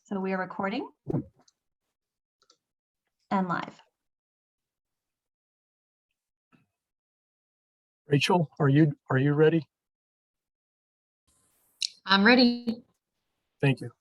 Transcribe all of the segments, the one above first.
So we are recording and live. Rachel, are you ready? I'm ready. Thank you.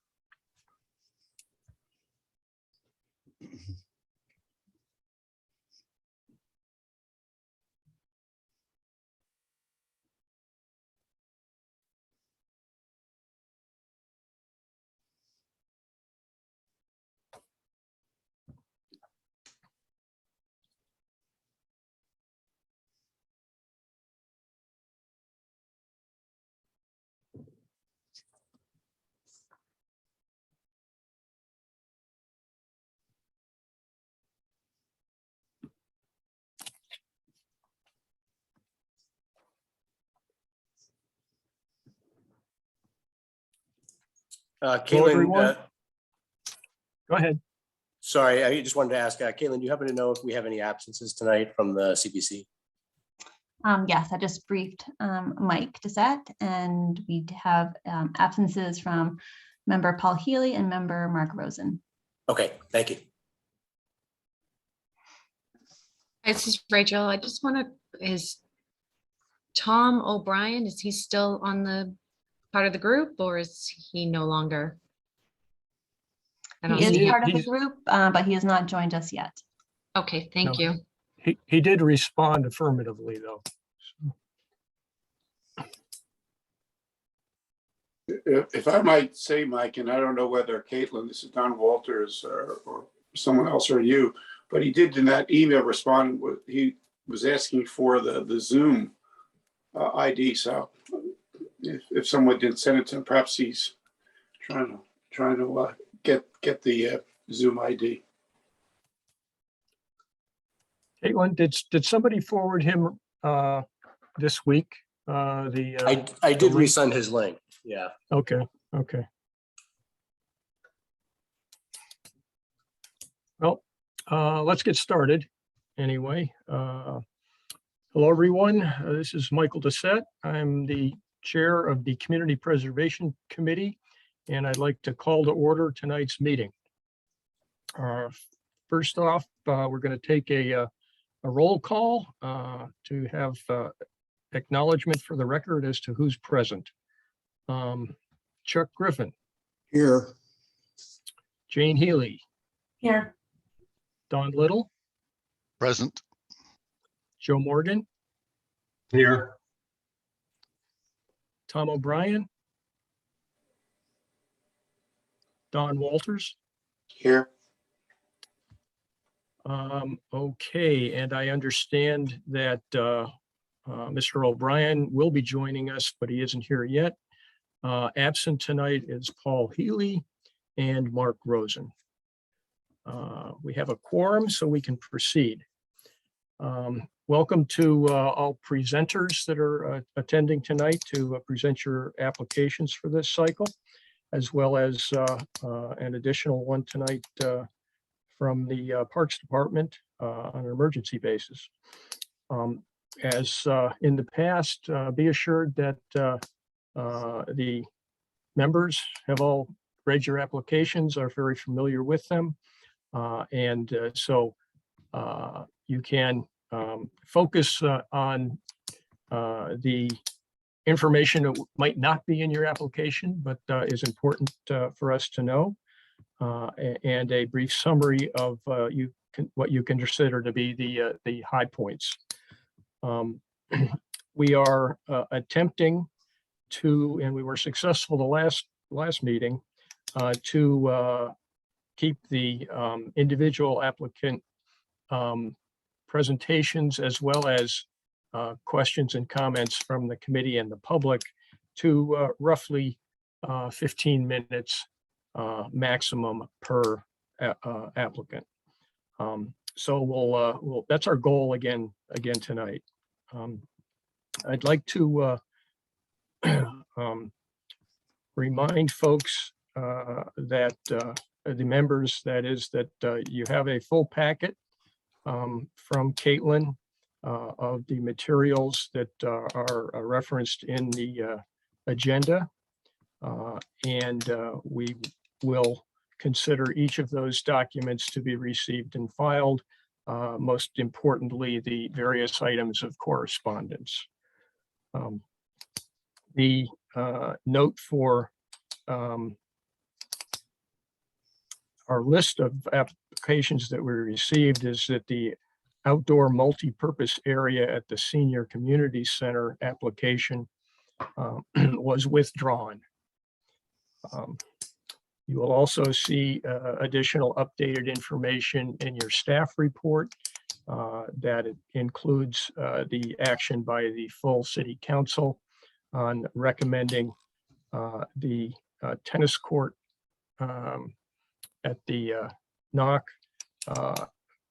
Hello, Caitlin, everyone. Go ahead. sorry, I just wanted to ask, Caitlin, do you happen to know if we have any absences tonight from the CPC? Yes, I just briefed Mike Dissett, and we have absences from member Paul Healy and member Mark Rosen. Okay, thank you. This is Rachel. I just want to, is Tom O'Brien, is he still on the part of the group or is he no longer? I don't He see is him. part of the He's- group, but he has not joined us yet. Okay, thank No. you. He did respond affirmatively, though. If I might say, Mike, and I don't know whether Caitlin, this is Don Walters or someone else or you, but he did in that email respond, he was asking for the Zoom ID. So if someone didn't send it to him, perhaps he's trying to get the Zoom ID. Caitlin, did somebody forward him this week? I The did link? resend his link. Yeah. Okay. Well, let's get started anyway. Hello, everyone. This is Michael Dissett. I'm the chair of the Community Preservation Committee, and I'd like to call to order tonight's meeting. First off, we're going to take a roll call to have acknowledgement for the record as to who's present. Chuck Griffin, Here. Jane Healy, Here. Don Little, Present. Joe Morgan, Here. Tom O'Brien, Don Walters. Here. Okay, and I understand that Mr. O'Brien will be joining us, but he isn't here yet. Absent tonight is Paul Healy and Mark Rosen. We have a quorum, so we can proceed. Welcome to all presenters that are attending tonight to present your applications for this cycle, as well as an additional one tonight from the Parks Department on an emergency basis. As in the past, be assured that the members have all read your applications, are very familiar with them. So you can focus on the information that might not be in your application, but is important for us to know, and a brief summary of what you consider to be the high points. We are attempting to, and we were successful the last meeting, to keep the individual applicant presentations as well as questions and comments from the committee and the public to roughly 15 minutes maximum per applicant. So that's our goal again tonight. I'd like to remind folks that the members, that is, that you have a full packet from Caitlin of the materials that are referenced in the agenda. And we will consider each of those documents to be received and filed. Most importantly, the various items of correspondence. The note for our list of applications that we received is that the outdoor multi-purpose area at the Senior Community Center application was withdrawn. You will also see additional updated information in your staff report that it includes the action by the full City Council on recommending the tennis court at the knock.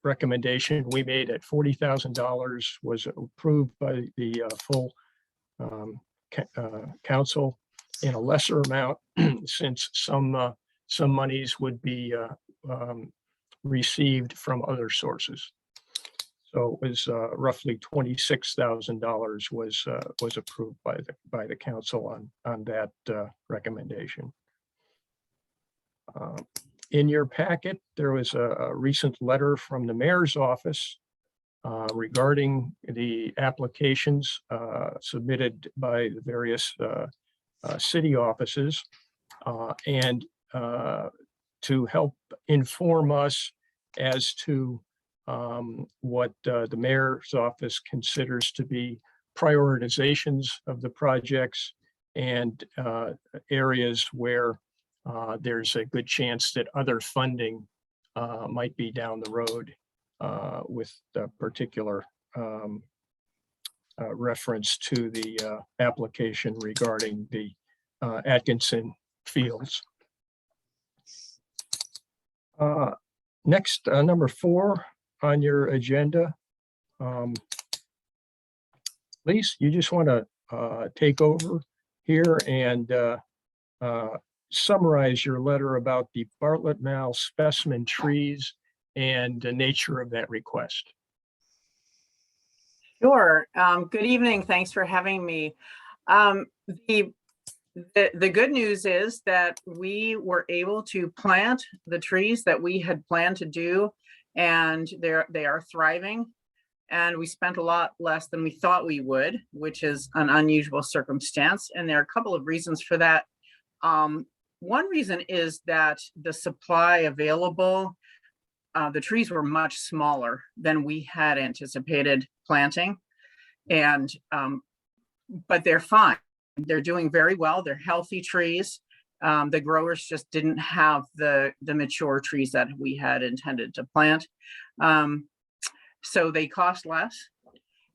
Recommendation we made at $40,000 was approved by the full council in a lesser amount since some monies would be received from other sources. So it was roughly $26,000 was approved by the council on that recommendation. In your packet, there was a recent letter from the mayor's office regarding the applications submitted by the various city offices and to help inform us as to what the mayor's office considers to be prioritizations of the projects and areas where there's a good chance that other funding might be down the road with the particular reference to the application regarding the Atkinson Fields. Next, number 4 on your agenda. Lise, you just want to take over here and summarize your letter about the Bartlett Mall specimen trees and the nature of that request. Sure. Good evening. Thanks for having me. The good news is that we were able to plant the trees that we had planned to do, and they are thriving. And we spent a lot less than we thought we would, which is an unusual circumstance. And there are a couple of reasons for that. One reason is that the supply available, the trees were much smaller than we had anticipated planting. And, but they're fine. They're doing very well. They're healthy trees. The growers just didn't have the mature trees that we had intended to plant. So they cost less.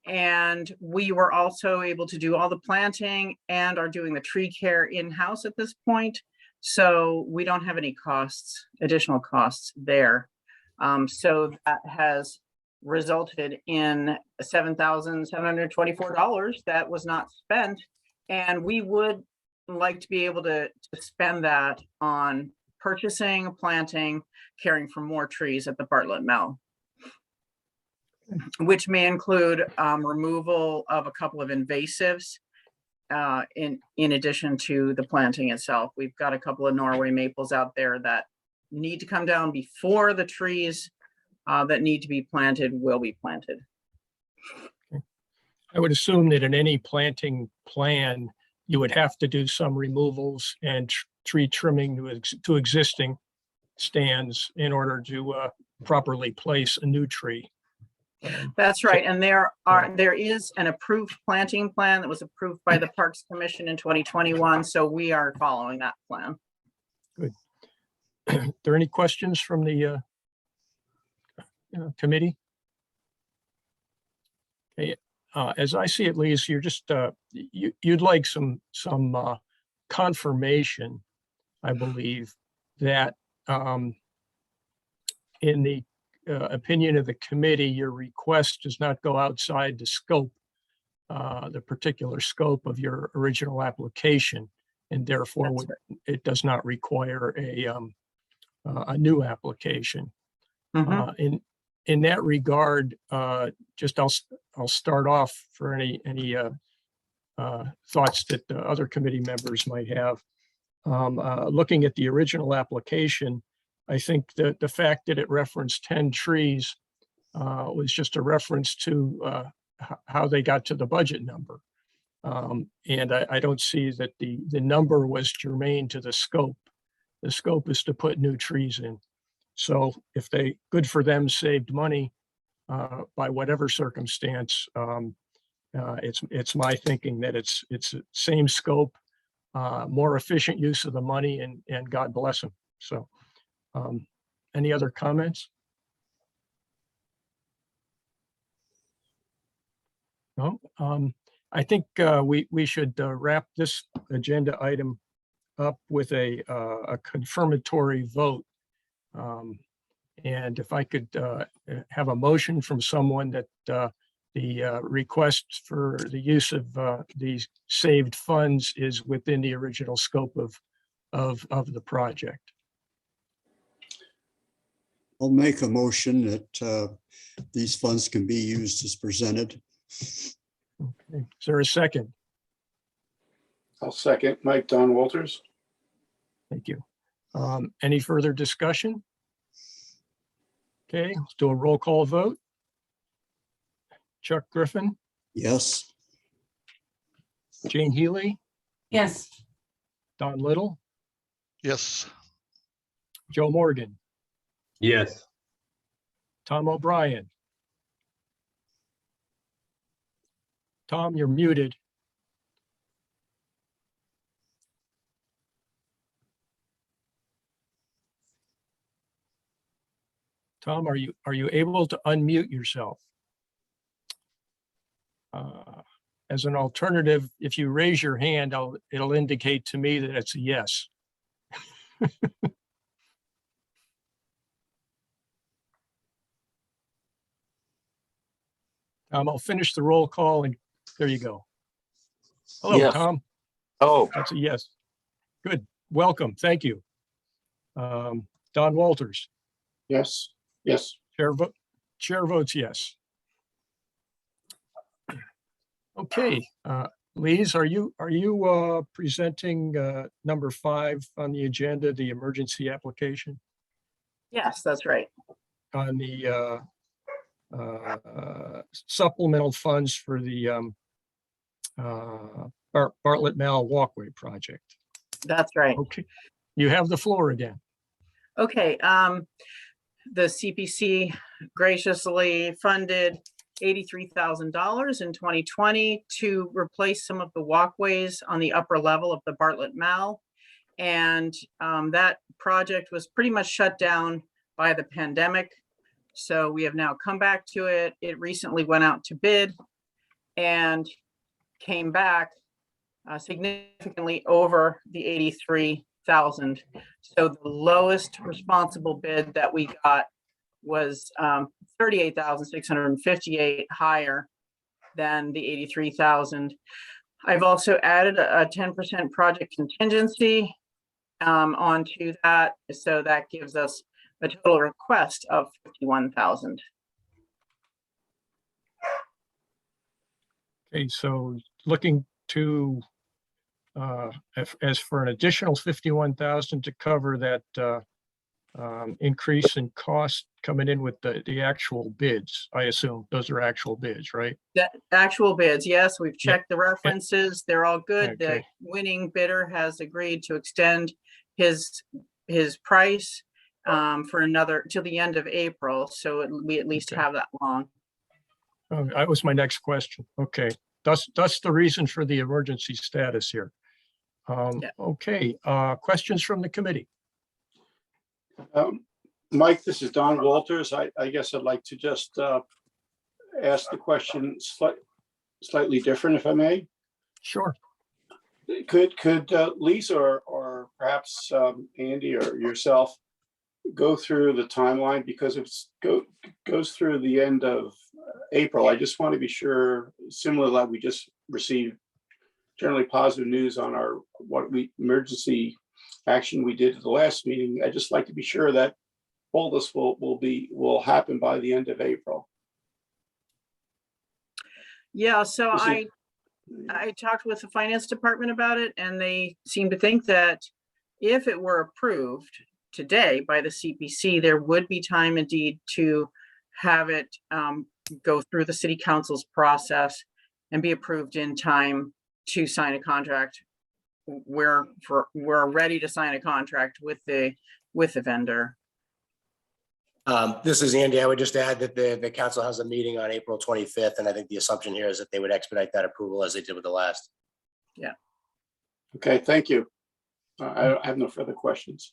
And we were also able to do all the planting and are doing the tree care in-house at this point. So we don't have any costs, additional costs there. So that has resulted in $7,724 that was not spent. And we would like to be able to spend that on purchasing, planting, caring for more trees at the Bartlett Mill, which may include removal of a couple of invasives in addition to the planting itself. We've got a couple of Norway maples out there that need to come down before the trees that need to be planted will be planted. I would assume that in any planting plan, you would have to do some removals and tree trimming to existing stands in order to properly place a new tree. That's right. And there is an approved planting plan that was approved by the Parks Commission in 2021. So we are following that plan. Good. Are there any questions from the committee? Okay. As I see it, Lise, you're just you'd like some confirmation, I believe, that in the opinion of the committee, your request does not go outside the scope, the particular scope of your original application, and therefore it does not require a new application. Mm-hmm. In that regard, just I'll start off for any thoughts that the other committee members might have. Looking at the original application, I think that the fact that it referenced 10 trees was just a reference to how they got to the budget number. And I don't see that the number was germane to the scope. The scope is to put new trees in. So if they, good for them, saved money by whatever circumstance, it's my thinking that it's the same scope, more efficient use of the money, and God bless them. So any other comments? No, I think we should wrap this agenda item up with a confirmatory vote. And if I could have a motion from someone that the request for the use of these saved funds is within the original scope of the project. I'll make a motion that these funds can be used as presented. Okay, is there a second? I'll second. Mike, Don Walters. Thank you. Any further discussion? Okay, let's do a roll call vote. Chuck Griffin, Yes. Jane Healy, Yes. Don Little, Yes. Joe Morgan, Yes. Tom O'Brien. Tom, you're muted. Tom, are you able to unmute yourself? As an alternative, if you raise your hand, it'll indicate to me that it's a yes. I'll finish the roll call and there you go. Hello, Yes. Tom. Oh, That's a yes. Good. Welcome. Thank you. Don Walters, Yes, yes. chair votes yes. Okay, Lise, are you presenting number 5 on the agenda, the emergency application Yes, that's right. on the supplemental funds for the Bartlett Mall Walkway project? That's right. Okay, you have the floor again. Okay, the CPC graciously funded $83,000 in 2020 to replace some of the walkways on the upper level of the Bartlett Mall. And that project was pretty much shut down by the pandemic. So we have now come back to it. It recently went out to bid and came back significantly over the 83,000. So the lowest responsible bid that we got was 38,658, higher than the 83,000. I've also added a 10% project contingency onto that. So that gives us a total request of 51,000. Okay, so looking to as for an additional 51,000 to cover that increase in cost coming in with the actual bids. I assume those are actual bids, right? The actual bids, yes, we've Yeah. checked the references. They're all good. The Okay. winning bidder has agreed to extend his price for another till the end of April. So we at least Okay. have that long. Oh, that was my next question. Okay, that's the reason for the emergency status here. Yeah. Okay, questions from the committee? Mike, this is Don Walters. I guess I'd like to just ask the question slightly different, if I may. Sure. Could Lisa or perhaps Andy or yourself go through the timeline, because it's goes through the end of April. I just want to be sure, similar like we just received generally positive news on our emergency action we did at the last meeting. I just like to be sure that all this will happen by the end of April. Yeah, so Is it- I talked with the finance department about it, and they seem to think that if it were approved, today by the CPC, there would be time indeed to have it go through the city council's process and be approved in time to sign a contract. We're ready to sign a contract with the vendor. This is Andy. I would just add that the council has a meeting on April 25th, and I think the assumption here is that they would expedite that approval as they did with the last. Yeah. Okay, thank you. I have no further questions.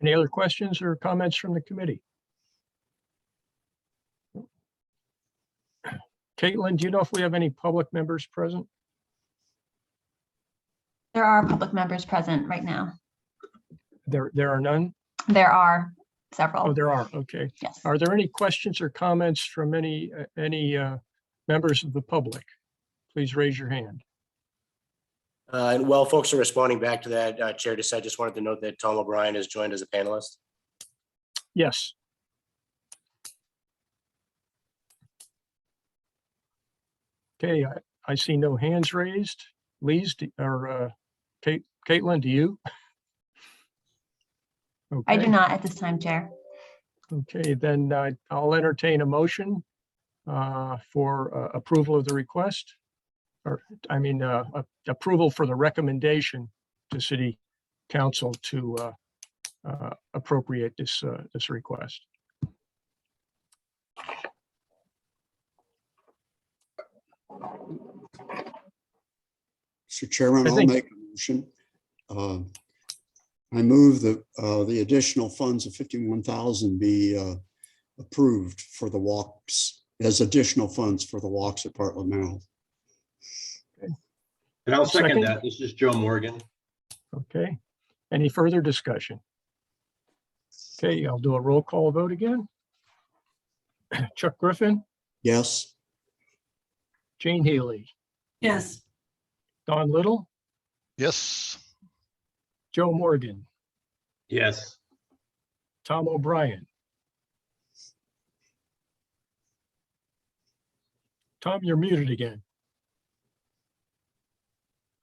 Any other questions or comments from the committee? Caitlin, do you know if we have any public members present? There are public members present right now. There are none? There are several. Oh, there are. Okay. Yes. Are there any questions or comments from any members of the public? Please raise your hand. And while folks are responding back to that, Chair Doucette, I just wanted to note that Tom O'Brien has joined as a panelist. Yes. Okay, I see no hands raised. Lise, or Caitlin, do you? I do Okay. not at this time, Chair. Okay, then I'll entertain a motion for approval of the request. Or, I mean, approval for the recommendation to City Council to appropriate this request. Mr. Chairman, I I'll think- make a motion. I move that the additional funds of 51,000 be approved for the walks as additional funds for the walks at Bartlett Mill. And I'll Second. second that. This is Joe Morgan. Okay, any further discussion? Okay, I'll do a roll call vote again. Chuck Griffin, Yes. Jane Healy, Yes. Don Little, Yes. Joe Morgan, Yes. Tom O'Brien. Tom, you're muted again.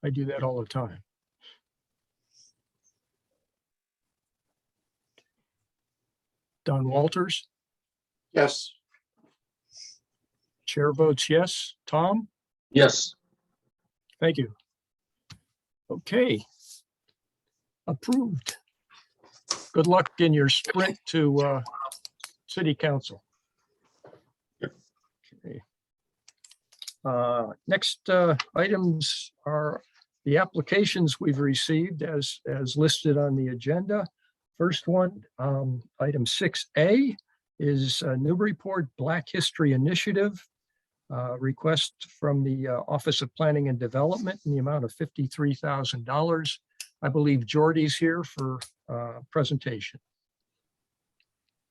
I do that all the time. Don Walters, Yes. chair votes yes. Tom? Yes. Thank you. Okay. Approved. Good luck in your sprint to city council. Okay. Next items are the applications we've received as listed on the agenda. First one, item 6A is Newburyport Black History Initiative. Request from the Office of Planning and Development in the amount of $53,000. I believe Jordy's here for presentation.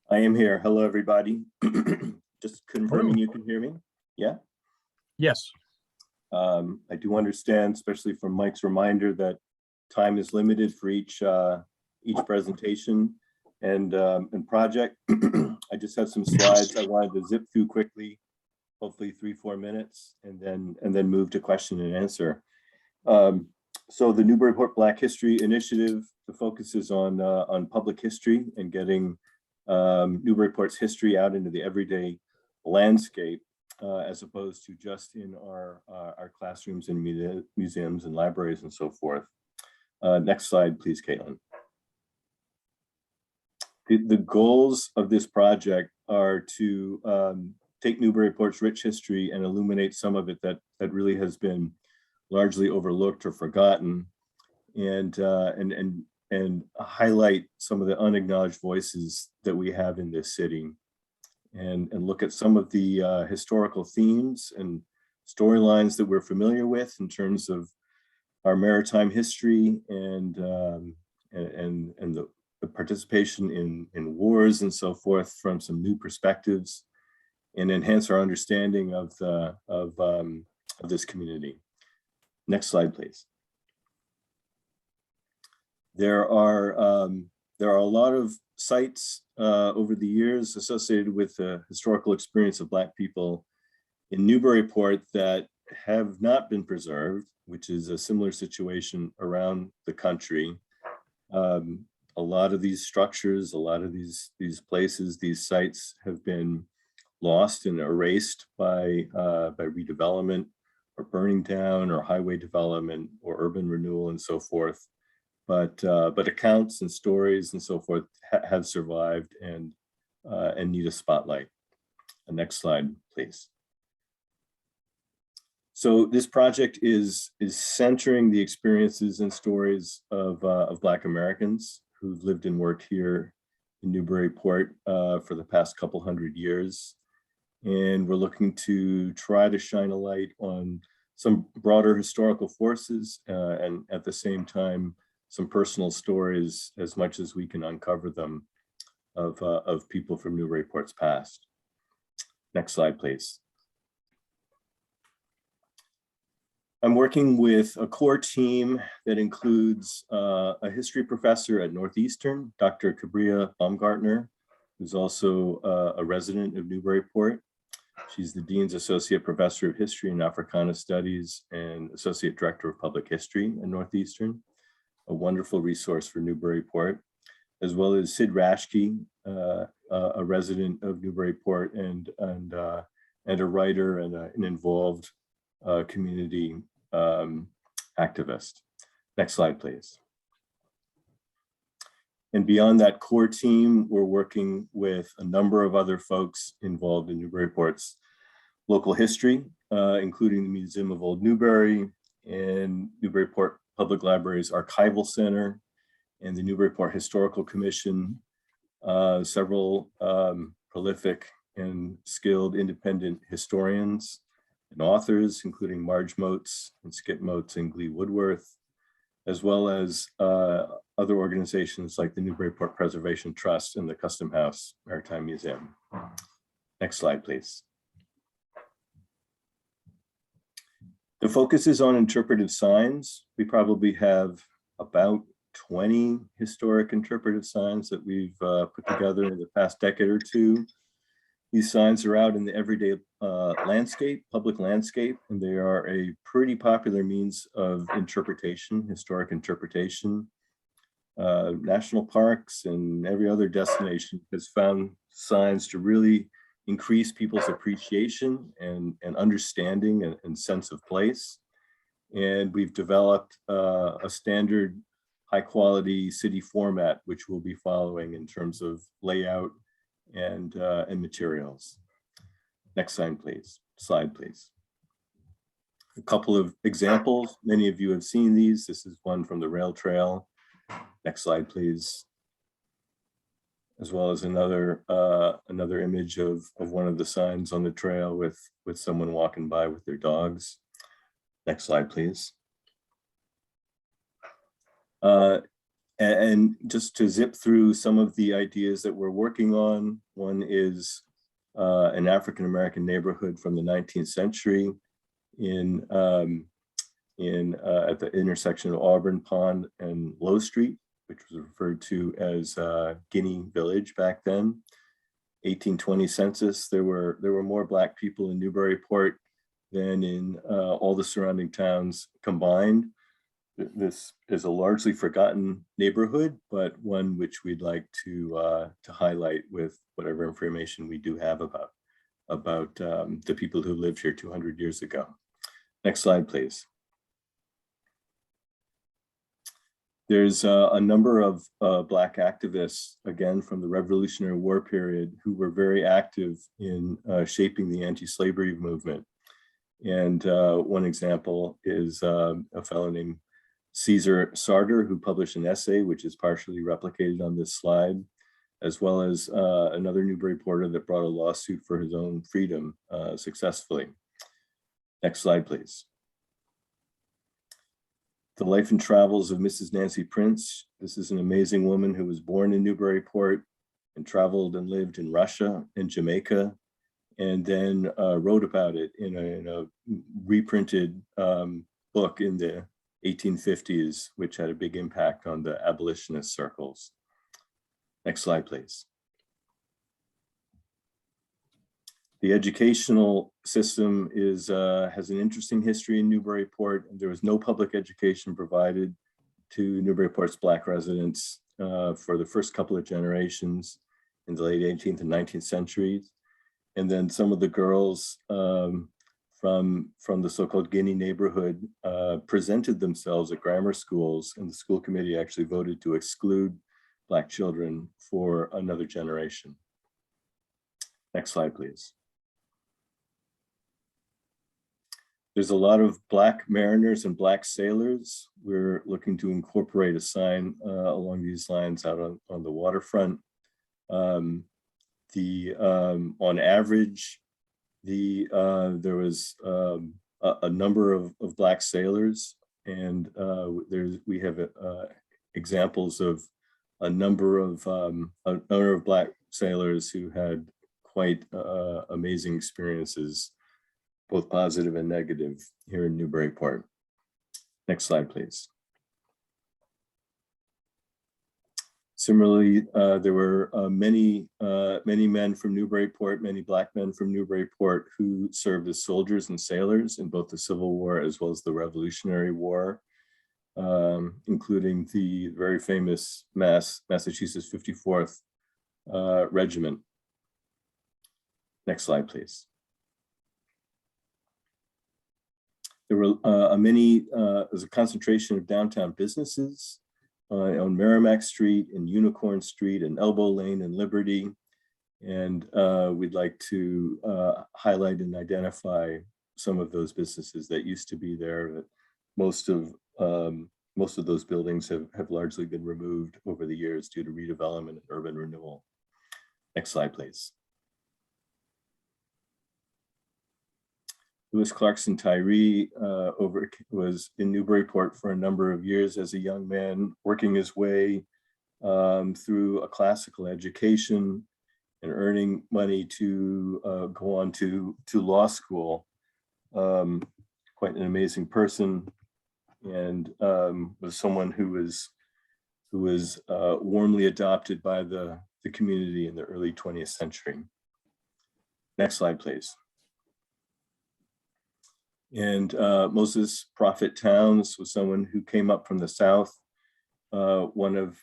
I am here. Hello, everybody. Just confirming you can hear me. Yeah. Yes. I do understand, especially from Mike's reminder, that time is limited for each presentation and project. I just have some slides I wanted to zip through quickly, hopefully 3-4 minutes, and then move to question and answer. So the Newburyport Black History Initiative, the focus is on public history and getting Newburyport's history out into the everyday landscape, as opposed to just in our classrooms and museums and libraries and so forth. Next slide, please, Caitlin. The goals of this project are to take Newburyport's rich history and illuminate some of it that really has been largely overlooked or forgotten, and highlight some of the unacknowledged voices that we have in this city, and look at some of the historical themes and storylines that we're familiar with in terms of our maritime history and the participation in wars and so forth from some new perspectives, and enhance our understanding of this community. Next slide, please. There are a lot of sites over the years associated with the historical experience of Black people in Newburyport that have not been preserved, which is a similar situation around the country. A A lot of these structures, a lot of these places, these sites have been lost and erased by redevelopment or burning down or highway development or urban renewal and so forth. But accounts and stories and so forth have survived and need a spotlight. Next slide, please. So this project is centering the experiences and stories of Black Americans who've lived and worked here in Newburyport for the past couple hundred years. And we're looking to try to shine a light on some broader historical forces and at the same time, some personal stories as much as we can uncover them of people from Newburyport's past. Next slide, please. I'm working with a core team that includes a history professor at Northeastern, Dr. Cabria Baumgartner, who's also a resident of Newburyport. She's the Dean's Associate Professor of History and Africana Studies and Associate Director of Public History at Northeastern, a wonderful resource for Newburyport, as well as Sid Rashke, a resident of Newburyport and a writer and an involved community activist. Next slide, please. And beyond that core team, we're working with a number of other folks involved in Newburyport's local history, including the Museum of Old Newbury and Newburyport Public Library's Archival Center and the Newburyport Historical Commission, several prolific and skilled independent historians and authors, including Marge Moats and Skip Moats and Glee Woodworth, as well as other organizations like the Newburyport Preservation Trust and the Custom House Maritime Museum. Next slide, please. The focus is on interpretive signs. We probably have about 20 historic interpretive signs that we've put together in the past decade or two. These signs are out in the everyday landscape, public landscape, and they are a pretty popular means of interpretation, historic interpretation. National parks and every other destination has found signs to really increase people's appreciation and understanding and sense of place. And we've developed a standard high quality city format, which we'll be following in terms of layout and materials. Next slide, please. A couple of examples. Many of you have seen these. This is one from the rail trail. Next slide, please. As well as another image of one of the signs on the trail with someone walking by with their dogs. Next slide, please. And just to zip through some of the ideas that we're working on, one is an African-American neighborhood from the 19th century at the intersection of Auburn Pond and Low Street, which was referred to as Guinea Village back then. 1820 census, there were more Black people in Newburyport than in all the surrounding towns combined. This is a largely forgotten neighborhood, but one which we'd like to highlight with whatever information we do have about the people who lived here 200 years ago. Next slide, please. There's a number of Black activists, again, from the Revolutionary War period, who were very active in shaping the anti-slavery movement. And one example is a fellow named Caesar Sartor, who published an essay, which is partially replicated on this slide, as well as another Newburyporter that brought a lawsuit for his own freedom successfully. Next slide, please. The life and travels of Mrs. Nancy Prince. This is an amazing woman who was born in Newburyport and traveled and lived in Russia and Jamaica, and then wrote about it in a reprinted book in the 1850s, which had a big impact on the abolitionist circles. Next slide, please. The educational system has an interesting history in Newburyport. There was no public education provided to Newburyport's Black residents for the first couple of generations in the late 18th and 19th centuries. And then some of the girls from the so-called Guinea neighborhood presented themselves at grammar schools, and the school committee actually voted to exclude Black children for another generation. Next slide, please. There's a lot of Black mariners and Black sailors. We're looking to incorporate a sign along these lines out on the waterfront. On average, there was a number of Black sailors, and we have examples of a number of Black sailors who had quite amazing experiences, both positive and negative, here in Newburyport. Next slide, please. Similarly, there were many men from Newburyport, many Black men from Newburyport who served as soldiers and sailors in both the Civil War as well as the Revolutionary War, including the very famous Massachusetts 54th Regiment. Next slide, please. There were there's a concentration of downtown businesses on Merrimack Street and Unicorn Street and Elbow Lane and Liberty. And we'd like to highlight and identify some of those businesses that used to be there. Most of those buildings have largely been removed over the years due to redevelopment and urban renewal. Next slide, please. Lewis Clarkson Tyree was in Newburyport for a number of years as a young man, working his way through a classical education and earning money to go on to law school. Quite an amazing person, and was someone who was warmly adopted by the community in the early 20th century. Next slide, please. And Moses Prophet Towns was someone who came up from the South, one of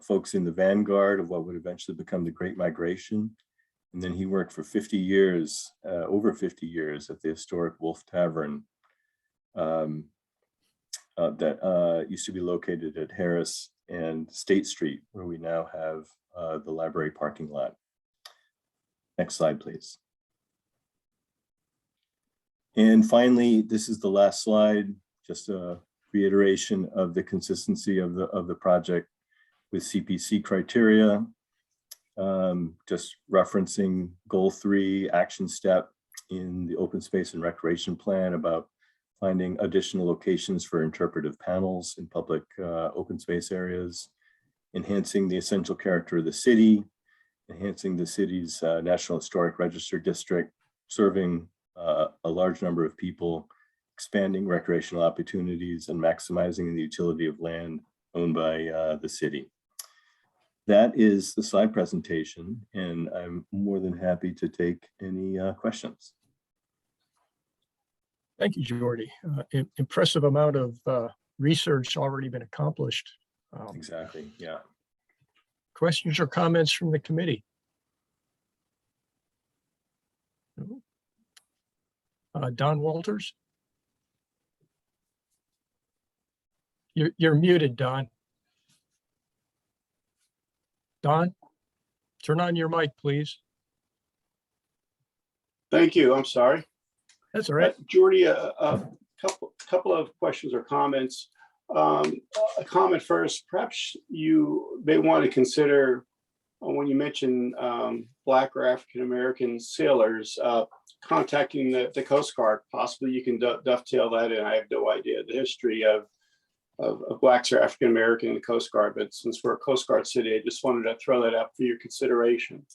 folks in the vanguard of what would eventually become the Great Migration. And then he worked for 50 years, over 50 years at the historic Wharf Tavern that used to be located at Harris and State Street, where we now have the library parking lot. Next slide, please. And finally, this is the last slide, just a reiteration of the consistency of the project with CPC criteria. Just referencing goal 3, action step in the open space and recreation plan about finding additional locations for interpretive panels in public open space areas, enhancing the essential character of the city, enhancing the city's National Historic Register district, serving a large number of people, expanding recreational opportunities, and maximizing the utility of land owned by the city. That is the slide presentation, and I'm more than happy to take any questions. Thank you, Jordy. Impressive amount of research already been accomplished. Exactly, yeah. Questions or comments from the committee? No? Don Walters? You're muted, Don. Don, turn on your mic, please. Thank you. I'm sorry. That's all right. Jordy, a couple of questions or comments. A comment first, perhaps you may want to consider when you mention Black or African-American sailors, contacting the Coast Guard. Possibly you can dovetail that in. I have no idea the history of Blacks or African-American in the Coast Guard, but since we're a Coast Guard city, I just wanted to throw that out for your consideration.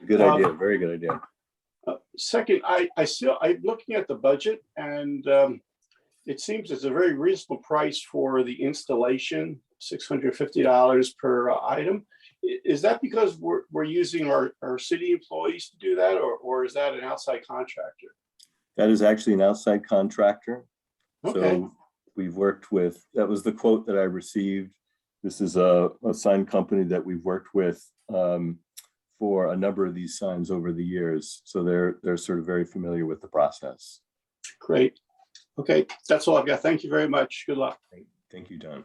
Good idea, very good idea. Second, I'm looking at the budget, and it seems it's a very reasonable price for the installation, $650 per item. Is that because we're using our city employees to do that, or is that an outside contractor? That is actually an outside contractor. Okay. So we've worked with, that was the quote that I received This is a sign company that we've worked with for a number of these signs over the years. So they're sort of very familiar with the process. Great. Okay, that's all I've got. Thank you very much. Good luck. Thank you, Don.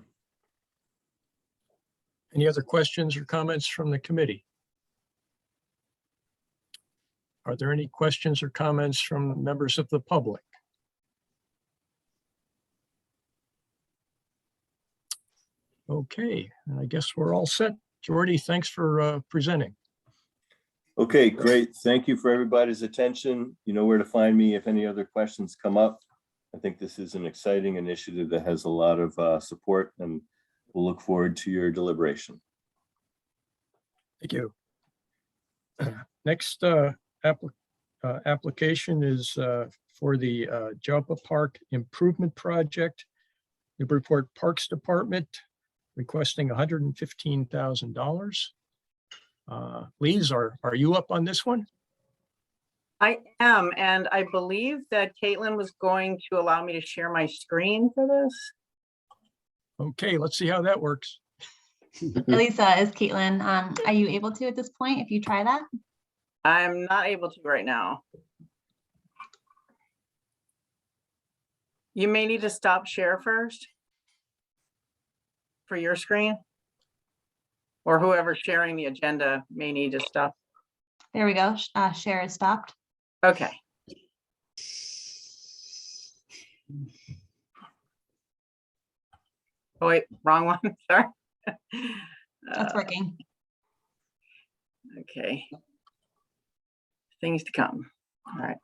Any other questions or comments from the committee? Are there any questions or comments from members of the public? Okay, and I guess we're all set. Jordy, thanks for presenting. Okay, great. Thank you for everybody's attention. You know where to find me if any other questions come up. I think this is an exciting initiative that has a lot of support, and we'll look forward to your deliberation. Thank you. Next application is for the Joppa Park Improvement Project. Newburyport Parks Department requesting $115,000. Lise, are you up on this one? I am, and I believe that Caitlin was going to allow me to share my screen for this. Okay, let's see how that works. Lisa is Caitlin. Are you able to at this point if you try that? I'm not able to right now. You may need to stop share first for your screen, or whoever's sharing the agenda may need to stop. There we go. Share is stopped. Okay. Oh, wait, wrong one. Sorry. That's working. Okay. Things to come. All right.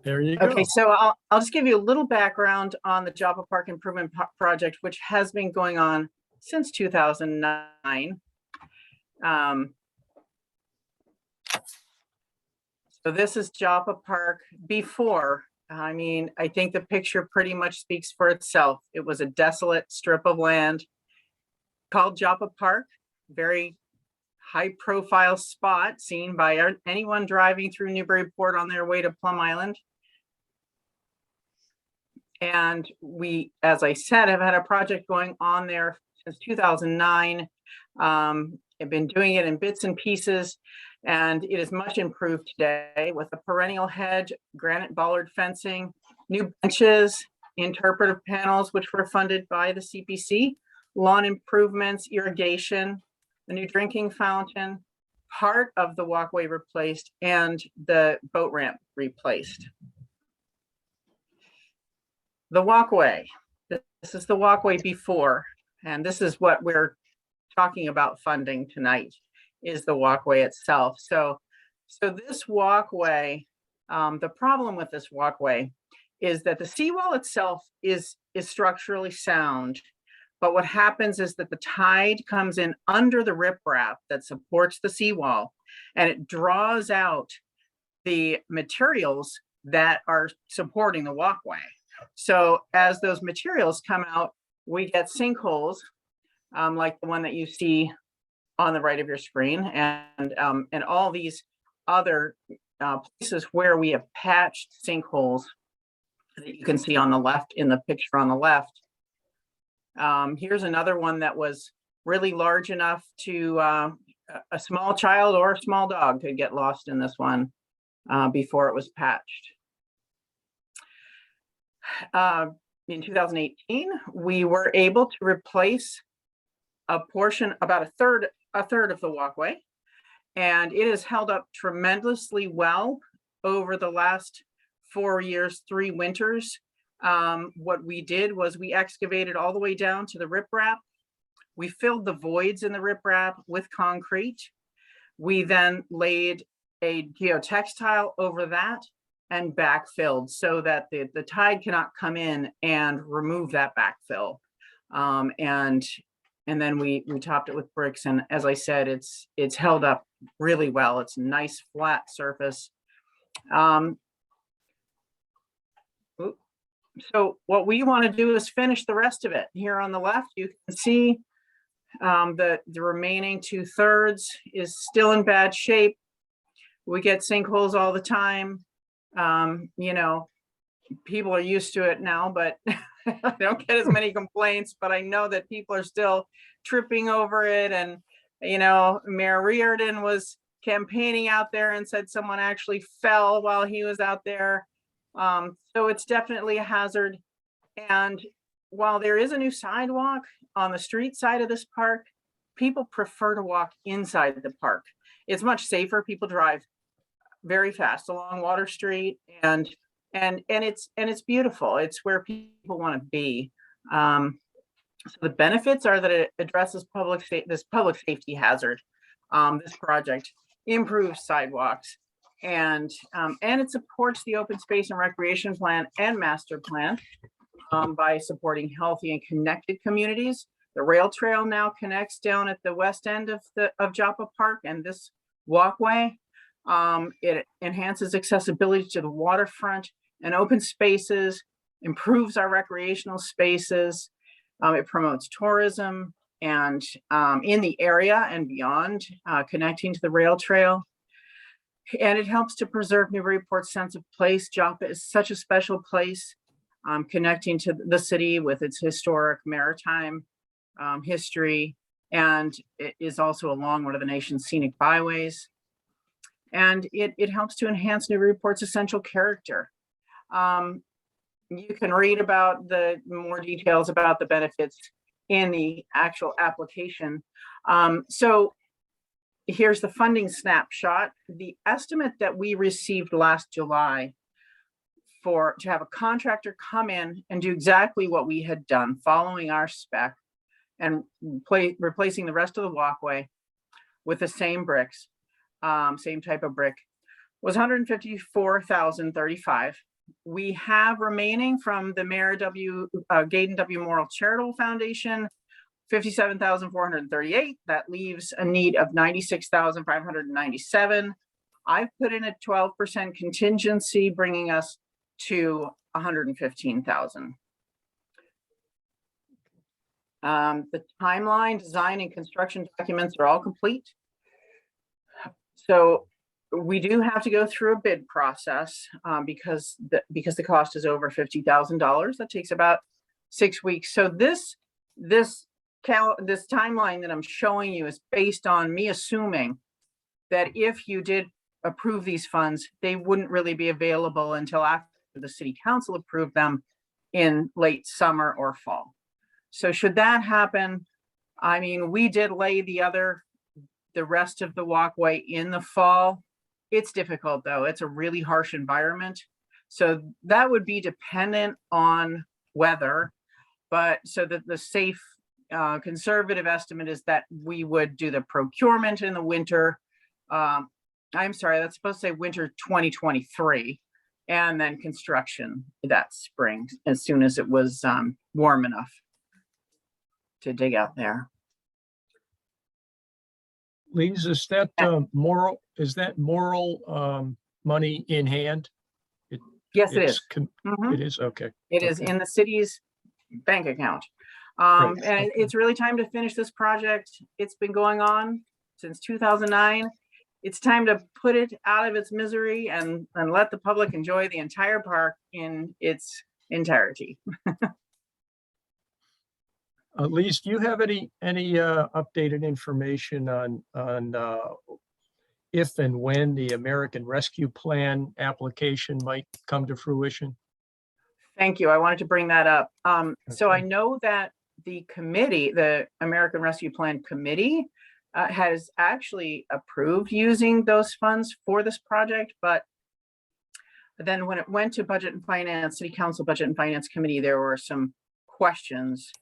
There you go. Okay, so I'll just give you a little background on the Joppa Park Improvement Project, which has been going on since 2009. So this is Joppa Park before. I mean, I think the picture pretty much speaks for itself. It was a desolate strip of land called Joppa Park, very high profile spot seen by anyone driving through Newburyport on their way to Plum Island. And we, as I said, have had a project going on there since 2009. I've been doing it in bits and pieces, and it is much improved today with a perennial hedge, granite bollard fencing, new benches, interpretive panels, which were funded by the CPC, lawn improvements, irrigation, a new drinking fountain, part of the walkway replaced, and the boat ramp replaced. The walkway, this is the walkway before, and this is what we're talking about funding tonight, is the walkway itself. So this walkway, the problem with this walkway is that the seawall itself is structurally sound, but what happens is that the tide comes in under the riprap that supports the seawall, and it draws out the materials that are supporting the walkway. So as those materials come out, we get sinkholes like the one that you see on the right of your screen, and all these other places where we have patched sinkholes that you can see on the left in the picture on the left. Here's another one that was really large enough to a small child or a small dog could get lost in this one before it was patched. In 2018, we were able to replace a portion, about a third of the walkway, and it has held up tremendously well over the last 4 years, 3 winters. What we did was we excavated all the way down to the riprap. We filled the voids in the riprap with concrete. We then laid a geotextile over that and backfilled so that the tide cannot come in and remove that backfill. And then we topped it with bricks. And as I said, it's held up really well. It's a nice flat surface. So what we want to do is finish the rest of it. Here on the left, you can see the remaining 2/3 is still in bad shape. We get sinkholes all the time. You know, people are used to it now, but I don't get as many complaints, but I know that people are still tripping over it. And, Mayor Reardon was campaigning out there and said someone actually fell while he was out there. So it's definitely a hazard. And while there is a new sidewalk on the street side of this park, people prefer to walk inside the park. It's much safer. People drive very fast along Water Street, and it's beautiful. It's where people want to be. So the benefits are that it addresses this public safety hazard. This project improves sidewalks, and it supports the open space and recreation plan and master plan by supporting healthy and connected communities. The rail trail now connects down at the west end of Joppa Park and this walkway. It enhances accessibility to the waterfront and open spaces, improves our recreational spaces. It promotes tourism and in the area and beyond, connecting to the rail trail. And it helps to preserve Newburyport's sense of place. Joppa is such a special place, connecting to the city with its historic maritime history, and it is also along one of the nation's scenic byways. And it helps to enhance Newburyport's essential character. You can read about the more details about the benefits in the actual application. So here's the funding snapshot. The estimate that we received last July to have a contractor come in and do exactly what we had done, following our spec and replacing the rest of the walkway with the same bricks, same type of brick, was $154,035. We have remaining from the Mayor Gaydon W. Morrill Charitable Foundation, $57,438. That leaves a need of $96,597. I've put in a 12% contingency, bringing us to $115,000. The timeline, design, and construction documents are all complete. So we do have to go through a bid process because the cost is over $50,000. That takes about 6 weeks. So this timeline that I'm showing you is based on me assuming that if you did approve these funds, they wouldn't really be available until after the city council approved them in late summer or fall. So should that happen, I mean, we did lay the rest of the walkway in the fall. It's difficult though. It's a really harsh environment. So that would be dependent on weather, but so that the safe conservative estimate is that we would do the procurement in the winter. I'm sorry, that's supposed to say winter 2023, and then construction that spring as soon as it was warm enough to dig out there. Lisa, is that Morrill money in hand? Yes, it is. It is, okay. It is in the city's bank account. Right, And okay. it's really time to finish this project. It's been going on since 2009. It's time to put it out of its misery and let the public enjoy the entire park in its entirety. Lise, do you have any updated information on if and when the American Rescue Plan application might come to fruition? Thank you. I wanted to bring that up. So I Okay. know that the committee, the American Rescue Plan Committee, has actually approved using those funds for this project, but then when it went to Budget and Finance, City Council Budget and Finance Committee, there were some questions.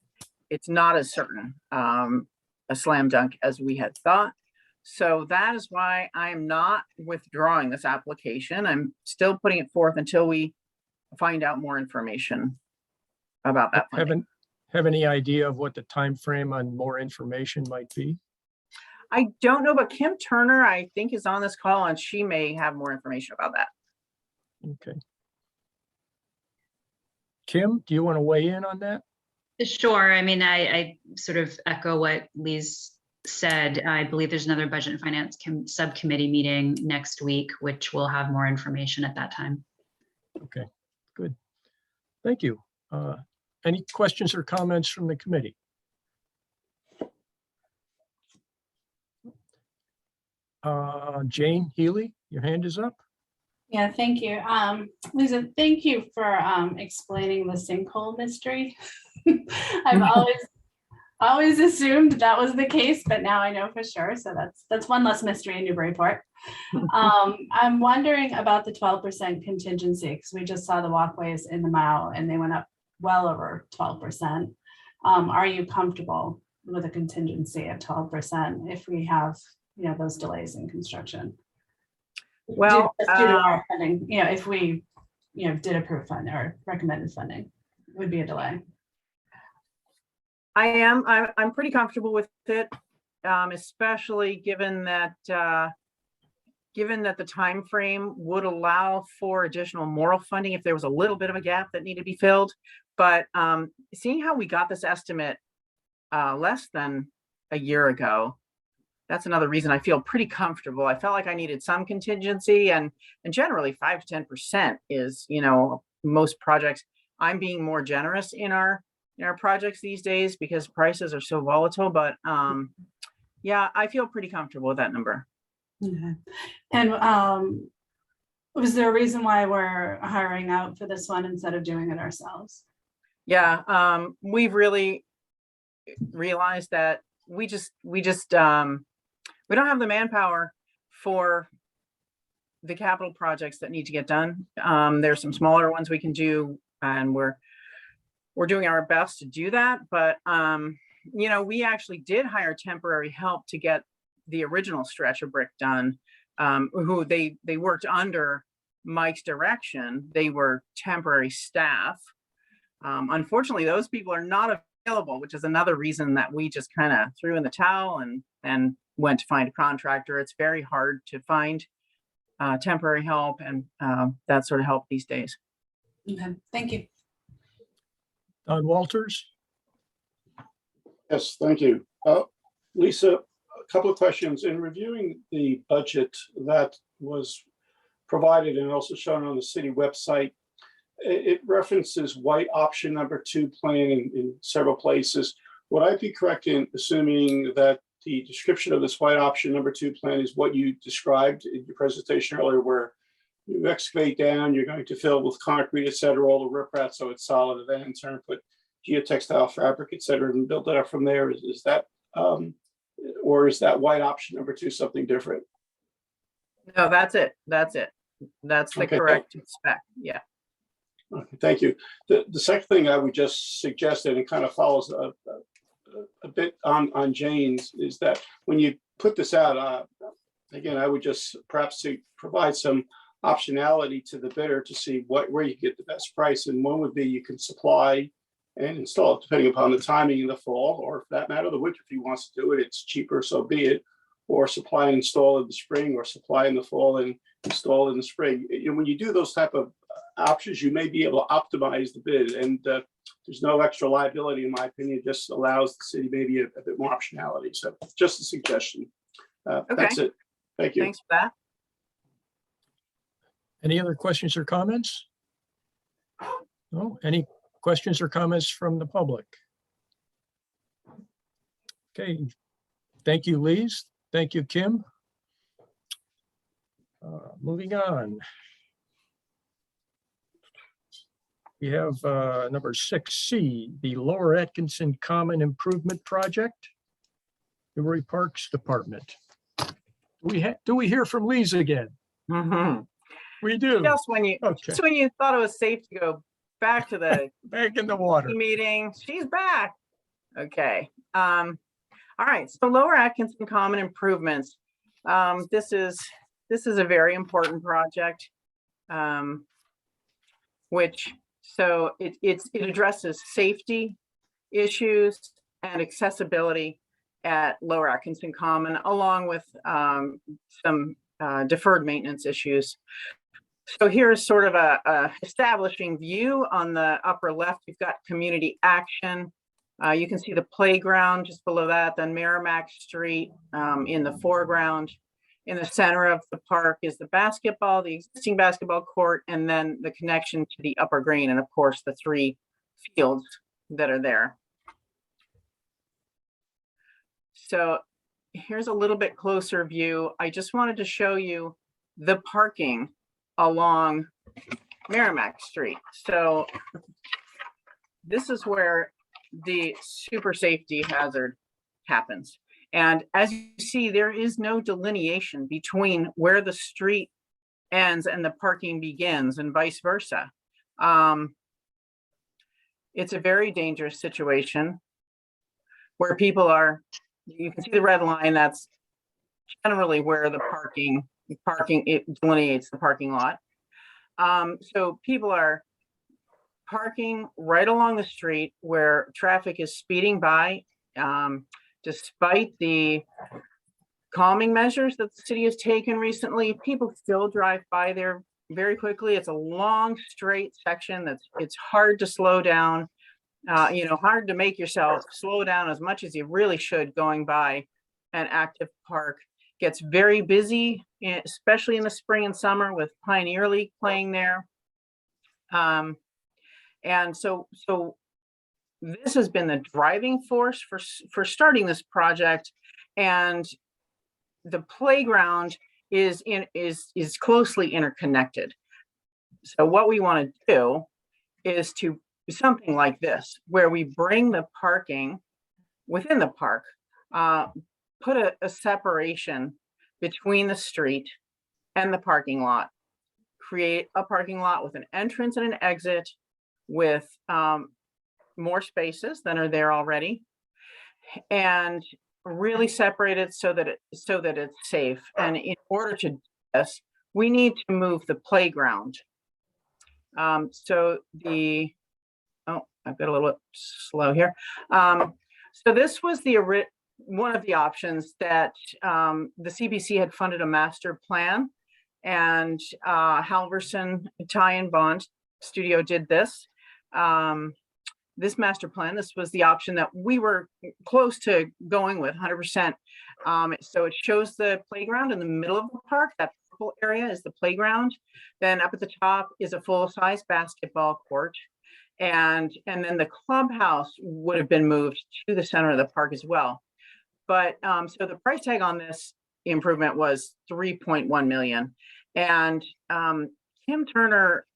It's not as certain, a slam dunk as we had thought. So that is why I'm not withdrawing this application. I'm still putting it forth until we find out more information about that funding. Have any idea of what the time frame on more information might be? I don't know, but Kim Turner, I think, is on this call and she may have more information about that. Okay. Kim, do you want to weigh in on that? Sure. I mean, I sort of echo what Lise said. I believe there's another Budget and Finance subcommittee meeting next week, which will have more information at that time. Okay, good. Thank you. Any questions or comments from the committee? Jane Healy, your hand is up. Yeah, thank you. Lisa, thank you for explaining the sinkhole mystery. I've always assumed that was the case, but now I know for sure. So that's one less mystery in Newburyport. I'm wondering about the 12% contingency because we just saw the walkways in the mile and they went up well over 12%. Are you comfortable with a contingency of 12% if we have, those delays in construction? Well, due to our funding, if we, did approve funding or recommended funding, it would be a delay. I'm pretty comfortable with it, especially given that the time frame would allow for additional moral funding if there was a little bit of a gap that needed to be filled. But seeing how we got this estimate less than a year ago, that's another reason I feel pretty comfortable. I felt like I needed some contingency, and generally 5 to 10% is, most projects. I'm being more generous in our projects these days because prices are so volatile. But yeah, I feel pretty comfortable with that number. Okay. And was there a reason why we're hiring out for this one instead of doing it ourselves? Yeah, we've really realized that we don't have the manpower for the capital projects that need to get done. There's some smaller ones we can do, and we're doing our best to do that. But we actually did hire temporary help to get the original stretch of brick done. Who they worked under Mike's direction. They were temporary staff. Unfortunately, those people are not available, which is another reason that we just kind of threw in the towel and went to find a contractor. It's very hard to find temporary help and that sort of help these days. Okay, thank you. Don Walters. Yes, thank you. Lisa, a couple of questions. In reviewing the budget that was provided and also shown on the city website, it references white option number 2 plan in several places. Would I be correct in assuming that the description of this white option number 2 plan is what you described in your presentation earlier, where you excavate down, you're going to fill with concrete, et cetera, all the riprap so it's solid, and then in turn put geotextile fabric, et cetera, and build it up from there? Is that, or is that white option number 2 something different? No, that's it. That's the Okay, correct spec. Yeah. Okay, thank you. The second thing I would just suggest, and it kind of follows a bit on Jane's, is that when you put this out, again, I would just perhaps provide some optionality to the bidder to see where you get the best price. And one would be you can supply and install it depending upon the timing in the fall, or for that matter, the winter. If he wants to do it, it's cheaper, so be it. Or supply and install in the spring, or supply in the fall and install in the spring. When you do those type of options, you may be able to optimize the bid, and there's no extra liability, in my opinion. It just allows the city maybe a bit more optionality. So just a suggestion. Okay. That's it. Thank you. Thanks for that. Any other questions or comments? No? Any questions or comments from the public? Okay. Thank you, Lise. Thank you, Kim. Moving on. We have number 6C, the Lower Atkinson Common Improvement Project, Newbury Parks Department. Do we hear from Lise again? Mm-hmm. We do. Just when you thought it was safe to go back to the back in the water meeting, she's back. Okay. All right. So Lower Atkinson Common Improvements. This is a very important project, it addresses safety issues and accessibility at Lower Atkinson Common, along with some deferred maintenance issues. So here's sort of a establishing view. On the upper left, you've got community action. You can see the playground just below that, then Merrimack Street in the foreground. In the center of the park is the existing basketball court, and then the connection to the upper green, and of course the 3 fields that are there. So here's a little bit closer view. I just wanted to show you the parking along Merrimack Street. So this is where the super safety hazard happens. And as you see, there is no delineation between where the street ends and the parking begins and vice versa. It's a very dangerous situation where people are, you can see the red line, that's generally where the parking, it delineates the parking lot. So people are parking right along the street where traffic is speeding by, despite the calming measures that the city has taken recently. People still drive by there very quickly. It's a long, straight section it's hard to slow down, hard to make yourself slow down as much as you really should going by an active park. Gets very busy, especially in the spring and summer with Pioneer League playing there. And so this has been the driving force for starting this project, and the playground is closely interconnected. So what we want to do is to something like this, where we bring the parking within the park, put a separation between the street and the parking lot, create a parking lot with an entrance and an exit with more spaces than are there already, and really separate it so that it's safe. And in order to do this, we need to move the playground. So I've got a little bit slow here. So this was one of the options that the CBC had funded a master plan, and Halverson Tie and Bond Studio did this. This master plan, this was the option that we were close to going with 100%. So it shows the playground in the middle of the park. That purple area is the playground. Then up at the top is a full-size basketball court. And then the clubhouse would have been moved to the center of the park as well. But so the price tag on this improvement was $3.1 million. And Kim Turner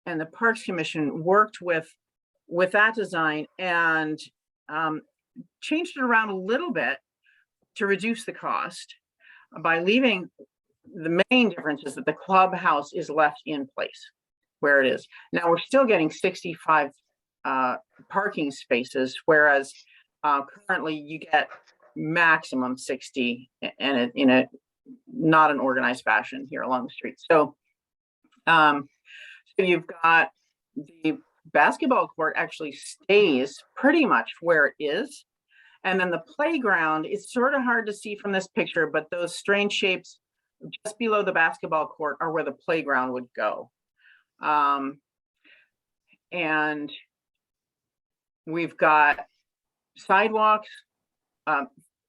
and the Parks Commission worked with that design and changed it around a little bit to reduce the cost by leaving the main difference is that the clubhouse is left in place where it is. Now we're still getting 65 parking spaces, whereas currently you get maximum 60 and in a not an organized fashion here along the street. So, so you've got the basketball court actually stays pretty much where it is. And then the playground is sort of hard to see from this picture, but those strange shapes just below the basketball court are where the playground would go. And we've got sidewalks, a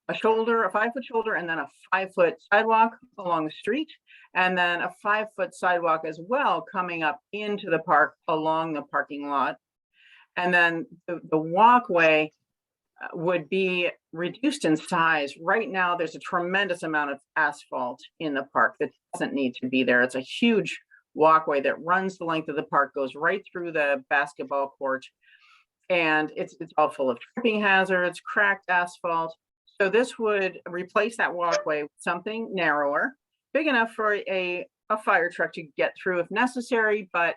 5-foot shoulder, and then a 5-foot sidewalk along the street, and then a 5-foot sidewalk as well coming up into the park along the parking lot. And then the walkway would be reduced in size. Right now, there's a tremendous amount of asphalt in the park that doesn't need to be there. It's a huge walkway that runs the length of the park, goes right through the basketball court, and it's all full of tripping hazards, cracked asphalt. So this would replace that walkway with something narrower, big enough for a fire truck to get through if necessary, but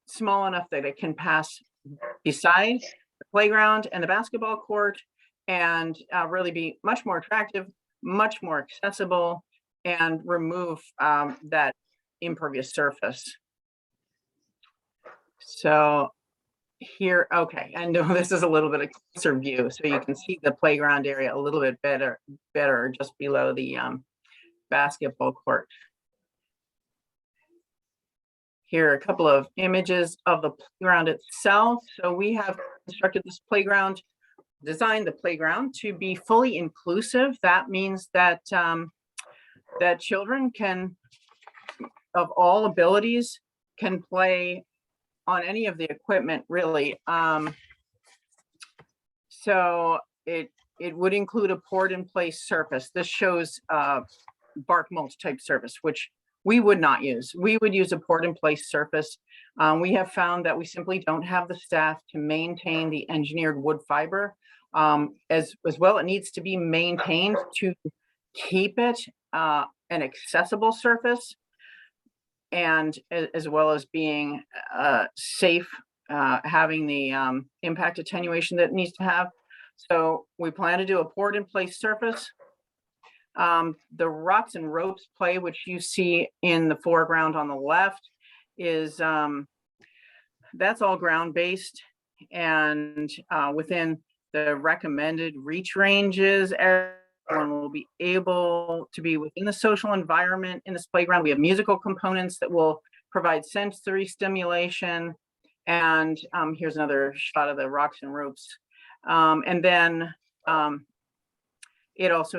small enough that it can pass beside the playground and the basketball court, and really be much more attractive, much more accessible, and remove that impervious surface. So here, okay, and this is a little bit of closer view, so you can see the playground area a little bit better just below the basketball court. Here are a couple of images of the playground itself. So we have constructed this playground, designed the playground to be fully inclusive. That means that that children of all abilities can play on any of the equipment, really. So it would include a poured in place surface. This shows bark mulch type surface, which we would not use. We would use a poured in place surface. We have found that we simply don't have the staff to maintain the engineered wood fiber. As well, it needs to be maintained to keep it an accessible surface, and as well as being safe, having the impact attenuation that it needs to have. So we plan to do a poured in place surface. The rods and ropes play, which you see in the foreground on the left, is that's all ground based, and within the recommended reach ranges, everyone will be able to be within the social environment in this playground. We have musical components that will provide sensory stimulation. And here's another shot of the rocks and ropes. And then it also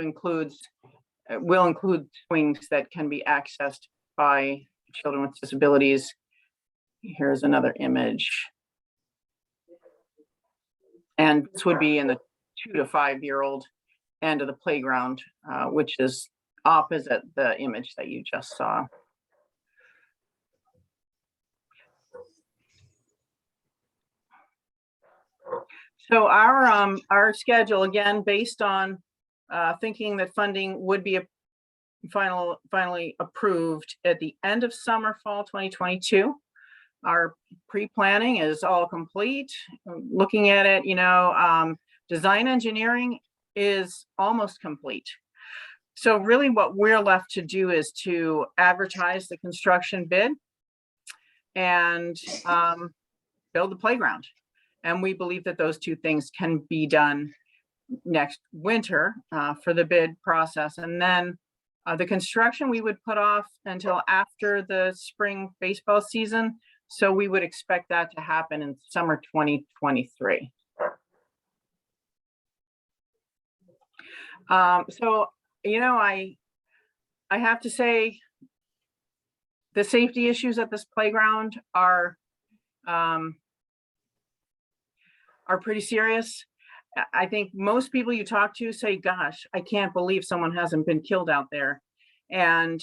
will include swings that can be accessed by children with disabilities. Here's another image. And this would be in the 2 to 5 year old end of the playground, which is opposite the image that you just saw. So our schedule, again, based on thinking that funding would be finally approved at the end of summer, fall 2022. Our pre-planning is all complete. Looking at it, design engineering is almost complete. So really what we're left to do is to advertise the construction bid and build the playground. And we believe that those two things can be done next winter for the bid process. And then the construction we would put off until after the spring baseball season. So we would expect that to happen in summer 2023. So, I have to say the safety issues at this playground are pretty serious. I think most people you talk to say, gosh, I can't believe someone hasn't been killed out there. And,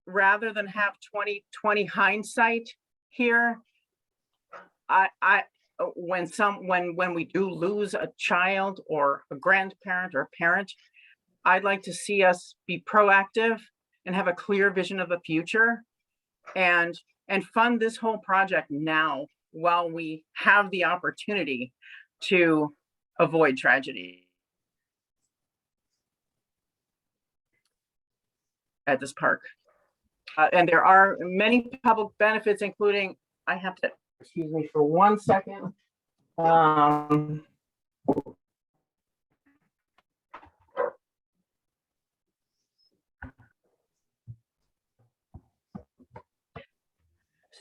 rather than have 20/20 hindsight here, when we do lose a child or a grandparent or a parent, I'd like to see us be proactive and have a clear vision of the future and fund this whole project now while we have the opportunity to avoid tragedy at this park. And there are many public benefits, including, I have to, excuse me for 1 second.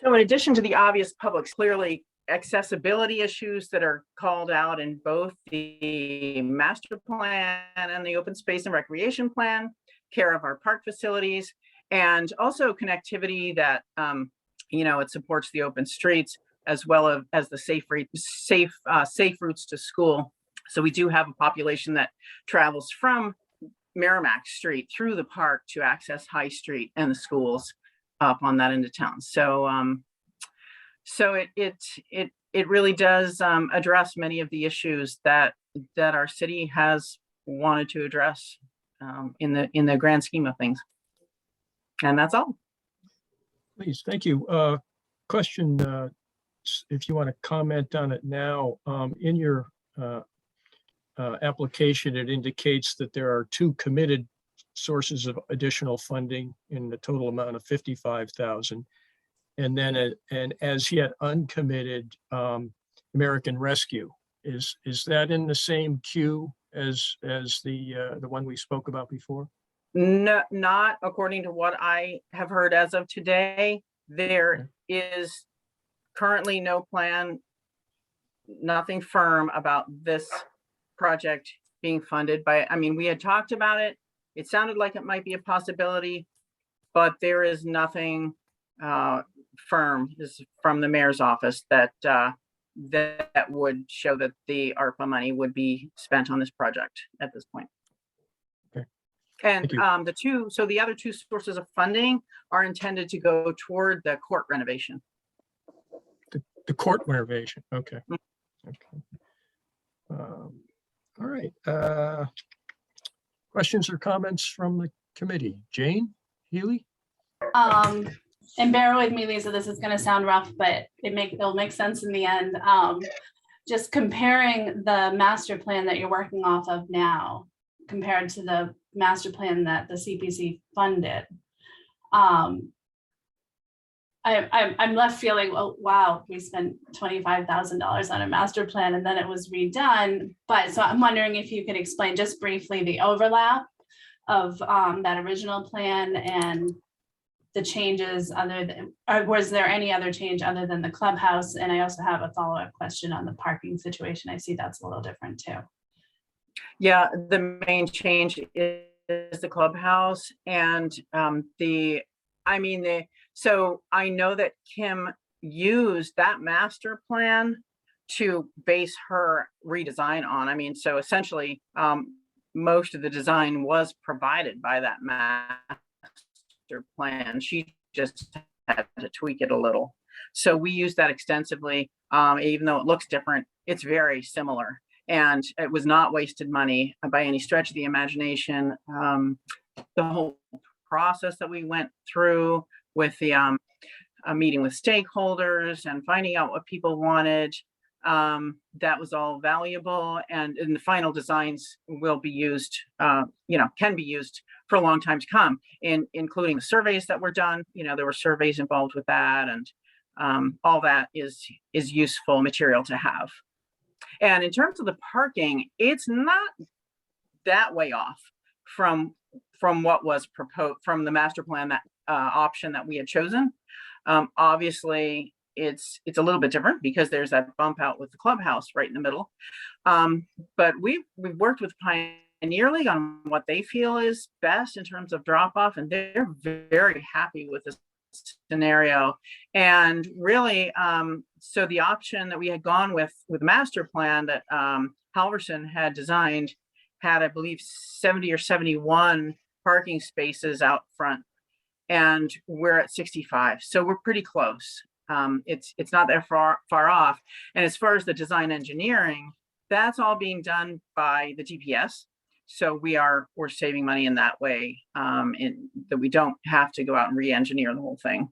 So in addition to the obvious public, clearly accessibility issues that are called out in both the master plan and the open space and recreation plan, care of our park facilities, and also connectivity that, it supports the open streets as well as the safe routes to school. So we do have a population that travels from Merrimack Street through the park to access High Street and the schools up on that end of town. So, it really does address many of the issues that our city has wanted to address in the grand scheme of things. And that's all. Please, thank you. Question, if you want to comment on it now, in your application, it indicates that there are 2 committed sources of additional funding in the total amount of $55,000, and then an as yet uncommitted American Rescue. Is that in the same queue as the one we spoke about before? No, not according to what I have heard as of today. There is currently no plan, nothing firm about this project being funded by, we had talked about it. It sounded like it might be a possibility, but there is nothing firm is from the mayor's office that that would show that the ARPA money would be spent on this project at this point. Okay. And Thank you. the other two sources of funding are intended to go toward the court renovation. The court renovation. Okay. Mm. Okay. All right. Questions or comments from the committee? Jane Healy? And bear with me, Lisa, this is gonna sound rough, but it'll make sense in the end. Just comparing the master plan that you're working off of now compared to the master plan that the CPC funded. I'm left feeling, oh, wow, we spent $25,000 on a master plan and then it was redone. But so I'm wondering if you could explain just briefly the overlap of that original plan and the changes other than, or was there any other change other than the clubhouse? And I also have a follow-up question on the parking situation. I see that's a little different too. Yeah, the main change is the clubhouse and so I know that Kim used that master plan to base her redesign on. I mean, so essentially, most of the design was provided by that master plan. She just had to tweak it a little. So we use that extensively. Even though it looks different, it's very similar. And it was not wasted money by any stretch of the imagination. The whole process that we went through with the meeting with stakeholders and finding out what people wanted, that was all valuable. And in the final designs will be used, can be used for a long time to come, including the surveys that were done. There were surveys involved with that, and all that is useful material to have. And in terms of the parking, it's not that way off from what was proposed from the master plan, that option that we had chosen. Obviously, it's a little bit different because there's that bump out with the clubhouse right in the middle. But we've worked with Pioneer League on what they feel is best in terms of drop off, and they're very happy with this scenario. And really, so the option that we had gone with master plan that Halverson had designed had, I believe, 70 or 71 parking spaces out front, and we're at 65, so we're pretty close. It's not that far off. And as far as the design engineering, that's all being done by the DPS. So we're saving money in that way, that we don't have to go out and re-engineer the whole thing.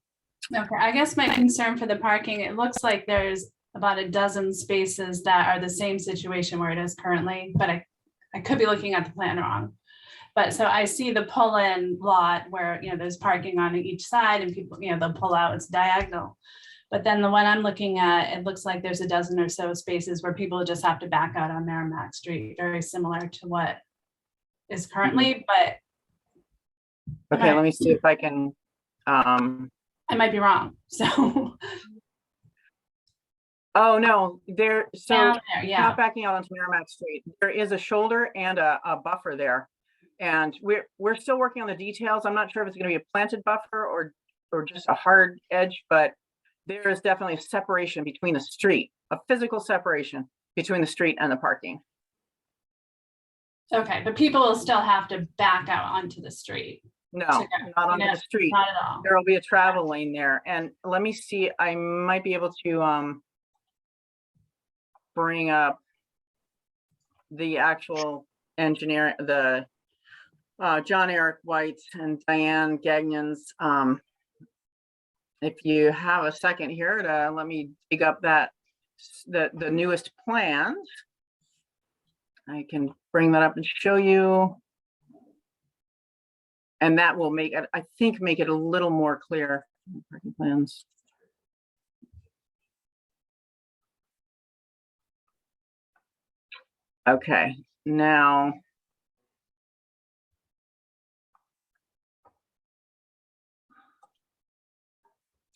Okay, I guess my concern for the parking, it looks like there's about a dozen spaces that are the same situation where it is currently, but I could be looking at the plan wrong. But so I see the pull-in lot where, there's parking on each side and people, they'll pull out, it's diagonal. But then the one I'm looking at, it looks like there's a dozen or so spaces where people just have to back out on Merrimack Street, very similar to what is currently, but. Okay, let me see if I can. I might be wrong, so. Oh, no, Down there, yeah. Not backing out onto Merrimack Street. There is a shoulder and a buffer there. And we're still working on the details. I'm not sure if it's going to be a planted buffer or just a hard edge, but there is definitely a separation between the street, a physical separation between the street and the parking. Okay, but people will still have to back out onto the street. No, not onto the street. Not at all. There will be a travel lane there. And let me see, I might be able to bring up the actual engineer, the John Eric White and Diane Gagnon's. If you have a second here to let me dig up the newest plans, I can bring that up and show you. And that will make it, I think, make it a little more clear. Parking plans. Okay, now.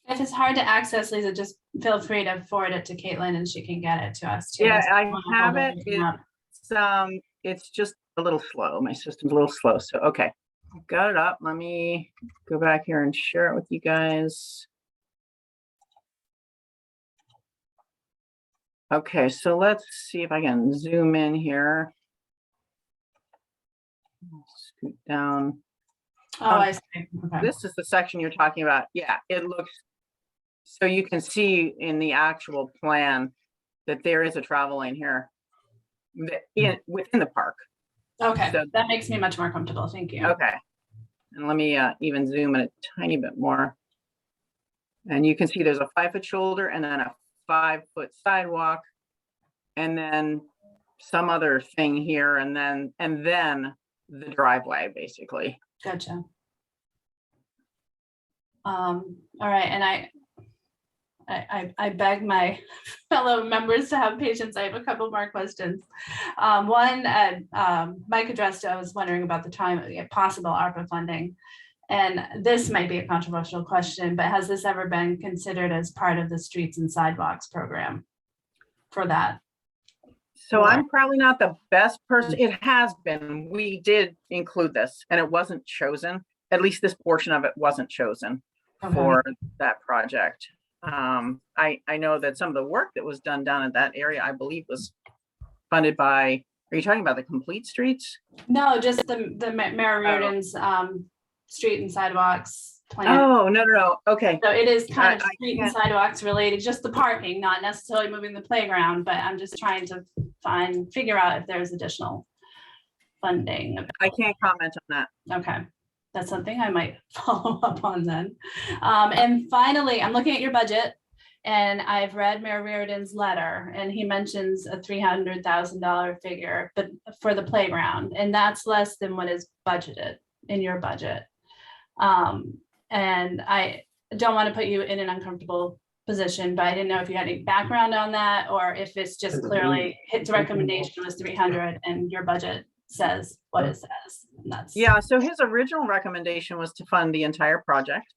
If it's hard to access, Lisa, just feel free to forward it to Caitlin and she can get it to us too. Yeah, I have it. It's just a little slow. My system's a little slow. So, okay, I've got it up. Let me go back here and share it with you guys. Okay, so let's see if I can zoom in here. Scoot down. Oh, I see. Okay. This is the section you're talking about. Yeah, it looks, so you can see in the actual plan that there is a travel lane here within the park. Okay, So- that makes me much more comfortable. Thank you. Okay. And let me even zoom in a tiny bit more. And you can see there's a 5-foot shoulder and then a 5-foot sidewalk. And then some other thing here and then the driveway basically. Gotcha. All right, and I beg my fellow members to have patience. I have a couple more questions. One, Mike addressed, I was wondering about the time, possible ARPA funding. And this might be a controversial question, but has this ever been considered as part of the Streets and Sidewalks program for that? So I'm probably not the best person. It has been, we did include this and it wasn't chosen. At least this portion of it wasn't chosen for that project. I know that some of the work that was done down in that area, I believe was funded by, are you talking about the complete streets? No, just the Mayor Reardon's street and sidewalks plan. Oh, no. Okay. So it is kind of I street and sidewalks related, just the parking, not necessarily moving the playground, but I'm just trying to figure out if there's additional funding. I can't comment on that. Okay, that's something I might follow up on then. And finally, I'm looking at your budget and I've read Mayor Reardon's letter and he mentions a $300,000 figure, but for the playground, and that's less than what is budgeted in your budget. And I don't want to put you in an uncomfortable position, but I didn't know if you had any background on that or if it's just clearly his recommendation was 300 and your budget says what it says. And that's Yeah, so his original recommendation was to fund the entire project.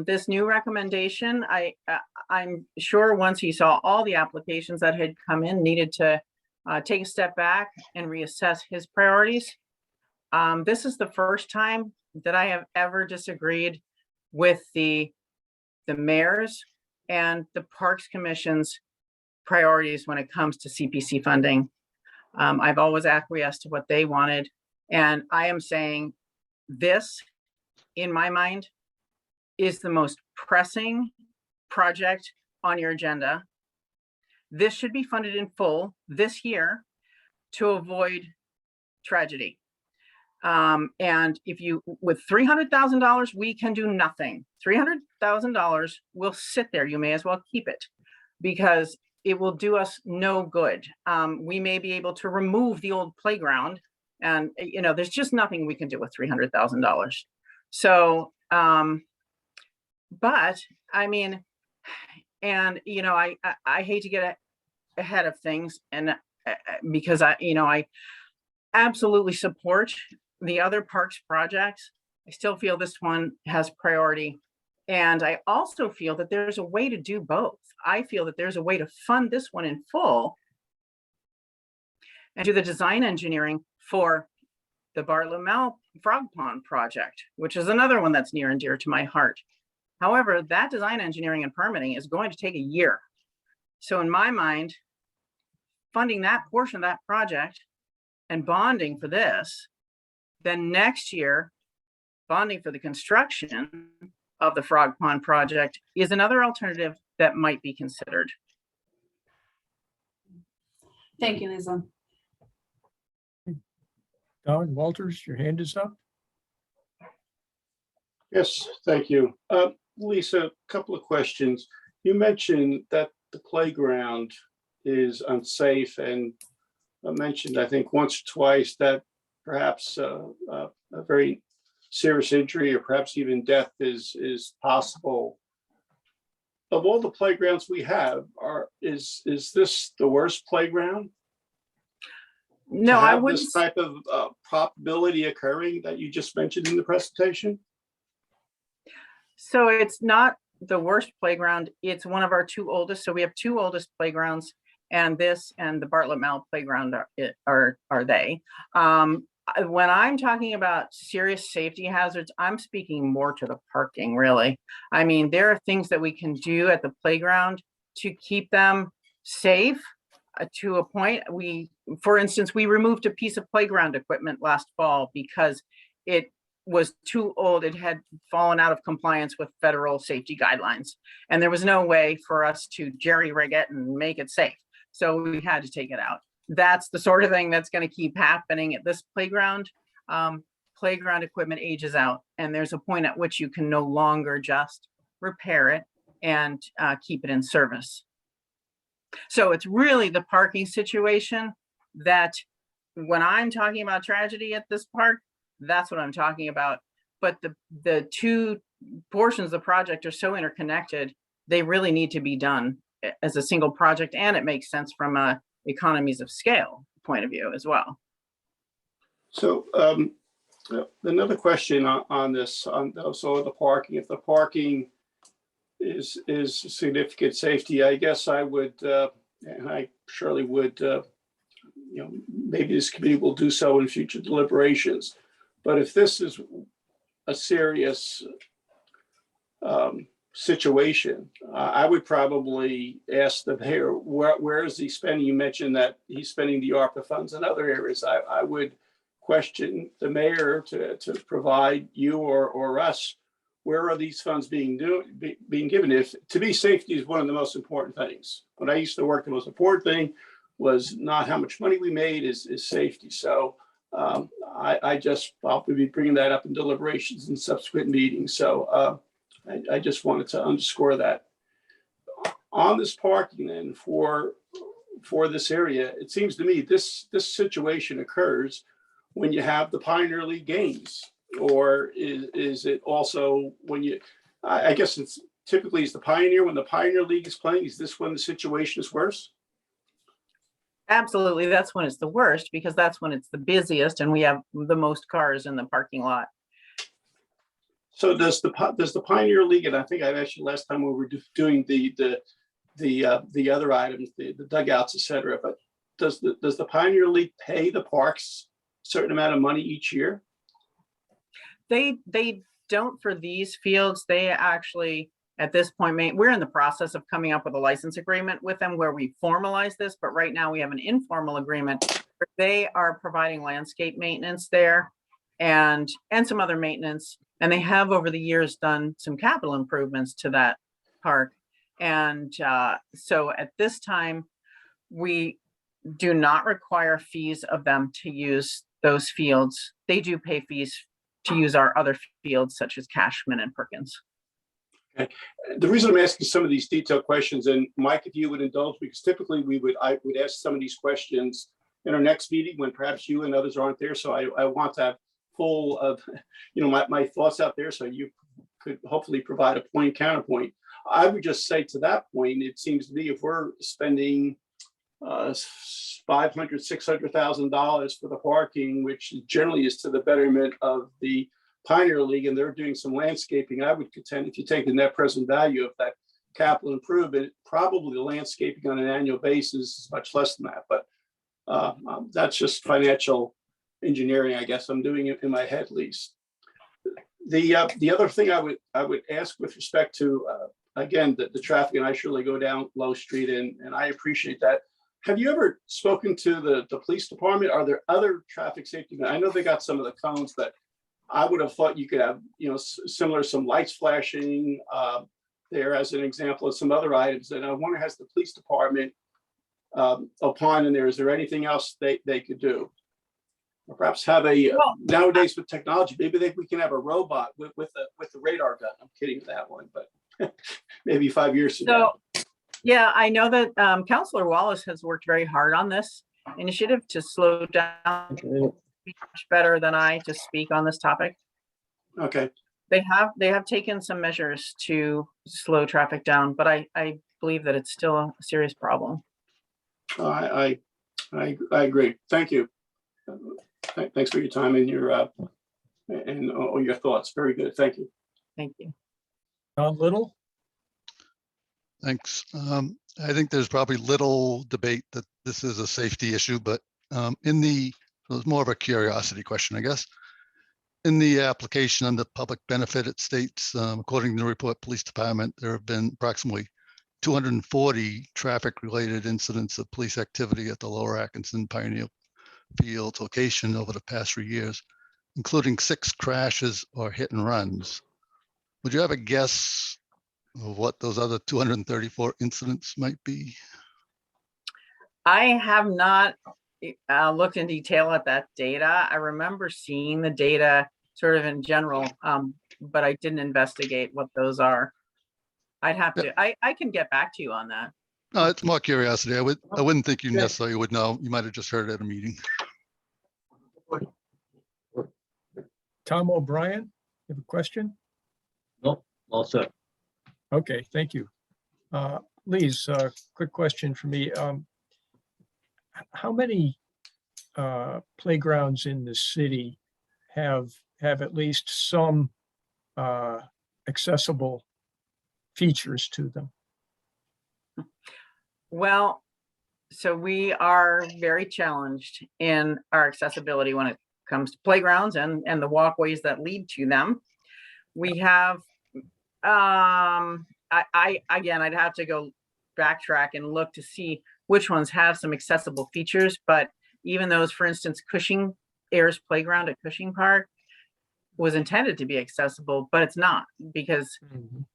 This new recommendation, I'm sure once he saw all the applications that had come in, needed to take a step back and reassess his priorities. This is the first time that I have ever disagreed with the mayor's and the Parks Commission's priorities when it comes to CPC funding. I've always acquiesced to what they wanted. And I am saying this, in my mind, is the most pressing project on your agenda. This should be funded in full this year to avoid tragedy. And if you, with $300,000, we can do nothing. $300,000 will sit there. You may as well keep it because it will do us no good. We may be able to remove the old playground and, you know, there's just nothing we can do with $300,000. So, but I mean, and, you know, I hate to get ahead of things and because I absolutely support the other parks projects. I still feel this one has priority. And I also feel that there's a way to do both. I feel that there's a way to fund this one in full and do the design engineering for the Bartlett Mall Frog Pond project, which is another one that's near and dear to my heart. However, that design engineering and permitting is going to take a year. So in my mind, funding that portion of that project and bonding for this, then next year, bonding for the construction of the Frog Pond project is another alternative that might be considered. Thank you, Lisa. Don Walters, your hand is up. Yes, thank you. Lisa, a couple of questions. You mentioned that the playground is unsafe and mentioned, I think once or twice, that perhaps a very serious injury or perhaps even death is possible. Of all the playgrounds we have, is this the worst playground? No, To I have wouldn't. this type of probability occurring that you just mentioned in the presentation? So it's not the worst playground. It's one of our two oldest. So we have two oldest playgrounds, and this and the Bartlett Mall playground are they. When I'm talking about serious safety hazards, I'm speaking more to the parking, really. I mean, there are things that we can do at the playground to keep them safe to a point. For instance, we removed a piece of playground equipment last fall because it was too old. It had fallen out of compliance with federal safety guidelines. And there was no way for us to jerry-rig it and make it safe. So we had to take it out. That's the sort of thing that's going to keep happening at this playground. Playground equipment ages out, and there's a point at which you can no longer just repair it and keep it in service. So it's really the parking situation that when I'm talking about tragedy at this park, that's what I'm talking about. But the two portions of the project are so interconnected, they really need to be done as a single project, and it makes sense from a economies of scale point of view as well. So another question on this, so the parking, if the parking is significant safety, I guess I would, and I surely would, maybe this committee will do so in future deliberations. But if this is a serious situation, I would probably ask the mayor, where is he spending? You mentioned that he's spending the ARPA funds in other areas. I would question the mayor to provide you or us, where are these funds being given? If, to me, safety is one of the most important things. When I used to work, the most important thing was not how much money we made, is safety. So I'll be bringing that up in deliberations and subsequent meetings. So I just wanted to underscore that. On this parking then for this area, it seems to me this situation occurs when you have the Pioneer League games, or is it also when you, I guess it's typically is the Pioneer, when the Pioneer League is playing, is this when the situation is worse? Absolutely, that's when it's the worst, because that's when it's the busiest and we have the most cars in the parking lot. So does the Pioneer League, and I think I mentioned last time we were doing the other items, the dugouts, et cetera, but does the Pioneer League pay the parks a certain amount of money each year? They don't for these fields. They actually, at this point, we're in the process of coming up with a license agreement with them where we formalize this, but right now we have an informal agreement where they are providing landscape maintenance there and some other maintenance. And they have over the years done some capital improvements to that park. And so at this time, we do not require fees of them to use those fields. They do pay fees to use our other fields such as Cashman and Perkins. Okay. The reason I'm asking some of these detailed questions, and Mike, if you would indulge, because typically I would ask some of these questions in our next meeting when perhaps you and others aren't there. So I want to have full of, my thoughts out there, so you could hopefully provide a point counterpoint. I would just say to that point, it seems to me if we're spending $500,000, $600,000 for the parking, which generally is to the betterment of the Pioneer League, and they're doing some landscaping, I would contend if you take the net present value of that capital improvement, probably the landscaping on an annual basis is much less than that. But that's just financial engineering, I guess I'm doing it in my head at least. The other thing I would ask with respect to again the traffic, and I surely go down Low Street and I appreciate that. Have you ever spoken to the police department? Are there other traffic safety? I know they got some of the cones, but I would have thought you could have, similar, some lights flashing there as an example of some other items. And I wonder, has the police department opined in there? Is there anything else they could do? Or perhaps have nowadays with technology, maybe we can have a robot with the radar gun. I'm kidding with that one, but maybe 5 years from now. Yeah, I know that Councillor Wallace has worked very hard on this initiative to slow down. Much better than I to speak on this topic. Okay. They have taken some measures to slow traffic down, but I believe that it's still a serious problem. I agree. Thank you. Thanks for your time and your and all your thoughts. Very good. Thank you. Thank you. John Little. Thanks. I think there's probably little debate that this is a safety issue, but so it's more of a curiosity question, I guess. In the application under public benefit, it states, according to the report, police department, there have been approximately 240 traffic-related incidents of police activity at the Lower Atkinson Pioneer Field location over the past 3 years, including 6 crashes or hit and runs. Would you have a guess of what those other 234 incidents might be? I have not looked in detail at that data. I remember seeing the data sort of in general, but I didn't investigate what those are. I'd have to, I can get back to you on that. No, it's more curiosity. I wouldn't think you necessarily would know. You might have just heard it at a meeting. Tom O'Brien, you have a question? Nope, all set. Okay, thank you. Lise, quick question for me. How many playgrounds in the city have at least some accessible features to them? Well, so we are very challenged in our accessibility when it comes to playgrounds and the walkways that lead to them. We have, again, I'd have to go backtrack and look to see which ones have some accessible features, but even those, for instance, Cushing Airs Playground at Cushing Park was intended to be accessible, but it's not, because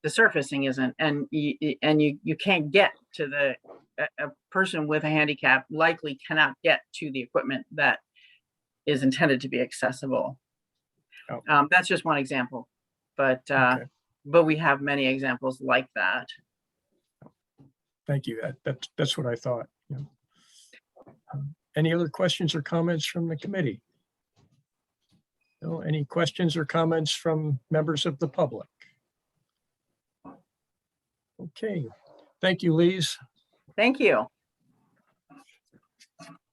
the surfacing isn't, and you can't get to a person with a handicap likely cannot get to the equipment that is intended to be accessible. Oh. That's just one example, but Okay. but we have many examples like that. Thank you. That's what I thought. Yeah. Any other questions or comments from the committee? No, any questions or comments from members of the public? Okay, thank you, Lise. Thank you.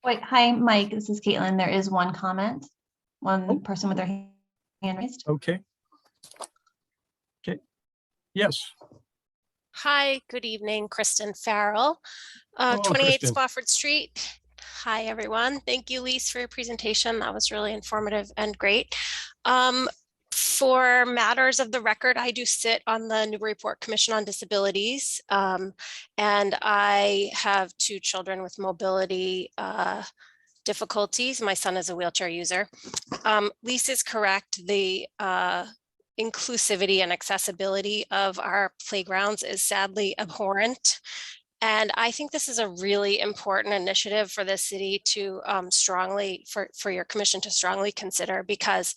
Wait, hi, Mike, this is Caitlin. There is one comment, one person with their hand raised. Okay. Okay, yes. Hi, good evening, Kristen Farrell, Hello, 28 Kristen. Spofford Street. Hi, everyone. Thank you, Lise, for your presentation. That was really informative and great. For matters of the record, I do sit on the Newburyport Commission on Disabilities, and I have 2 children with mobility difficulties. My son is a wheelchair user. Lise is correct. The inclusivity and accessibility of our playgrounds is sadly abhorrent. And I think this is a really important initiative for the city to strongly, for your commission to strongly consider, because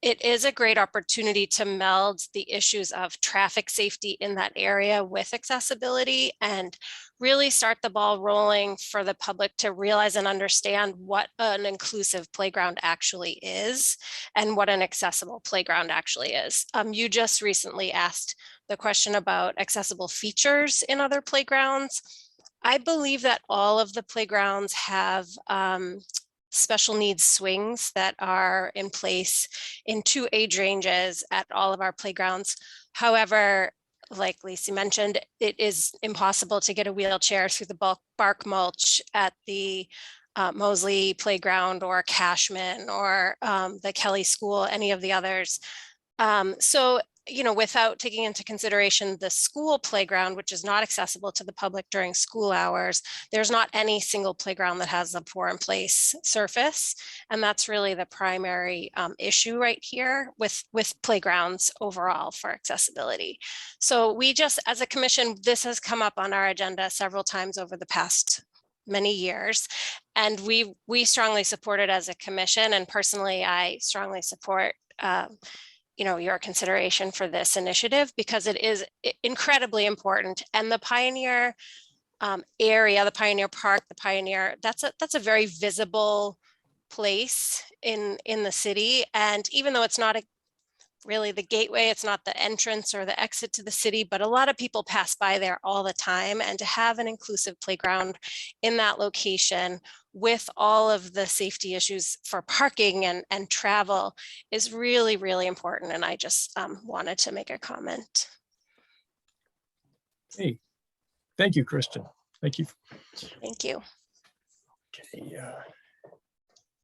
it is a great opportunity to meld the issues of traffic safety in that area with accessibility and really start the ball rolling for the public to realize and understand what an inclusive playground actually is and what an accessible playground actually is. You just recently asked the question about accessible features in other playgrounds. I believe that all of the playgrounds have special needs swings that are in place in 2 age ranges at all of our playgrounds. However, like Lisa mentioned, it is impossible to get a wheelchair through the bark mulch at the Mosley Playground or Cashman or the Kelly School, any of the others. So, you know, without taking into consideration the school playground, which is not accessible to the public during school hours, there's not any single playground that has a pour in place surface. And that's really the primary issue right here with playgrounds overall for accessibility. So we just, as a commission, this has come up on our agenda several times over the past many years, and we strongly support it as a commission. And personally, I strongly support you know, your consideration for this initiative, because it is incredibly important. And the Pioneer area, the Pioneer Park, the Pioneer, that's a very visible place in the city. And even though it's not really the gateway, it's not the entrance or the exit to the city, but a lot of people pass by there all the time. And to have an inclusive playground in that location with all of the safety issues for parking and travel is really, really important. And I just wanted to make a comment. Hey, thank you, Kristen. Thank you. Thank you. Okay,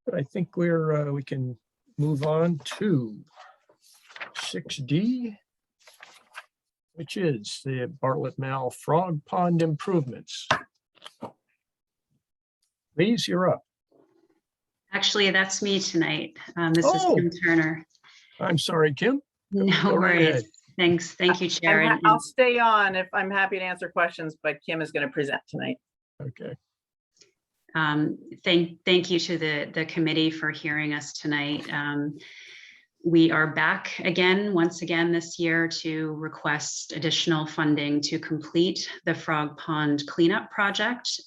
but I think we can move on to 6D. which is the Bartlett Mall Frog Pond improvements. Please, you're up. Actually, that's me tonight. This is Oh. Kim Turner. I'm sorry, Kim. No Go right worries. ahead. Thanks. Thank you, Chair. I'll stay on if I'm happy to answer questions, but Kim is going to present tonight. Okay. Thank you to the committee for hearing us tonight. We are back once again this year to request additional funding to complete the Frog Pond cleanup project.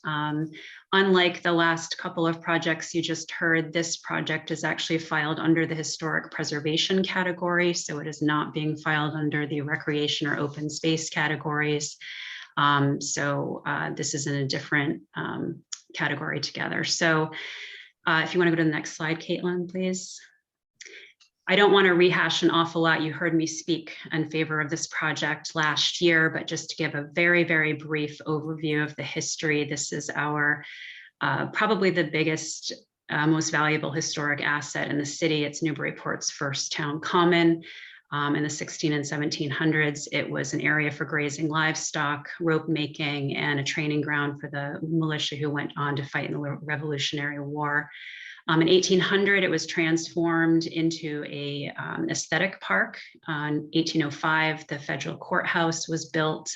Unlike the last couple of projects you just heard, this project is actually filed under the historic preservation category, so it is not being filed under the recreation or open space categories. This is in a different category together. So if you want to go to the next slide, Caitlin, please. I don't want to rehash an awful lot. You heard me speak in favor of this project last year, but just to give a very, very brief overview of the history, this is our probably the biggest, most valuable historic asset in the city. It's Newburyport's first town common. In the 1600s and 1700s, it was an area for grazing livestock, rope making, and a training ground for the militia who went on to fight in the Revolutionary War. In 1800, it was transformed into a aesthetic park. In 1805, the federal courthouse was built.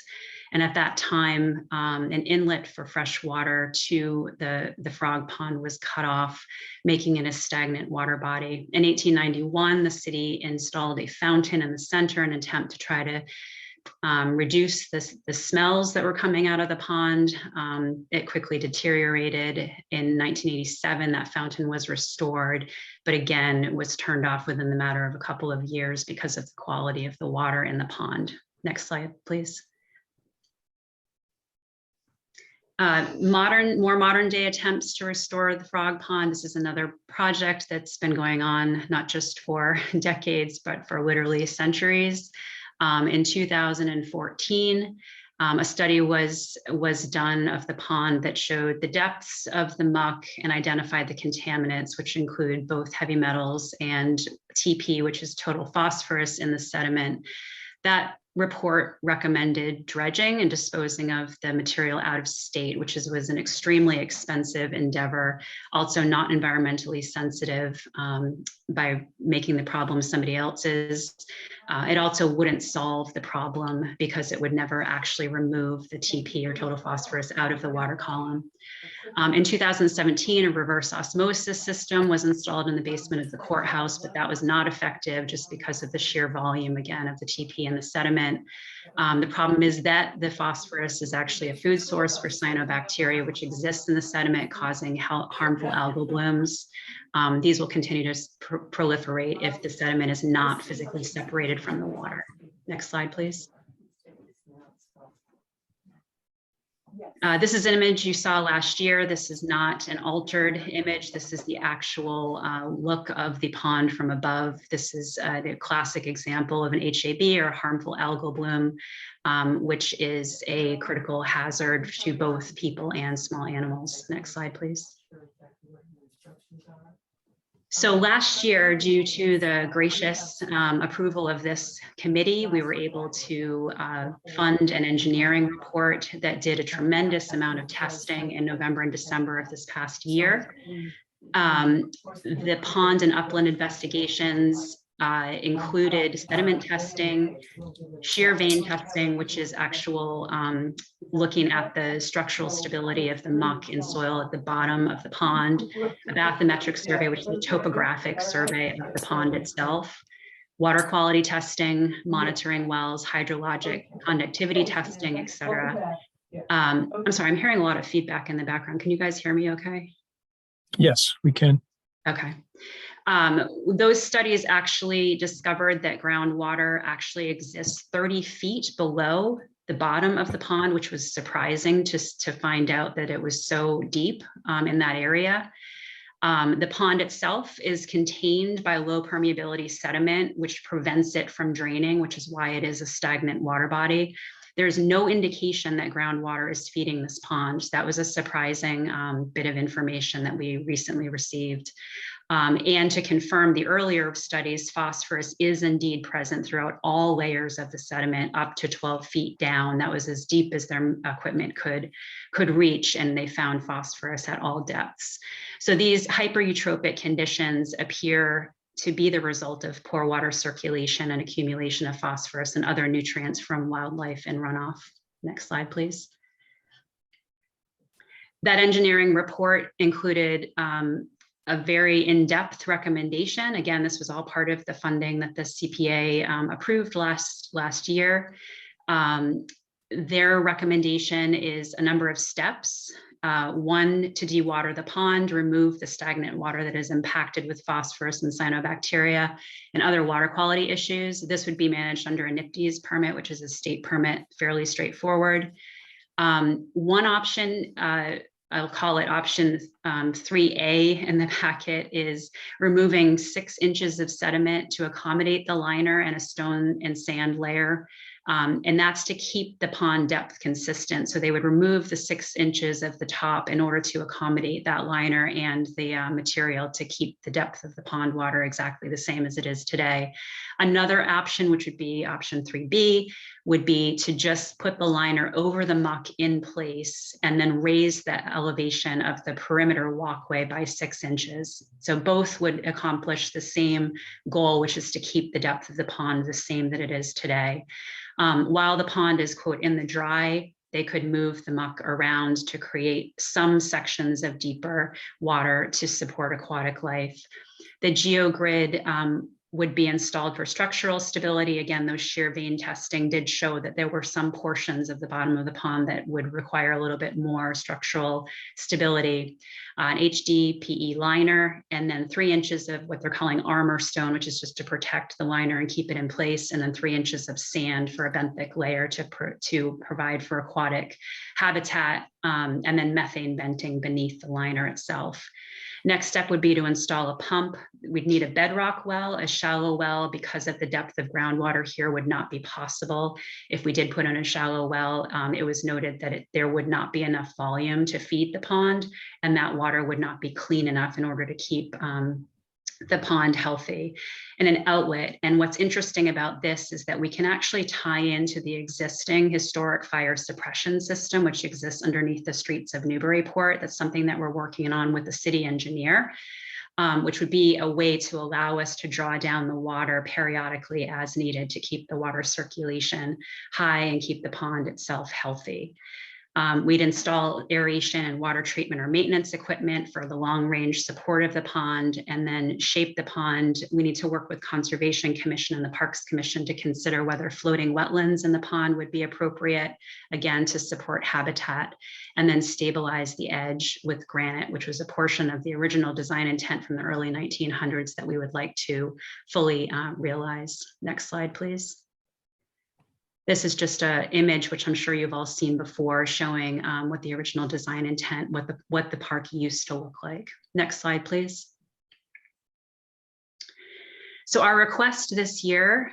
And at that time, an inlet for fresh water to the Frog Pond was cut off, making it a stagnant water body. In 1891, the city installed a fountain in the center in an attempt to try to reduce the smells that were coming out of the pond. It quickly deteriorated. In 1987, that fountain was restored, but again, it was turned off within the matter of a couple of years because of the quality of the water in the pond. Next slide, please. More modern day attempts to restore the Frog Pond. This is another project that's been going on, not just for decades, but for literally centuries. In 2014, a study was done of the pond that showed the depths of the muck and identified the contaminants, which include both heavy metals and TP, which is total phosphorus in the sediment. That report recommended dredging and disposing of the material out of state, which was an extremely expensive endeavor, also not environmentally sensitive by making the problem somebody else's. It also wouldn't solve the problem because it would never actually remove the TP or total phosphorus out of the water column. In 2017, a reverse osmosis system was installed in the basement of the courthouse, but that was not effective just because of the sheer volume, again, of the TP and the sediment. The problem is that the phosphorus is actually a food source for cyanobacteria, which exists in the sediment, causing harmful algal blooms. These will continue to proliferate if the sediment is not physically separated from the water. Next slide, please. This is an image you saw last year. This is not an altered image. This is the actual look of the pond from above. This is the classic example of an HAB or harmful algal bloom, which is a critical hazard to both people and small animals. Next slide, please. So last year, due to the gracious approval of this committee, we were able to fund an engineering report that did a tremendous amount of testing in November and December of this past year. The pond and upland investigations included sediment testing, shear vein testing, which is actual looking at the structural stability of the muck in soil at the bottom of the pond, a bathymetric survey, which is a topographic survey of the pond itself, water quality testing, monitoring wells, hydrologic conductivity testing, etc. I'm sorry, I'm hearing a lot of feedback in the background. Can you guys hear me okay? Yes, we can. Okay. Those studies actually discovered that groundwater actually exists 30 feet below the bottom of the pond, which was surprising just to find out that it was so deep in that area. The pond itself is contained by low permeability sediment, which prevents it from draining, which is why it is a stagnant water body. There's no indication that groundwater is feeding this pond. That was a surprising bit of information that we recently received. And to confirm the earlier studies, phosphorus is indeed present throughout all layers of the sediment up to 12 feet down. That was as deep as their equipment could reach, and they found phosphorus at all depths. So these hypereutrophic conditions appear to be the result of poor water circulation and accumulation of phosphorus and other nutrients from wildlife and runoff. Next slide, please. That engineering report included a very in-depth recommendation. Again, this was all part of the funding that the CPA approved last year. Their recommendation is a number of steps. One, to dewater the pond, remove the stagnant water that is impacted with phosphorus and cyanobacteria and other water quality issues. This would be managed under a NIPDES permit, which is a state permit, fairly straightforward. One option, I'll call it option 3A in the packet, is removing 6 inches of sediment to accommodate the liner and a stone and sand layer. And that's to keep the pond depth consistent. So they would remove the 6 inches of the top in order to accommodate that liner and the material to keep the depth of the pond water exactly the same as it is today. Another option, which would be option 3B, would be to just put the liner over the muck in place and then raise the elevation of the perimeter walkway by 6 inches. So both would accomplish the same goal, which is to keep the depth of the pond the same that it is today. While the pond is, quote, in the dry, they could move the muck around to create some sections of deeper water to support aquatic life. The geogrid would be installed for structural stability. Again, those shear vein testing did show that there were some portions of the bottom of the pond that would require a little bit more structural stability. An HDPE liner, and then 3 inches of what they're calling armor stone, which is just to protect the liner and keep it in place, and then 3 inches of sand for a benthic layer to provide for aquatic habitat, and then methane venting beneath the liner itself. Next step would be to install a pump. We'd need a bedrock well, a shallow well, because at the depth of groundwater here would not be possible. If we did put in a shallow well, it was noted that there would not be enough volume to feed the pond, and that water would not be clean enough in order to keep the pond healthy. And an outlet. And what's interesting about this is that we can actually tie into the existing historic fire suppression system, which exists underneath the streets of Newburyport. That's something that we're working on with the city engineer, which would be a way to allow us to draw down the water periodically as needed to keep the water circulation high and keep the pond itself healthy. We'd install aeration and water treatment or maintenance equipment for the long range support of the pond, and then shape the pond. We need to work with Conservation Commission and the Parks Commission to consider whether floating wetlands in the pond would be appropriate, again, to support habitat, and then stabilize the edge with granite, which was a portion of the original design intent from the early 1900s that we would like to fully realize. Next slide, please. This is just an image, which I'm sure you've all seen before, showing what the original design intent, what the park used to look like. Next slide, please. So our request this year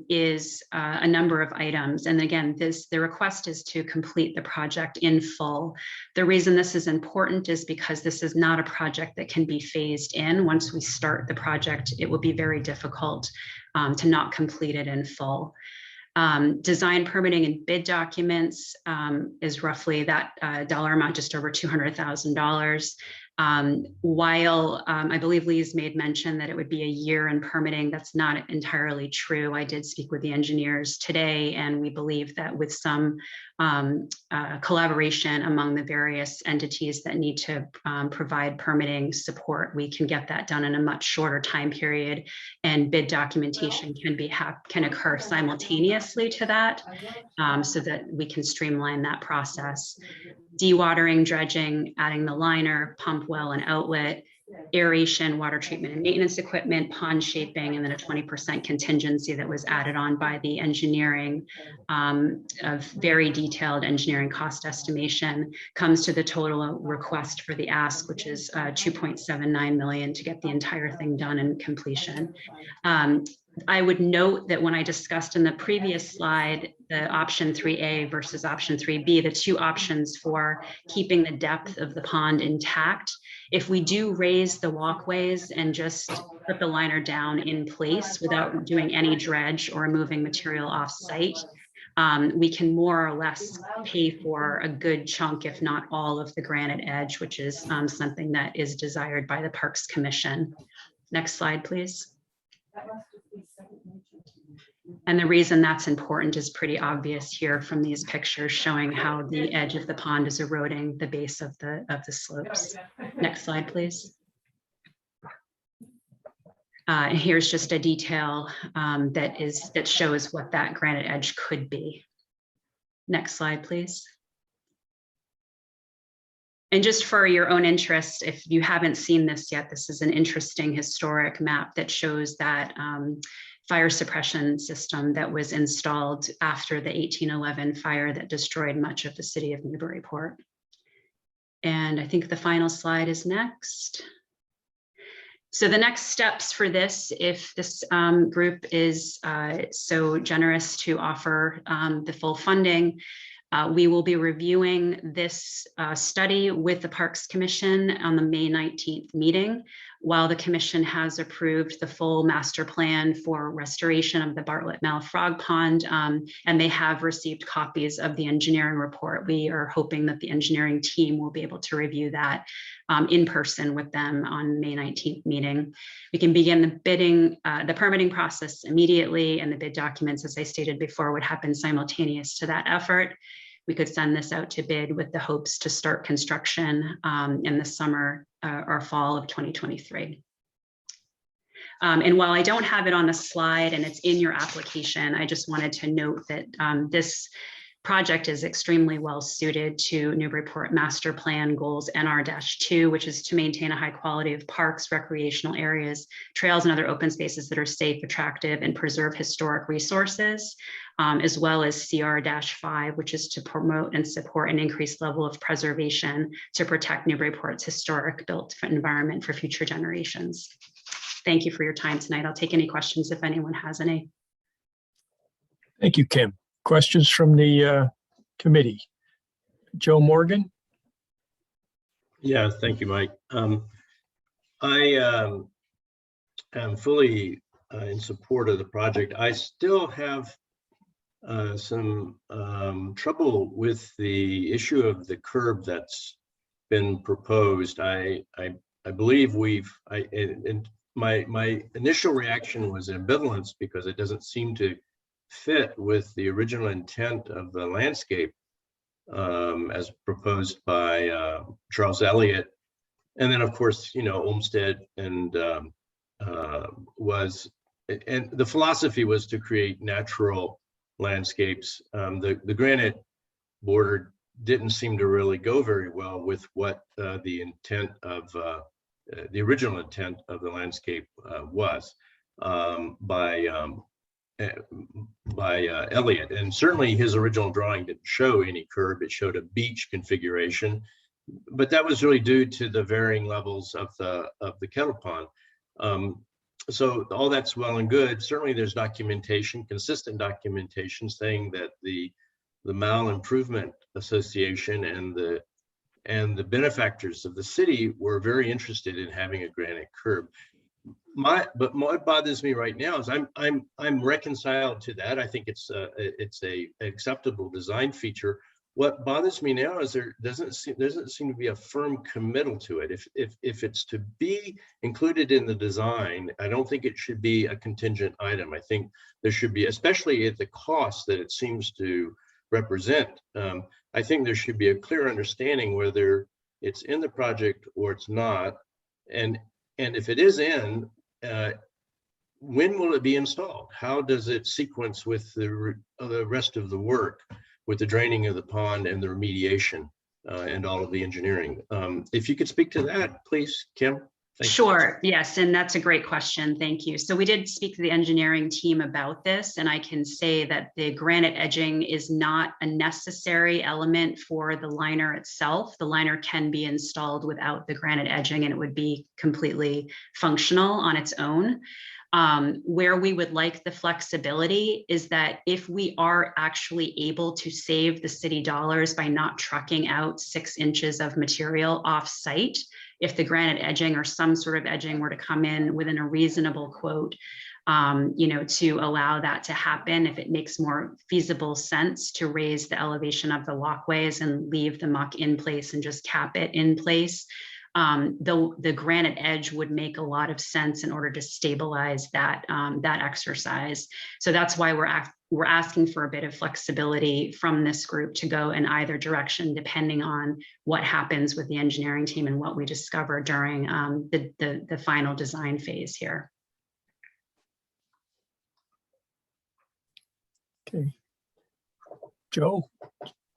is a number of items. And again, the request is to complete the project in full. The reason this is important is because this is not a project that can be phased in. Once we start the project, it will be very difficult to not complete it in full. Design, permitting, and bid documents is roughly that dollar amount, just over $200,000. While I believe Lee's made mention that it would be a year in permitting, that's not entirely true. I did speak with the engineers today, and we believe that with some collaboration among the various entities that need to provide permitting support, we can get that done in a much shorter time period, and bid documentation can occur simultaneously to that, so that we can streamline that process. Dewatering, dredging, adding the liner, pump well and outlet, aeration, water treatment and maintenance equipment, pond shaping, and then a 20% contingency that was added on by the engineering of very detailed engineering cost estimation comes to the total request for the ask, which is $2.79 million to get the entire thing done and completion. I would note that when I discussed in the previous slide the option 3A versus option 3B, the two options for keeping the depth of the pond intact. If we do raise the walkways and just put the liner down in place without doing any dredge or moving material off site, we can more or less pay for a good chunk, if not all, of the granite edge, which is something that is desired by the Parks Commission. Next slide, please. And the reason that's important is pretty obvious here from these pictures showing how the edge of the pond is eroding the base of the slopes. Next slide, please. And here's just a detail that shows what that granite edge could be. Next slide, please. And just for your own interest, if you haven't seen this yet, this is an interesting historic map that shows that fire suppression system that was installed after the 1811 fire that destroyed much of the city of Newburyport. And I think the final slide is next. So the next steps for this, if this group is so generous to offer the full funding, we will be reviewing this study with the Parks Commission on the May 19th meeting, while the Commission has approved the full master plan for restoration of the Bartlett Mouth Frog Pond, and they have received copies of the engineering report. We are hoping that the engineering team will be able to review that in person with them on May 19th meeting. We can begin the bidding, the permitting process immediately, and the bid documents, as I stated before, would happen simultaneous to that effort. We could send this out to bid with the hopes to start construction in the summer or fall of 2023. And while I don't have it on the slide and it's in your application, I just wanted to note that this project is extremely well suited to Newburyport Master Plan Goals NR-2, which is to maintain a high quality of parks, recreational areas, trails, and other open spaces that are safe, attractive, and preserve historic resources, as well as CR-5, which is to promote and support an increased level of preservation to protect Newburyport's historic built environment for future generations. Thank you for your time tonight. I'll take any questions if anyone has any. Thank you, Kim. Questions from the committee? Joe Morgan? Yeah, thank you, Mike. I am fully in support of the project. I still have some trouble with the issue of the curb that's been proposed. I believe my initial reaction was ambivalence because it doesn't seem to fit with the original intent of the landscape as proposed by Charles Elliott. And then, of course, you know, Olmsted and the philosophy was to create natural landscapes. The granite border didn't seem to really go very well with what the intent of the original intent of the landscape was by Elliott. And certainly his original drawing didn't show any curb. It showed a beach configuration, but that was really due to the varying levels of the kettle pond. So all that's well and good. Certainly there's documentation, consistent documentation saying that the Mal Improvement Association and the benefactors of the city were very interested in having a granite curb. But what bothers me right now is I'm reconciled to that. I think it's a acceptable design feature. What bothers me now is there doesn't seem to be a firm committal to it. If it's to be included in the design, I don't think it should be a contingent item. I think there should be, especially at the cost that it seems to represent. I think there should be a clear understanding whether it's in the project or it's not, and if it is in, when will it be installed? How does it sequence with the rest of the work, with the draining of the pond and the remediation and all of the engineering? If you could speak to that, please, Kim. Sure. Yes. And that's a great question. Thank you. So we did speak to the engineering team about this, and I can say that the granite edging is not a necessary element for the liner itself. The liner can be installed without the granite edging, and it would be completely functional on its own. Where we would like the flexibility is that if we are actually able to save the city dollars by not trucking out 6 inches of material off-site, if the granite edging or some sort of edging were to come in within a reasonable quote, to allow that to happen, if it makes more feasible sense to raise the elevation of the walkways and leave the muck in place and just cap it in place, the granite edge would make a lot of sense in order to stabilize that exercise. So that's why we're asking for a bit of flexibility from this group to go in either direction, depending on what happens with the engineering team and what we discover during the final design phase here. Okay. Joe,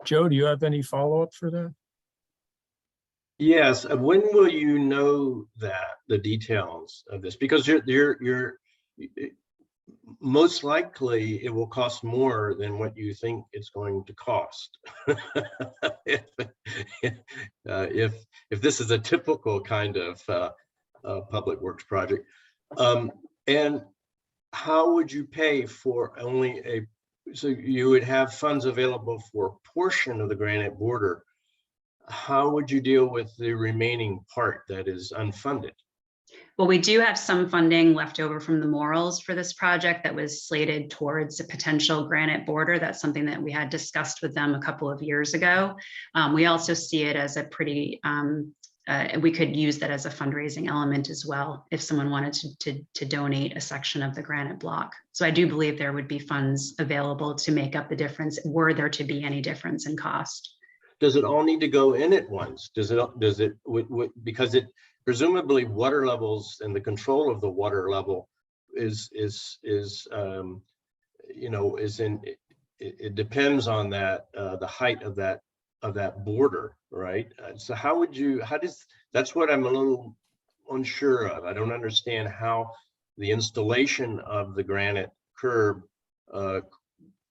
do you have any follow-up for that? Yes. When will you know the details of this? Because you're most likely it will cost more than what you think it's going to cost. If this is a typical kind of public works project, and how would you pay for only so you would have funds available for a portion of the granite border? How would you deal with the remaining part that is unfunded? Well, we do have some funding left over from the Morals for this project that was slated towards a potential granite border. That's something that we had discussed with them a couple of years ago. We also see it as a pretty, we could use that as a fundraising element as well if someone wanted to donate a section of the granite block. So I do believe there would be funds available to make up the difference were there to be any difference in cost. Does it all need to go in at once? Does it because it presumably water levels and the control of the water level is it depends on that the height of that border, right? So that's what I'm a little unsure of. I don't understand how the installation of the granite curb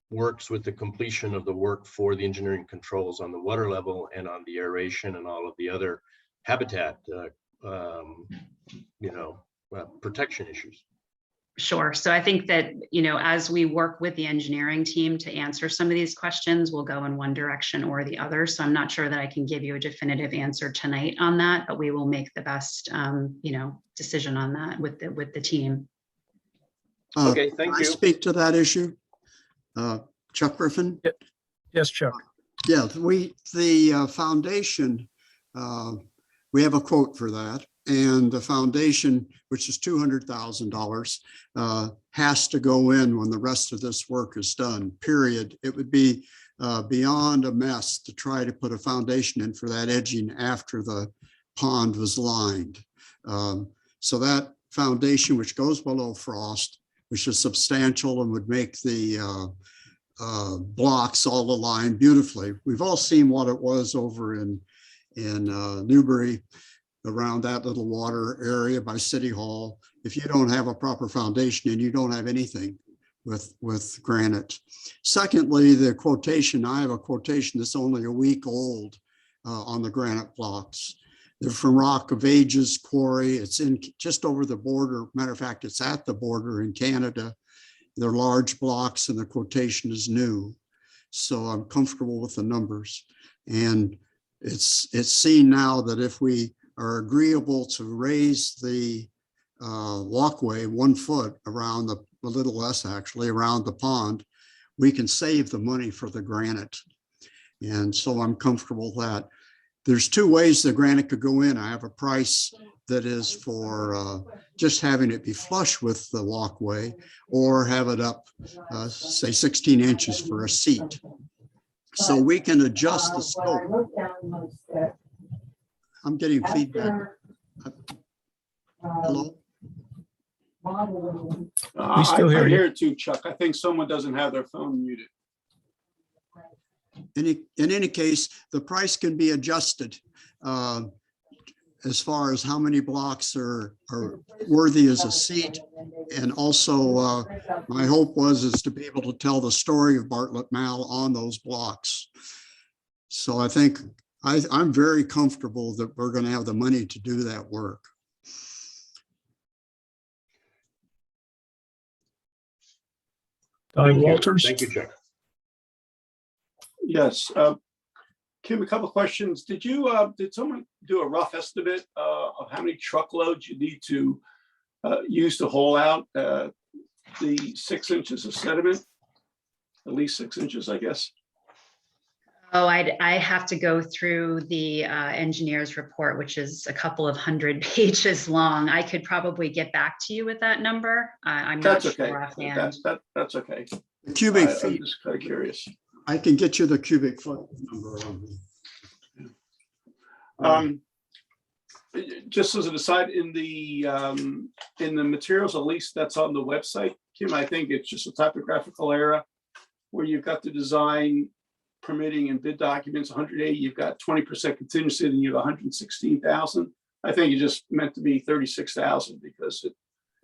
works with the completion of the work for the engineering controls on the water level and on the aeration and all of the other habitat protection issues. Sure. So I think that, as we work with the engineering team to answer some of these questions, we'll go in one direction or the other. So I'm not sure that I can give you a definitive answer tonight on that, but we will make the best, decision on that with the team. Okay, thank you. Can I speak to that issue? Chuck Griffin? Yes, Chuck. Yeah, the foundation, we have a quote for that. And the foundation, which is $200,000, has to go in when the rest of this work is done, period. It would be beyond a mess to try to put a foundation in for that edging after the pond was lined. So that foundation, which goes below frost, which is substantial and would make the blocks all align beautifully. We've all seen what it was over in Newbury, around that little water area by City Hall. If you don't have a proper foundation and you don't have anything with granite. Secondly, the quotation, I have a quotation that's only a week old on the granite blocks. They're from Rock of Ages Quarry. It's in just over the border. Matter of fact, it's at the border in Canada. They're large blocks and the quotation is new. So I'm comfortable with the numbers. And it's seen now that if we are agreeable to raise the walkway 1 foot around a little less actually around the pond, we can save the money for the granite. And so I'm comfortable with that. There's 2 ways the granite could go in. I have a price that is for just having it be flush with the walkway or have it up, say 16 inches for a seat. So we can adjust the scope. I'm getting feedback. Hello? We still hear I you. hear it too, Chuck. I think someone doesn't have their phone muted. In any case, the price can be adjusted as far as how many blocks are worthy as a seat. And also my hope is to be able to tell the story of Bartlett Mall on those blocks. So I think I'm very comfortable that we're going to have the money to do that work. Don Thank you. Walters. Thank you, Chuck. Yes. Kim, a couple of questions. Did someone do a rough estimate of how many truckloads you need to use to haul out the 6 inches of sediment? At least 6 inches, I guess. Oh, I have to go through the engineer's report, which is a couple of 100 pages long. I could probably get back to you with that number. I'm not That's okay. sure offhand. That's okay. The cubic I'm feet, just kind of curious. I can get you the cubic foot number on. Just as an aside, in the materials, at least that's on the website, Kim, I think it's just a typographical error where you've got the design, permitting and bid documents 180, you've got 20% contingency, and you have 116,000. I think it just meant to be 36,000 because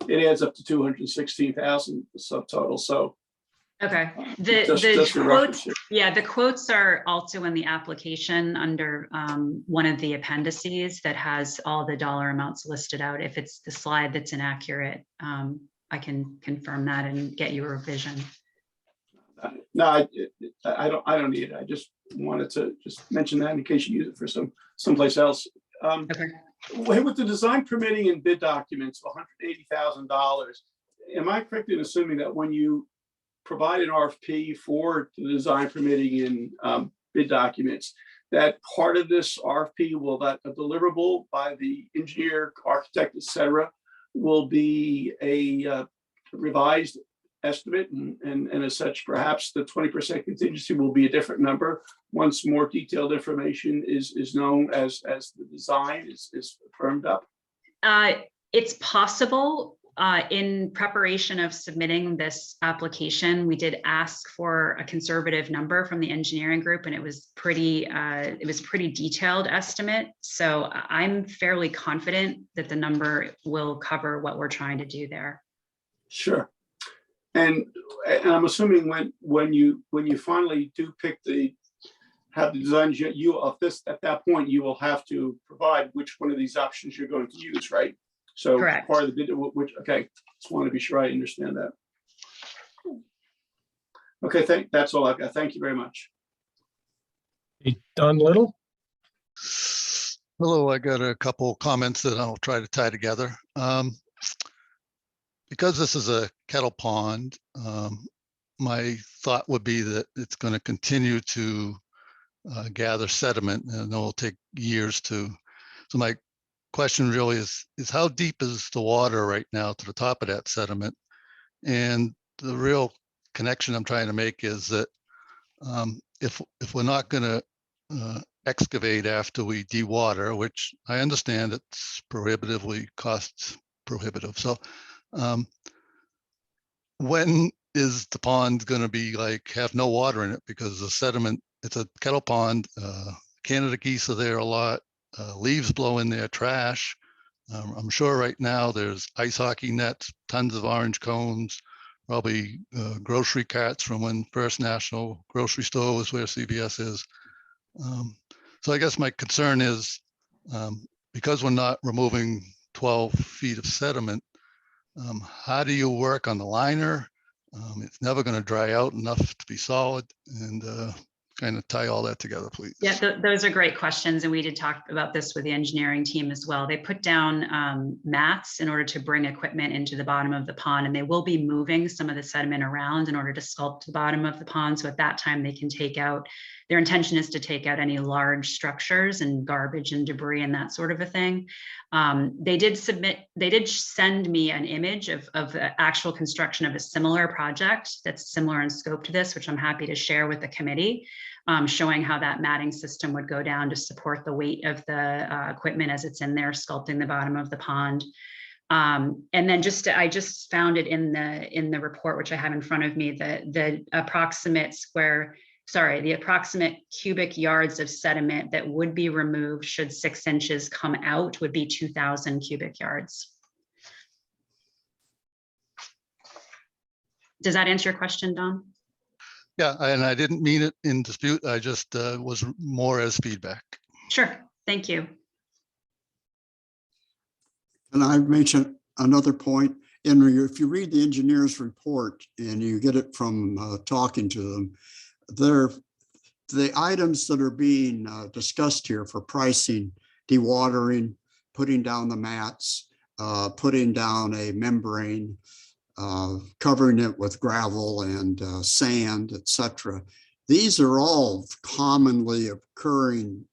it adds up to 216,000 subtotal. So Okay, just the a reference quotes, here. yeah, the quotes are also in the application under one of the appendices that has all the dollar amounts listed out. If it's the slide that's inaccurate, I can confirm that and get you a revision. No, I don't need it. I just wanted to just mention that in case you use it for someplace else. Okay. With the design permitting and bid documents of $180,000, am I correct in assuming that when you provide an RFP for the design permitting and bid documents, that part of this RFP will, that a deliverable by the engineer, architect, et cetera, will be a revised estimate, and as such, perhaps the 20% contingency will be a different number once more detailed information is known as the design is firmed up? It's possible. In preparation of submitting this application, we did ask for a conservative number from the engineering group, and it was pretty detailed estimate. So I'm fairly confident that the number will cover what we're trying to do there. Sure. And I'm assuming when you finally do pick have the design you of this, at that point, you will have to provide which one of these options you're going to use, right? So Correct. part of the bid, which, okay, just want to be sure I understand that. Okay, that's all I've got. Thank you very much. Hey, Don Little. Hello, I got a couple comments that I'll try to tie together. Because this is a kettle pond, my thought would be that it's going to continue to gather sediment, and it will take years to. So my question really is how deep is the water right now to the top of that sediment? And the real connection I'm trying to make is that if we're not going to excavate after we dewater, which I understand it's prohibitively cost prohibitive. So when is the pond going to be like have no water in it because the sediment, it's a kettle pond, Canada geese are there a lot, leaves blow in their trash. I'm sure right now there's ice hockey nets, tons of orange cones, probably grocery carts from when First National Grocery Store was where CVS is. So I guess my concern is because we're not removing 12 feet of sediment, how do you work on the liner? It's never going to dry out enough to be solid, and kind of tie all that together, please. Yeah, those are great questions. And we did talk about this with the engineering team as well. They put down mats in order to bring equipment into the bottom of the pond, and they will be moving some of the sediment around in order to sculpt the bottom of the pond. So at that time they can take out, their intention is to take out any large structures and garbage and debris and that sort of a thing. They did send me an image of the actual construction of a similar project that's similar in scope to this, which I'm happy to share with the committee, showing how that matting system would go down to support the weight of the equipment as it's in there sculpting the bottom of the pond. And then I just found it in the report, which I have in front of me, the approximate cubic yards of sediment that would be removed should 6 inches come out would be 2,000 cubic yards. Does that answer your question, Don? Yeah, and I didn't mean it in dispute. I just was more as feedback. Sure, thank you. And I mentioned another point. if you read the engineer's report and you get it from talking to them, the items that are being discussed here for pricing, dewatering, putting down the mats, putting down a membrane, covering it with gravel and sand, etc. These are all commonly occurring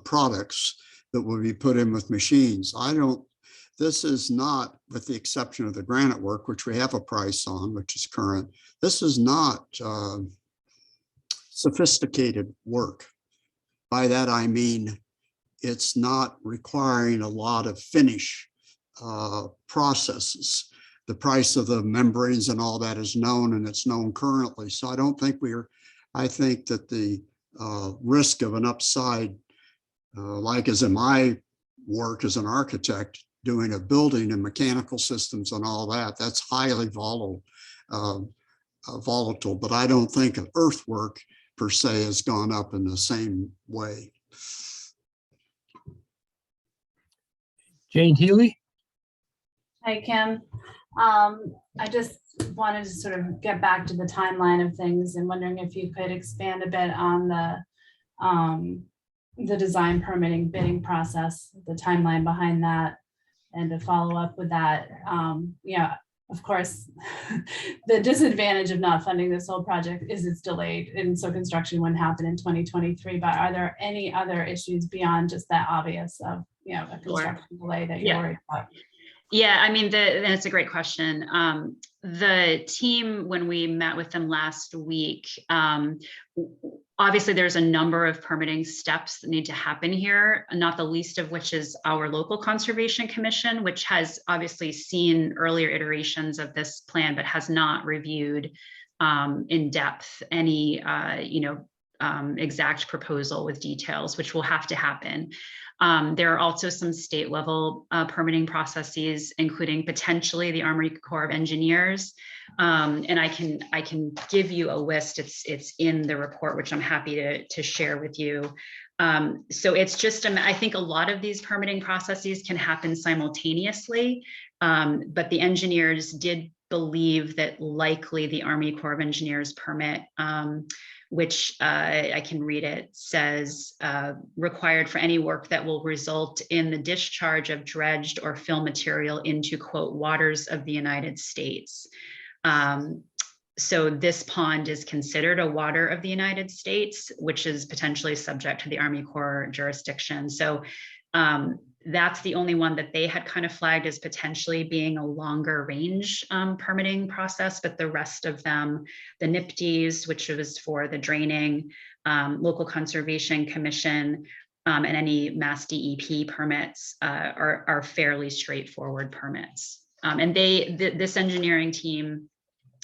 products that will be put in with machines. This is not, with the exception of the granite work, which we have a price on, which is current. This is not sophisticated work. By that, I mean, it's not requiring a lot of finish processes. The price of the membranes and all that is known, and it's known currently. So I don't think I think that the risk of an upside, like as in my work as an architect, doing a building and mechanical systems and all that, that's highly volatile, but I don't think earthwork per se has gone up in the same way. Jane Healy? Hi, Kim. I just wanted to sort of get back to the timeline of things and wondering if you could expand a bit on the design permitting bidding process, the timeline behind that, and to follow up with that. Yeah, of course, the disadvantage of not funding this whole project is it's delayed, and so construction wouldn't happen in 2023. But are there any other issues beyond just that obvious of, a construction delay that you're worried about? Yeah, I mean, that's a great question. The team, when we met with them last week, obviously there's a number of permitting steps that need to happen here, not the least of which is our local conservation commission, which has obviously seen earlier iterations of this plan, but has not reviewed in depth any, exact proposal with details, which will have to happen. There are also some state level permitting processes, including potentially the Army Corps of Engineers. And I can give you a list. It's in the report, which I'm happy to share with you. So it's just, I think a lot of these permitting processes can happen simultaneously, but the engineers did believe that likely the Army Corps of Engineers permit, which I can read it, says required for any work that will result in the discharge of dredged or fill material into, quote, waters of the United States. So this pond is considered a water of the United States, which is potentially subject to the Army Corps jurisdiction. So that's the only one that they had kind of flagged as potentially being a longer range permitting process, but the rest of them, the NIPDs, which was for the draining, local conservation commission, and any Mass DEP permits are fairly straightforward permits. And this engineering team,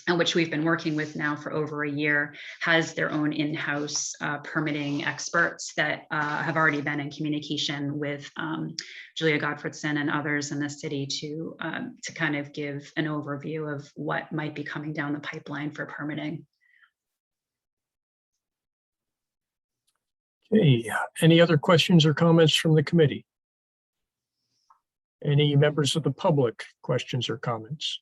which we've been working with now for over a year, has their own in-house permitting experts that have already been in communication with Julia Godfredson and others in the city to kind of give an overview of what might be coming down the pipeline for permitting. Okay, any other questions or comments from the committee? Any members of the public, questions or comments?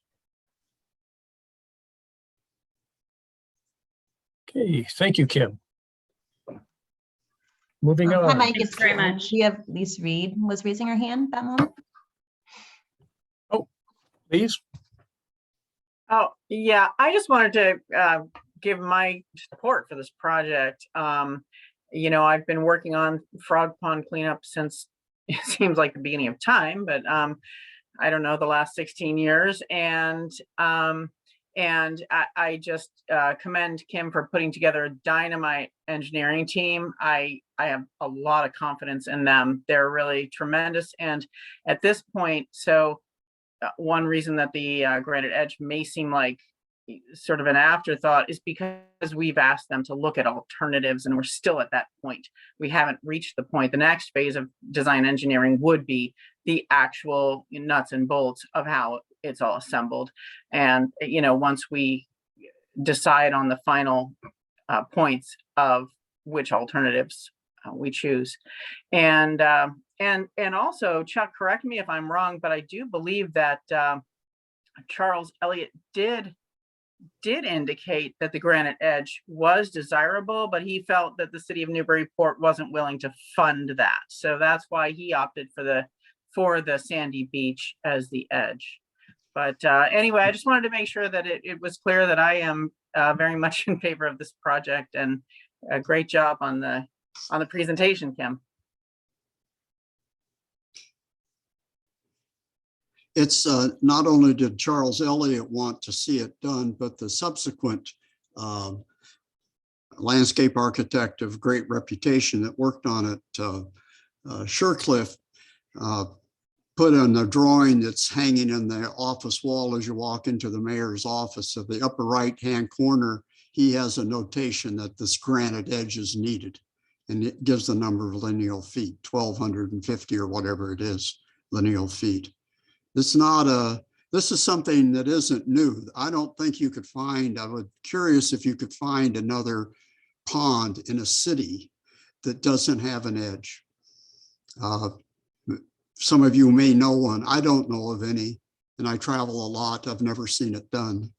Okay, thank you, Kim. Moving on. Hi, Mike. Thanks very much. We have Lisa Reed was raising her hand at that moment. Oh, please. Oh, yeah, I just wanted to give my support for this project. I've been working on frog pond cleanup since it seems like the beginning of time, but I don't know, the last 16 years. And I just commend Kim for putting together a dynamite engineering team. I have a lot of confidence in them. They're really tremendous. And at this point, so one reason that the Granite Edge may seem like sort of an afterthought is because we've asked them to look at alternatives, and we're still at that point. We haven't reached the point. The next phase of design engineering would be the actual nuts and bolts of how it's all assembled. And, once we decide on the final points of which alternatives we choose. And also, Chuck, correct me if I'm wrong, but I do believe that Charles Elliott did indicate that the granite edge was desirable, but he felt that the city of Newburyport wasn't willing to fund that. So that's why he opted for the sandy beach as the edge. But anyway, I just wanted to make sure that it was clear that I am very much in favor of this project, and a great job on the presentation, Kim. It's not only did Charles Elliott want to see it done, but the subsequent landscape architect of great reputation that worked on it, Surecliff, put in a drawing that's hanging in the office wall as you walk into the mayor's office. Of the upper right-hand corner, he has a notation that this granite edge is needed, and it gives the number of lineal feet, 1,250 or whatever it is, lineal feet. This is something that isn't new. I don't think you could find, I was curious if you could find another pond in a city that doesn't have an edge. Some of you may know one. I don't know of any, and I travel a lot. I've never seen it done.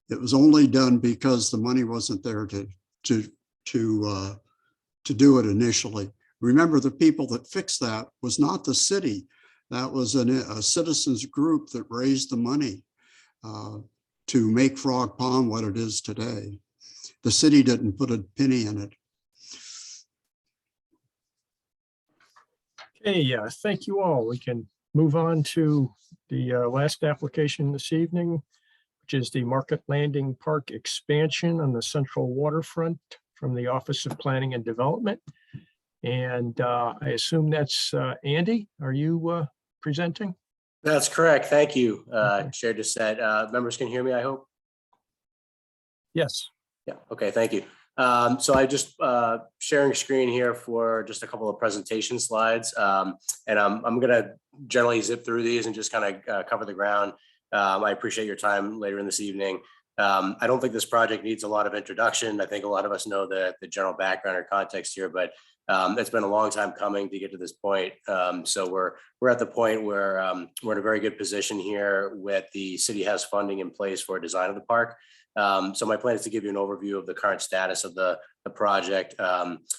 It was only done because the money wasn't there to do it initially. Remember, the people that fixed that was not the city. That was a citizens group that raised the money to make Frog Pond what it is today. The city didn't put a penny in it. Okay, thank you all. We can move on to the last application this evening, which is the Market Landing Park expansion on the central waterfront from the Office of Planning and Development. And I assume that's Andy. Are you presenting? That's correct. Thank you, Chair Doucette. Members can hear me, I hope. Yes. Yeah. Okay. Thank you. So I just sharing screen here for just a couple of presentation slides, and I'm going to generally zip through these and just kind of cover the ground. I appreciate your time later in this evening. I don't think this project needs a lot of introduction. I think a lot of us know the general background or context here, but it's been a long time coming to get to this point. So we're at the point where we're in a very good position here with the city has funding in place for design of the park. So my plan is to give you an overview of the current status of the project,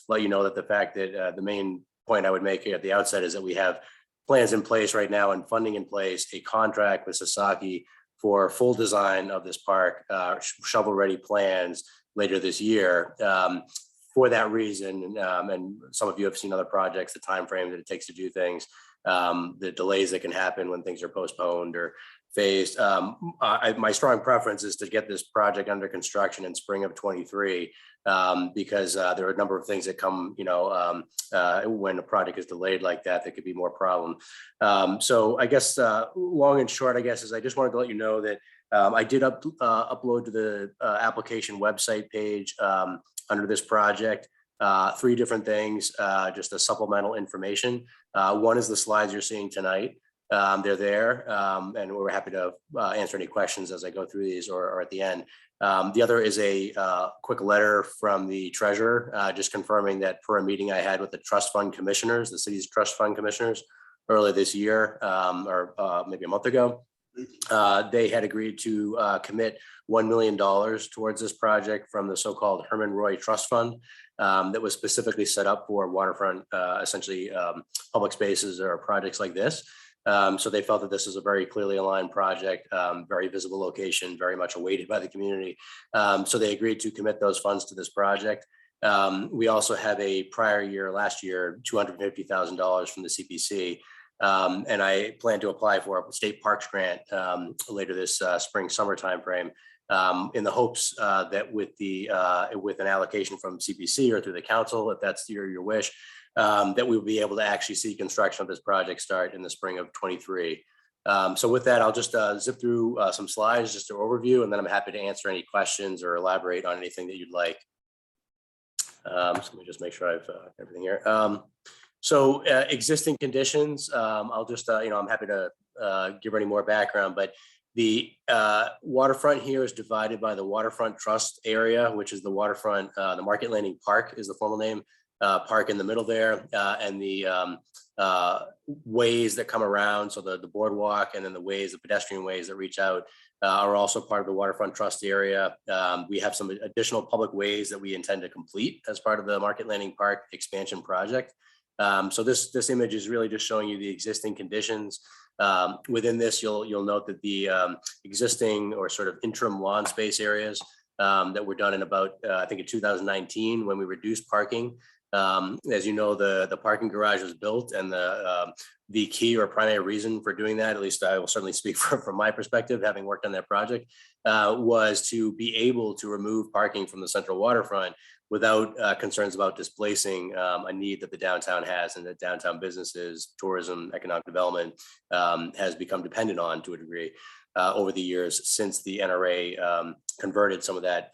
let you know that the fact that the main point I would make here at the outset is that we have plans in place right now and funding in place, a contract with Sasaki for full design of this park, shovel-ready plans later this year. For that reason, and some of you have seen other projects, the time frame that it takes to do things, the delays that can happen when things are postponed or phased. My strong preference is to get this project under construction in spring of 23, because there are a number of things that come, when a project is delayed like that, there could be more problem. So I guess long and short, I guess, is I just wanted to let you know that I did upload to the application website page under this project, 3 different things, just a supplemental information. One is the slides you're seeing tonight. They're there, and we're happy to answer any questions as I go through these or at the end. The other is a quick letter from the treasurer, just confirming that per a meeting I had with the trust fund commissioners, the city's trust fund commissioners earlier this year, or maybe a month ago, they had agreed to commit $1 million towards this project from the so-called Herman Roy Trust Fund that was specifically set up for waterfront, essentially public spaces or projects like this. So they felt that this is a very clearly aligned project, very visible location, very much awaited by the community. So they agreed to commit those funds to this project. We also have a prior year, last year, $250,000 from the CPC. And I plan to apply for a state parks grant later this spring, summer timeframe, in the hopes that with an allocation from CPC or through the council, if that's your wish, that we will be able to actually see construction of this project start in the spring of 23. So with that, I'll just zip through some slides, just an overview, and then I'm happy to answer any questions or elaborate on anything that you'd like. So let me just make sure I've everything here. So existing conditions, I'll just, I'm happy to give any more background, but the waterfront here is divided by the Waterfront Trust area, which is the waterfront, the Market Landing Park is the formal name. park in the middle there, and the ways that come around. So the boardwalk and then the ways, the pedestrian ways that reach out are also part of the Waterfront Trust area. We have some additional public ways that we intend to complete as part of the Market Landing Park expansion project. So this image is really just showing you the existing conditions. Within this, you'll note that the existing or sort of interim lawn space areas that were done in about, I think in 2019, when we reduced parking. As you know, the parking garage was built, and the key or primary reason for doing that, at least I will certainly speak from my perspective, having worked on that project, was to be able to remove parking from the central waterfront without concerns about displacing a need that the downtown has, and that downtown businesses, tourism, economic development has become dependent on to a degree over the years since the NRA converted some of that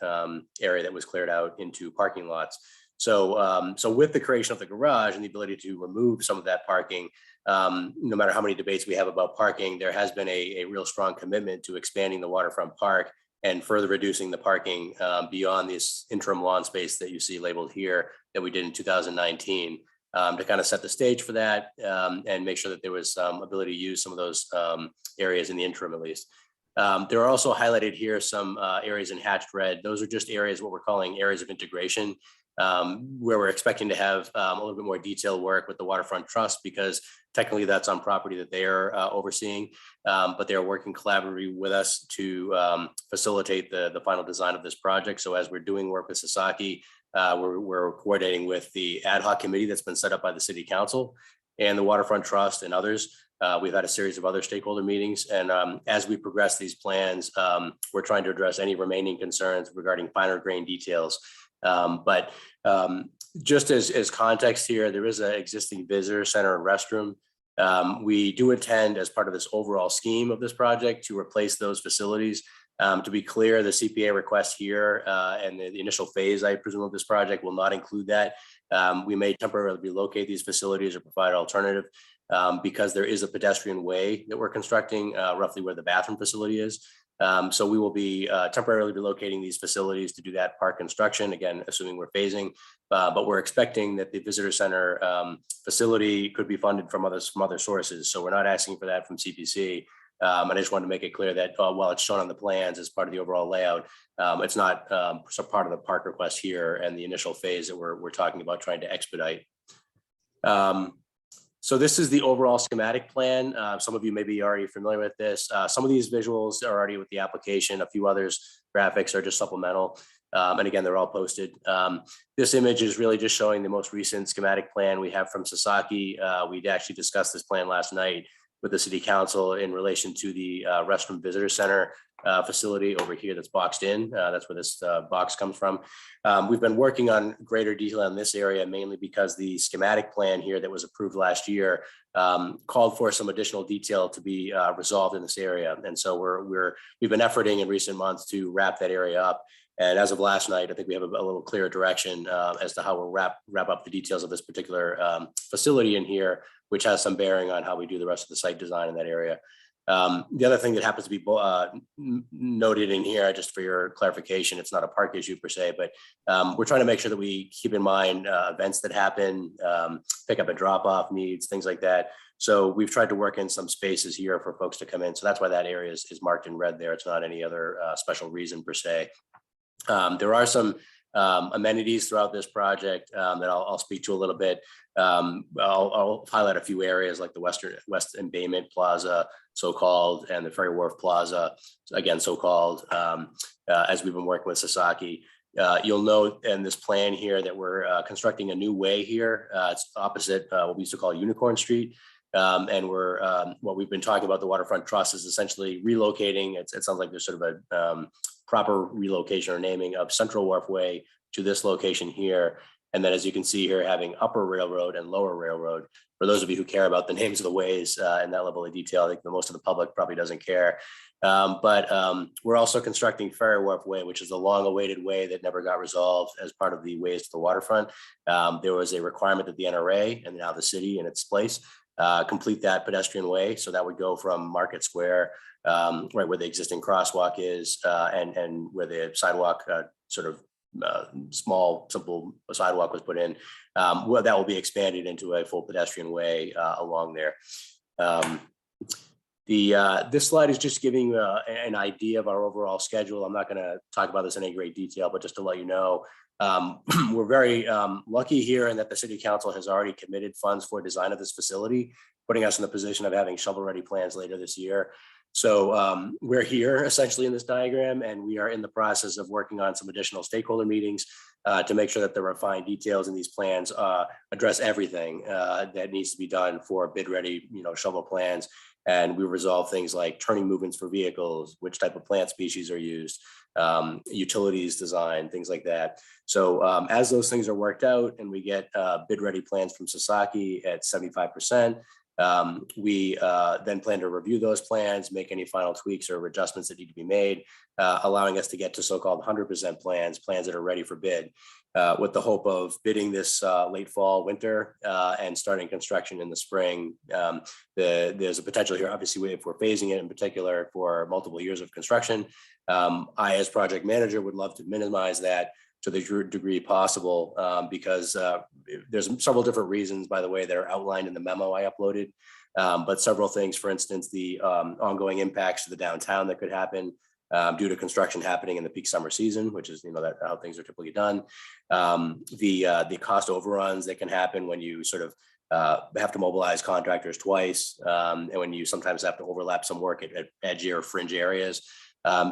area that was cleared out into parking lots. So with the creation of the garage and the ability to remove some of that parking, no matter how many debates we have about parking, there has been a real strong commitment to expanding the waterfront park and further reducing the parking beyond this interim lawn space that you see labeled here that we did in 2019 to kind of set the stage for that and make sure that there was ability to use some of those areas in the interim at least. There are also highlighted here some areas in hatched red. Those are just areas, what we're calling areas of integration, where we're expecting to have a little bit more detailed work with the Waterfront Trust, because technically that's on property that they are overseeing, but they are working collaboratively with us to facilitate the final design of this project. So as we're doing work with Sasaki, we're coordinating with the ad hoc committee that's been set up by the City Council and the Waterfront Trust and others. We've had a series of other stakeholder meetings, and as we progress these plans, we're trying to address any remaining concerns regarding finer grain details. But just as context here, there is an existing visitor center and restroom. We do intend, as part of this overall scheme of this project, to replace those facilities. To be clear, the CPA request here and the initial phase, I presume, of this project will not include that. We may temporarily relocate these facilities or provide an alternative because there is a pedestrian way that we're constructing roughly where the bathroom facility is. So we will be temporarily relocating these facilities to do that park construction, again, assuming we're phasing, but we're expecting that the visitor center facility could be funded from other sources. So we're not asking for that from CPC. And I just wanted to make it clear that while it's shown on the plans as part of the overall layout, it's not so part of the park request here and the initial phase that we're talking about trying to expedite. So this is the overall schematic plan. Some of you may be already familiar with this. Some of these visuals are already with the application. A few others, graphics, are just supplemental. And again, they're all posted. This image is really just showing the most recent schematic plan we have from Sasaki. We'd actually discussed this plan last night with the City Council in relation to the Restroom Visitor Center facility over here that's boxed in. That's where this box comes from. We've been working on greater detail in this area, mainly because the schematic plan here that was approved last year called for some additional detail to be resolved in this area. And so we've been efforting in recent months to wrap that area up. And as of last night, I think we have a little clearer direction as to how we'll wrap up the details of this particular facility in here, which has some bearing on how we do the rest of the site design in that area. The other thing that happens to be noted in here, just for your clarification, it's not a park issue per se, but we're trying to make sure that we keep in mind events that happen, pick up and drop off needs, things like that. So we've tried to work in some spaces here for folks to come in. So that's why that area is marked in red there. It's not any other special reason per se. There are some amenities throughout this project that I'll speak to a little bit. I'll highlight a few areas like the West Embayment Plaza, so-called, and the Ferry Wharf Plaza, again, so-called, as we've been working with Sasaki. You'll note in this plan here that we're constructing a new way here. It's opposite what we used to call Unicorn Street. And what we've been talking about the Waterfront Trust is essentially relocating. It sounds like there's sort of a proper relocation or naming of Central Wharf Way to this location here. And then, as you can see here, having Upper Railroad and Lower Railroad. For those of you who care about the names of the ways and that level of detail, I think most of the public probably doesn't care. But we're also constructing Ferry Wharf Way, which is a long-awaited way that never got resolved as part of the ways to the waterfront. There was a requirement that the NRA and now the city in its place complete that pedestrian way. So that would go from Market Square, right where the existing crosswalk is, and where the sidewalk sort of small, simple sidewalk was put in. Well, that will be expanded into a full pedestrian way along there. This slide is just giving an idea of our overall schedule. I'm not going to talk about this in any great detail, but just to let you know, we're very lucky here in that the city council has already committed funds for design of this facility, putting us in the position of having shovel-ready plans later this year. So we're here essentially in this diagram, and we are in the process of working on some additional stakeholder meetings to make sure that the refined details in these plans address everything that needs to be done for bid-ready, shovel plans. And we resolve things like turning movements for vehicles, which type of plant species are used, utilities design, things like that. So as those things are worked out and we get bid-ready plans from Sasaki at 75%, we then plan to review those plans, make any final tweaks or adjustments that need to be made, allowing us to get to so-called 100% plans that are ready for bid, with the hope of bidding this late fall, winter, and starting construction in the spring. There's a potential here, obviously, if we're phasing it in particular for multiple years of construction. I, as project manager, would love to minimize that to the degree possible, because there's several different reasons, by the way, that are outlined in the memo I uploaded. But several things, for instance, the ongoing impacts to the downtown that could happen due to construction happening in the peak summer season, which is that how things are typically done. The cost overruns that can happen when you sort of have to mobilize contractors twice, and when you sometimes have to overlap some work at edgy or fringe areas.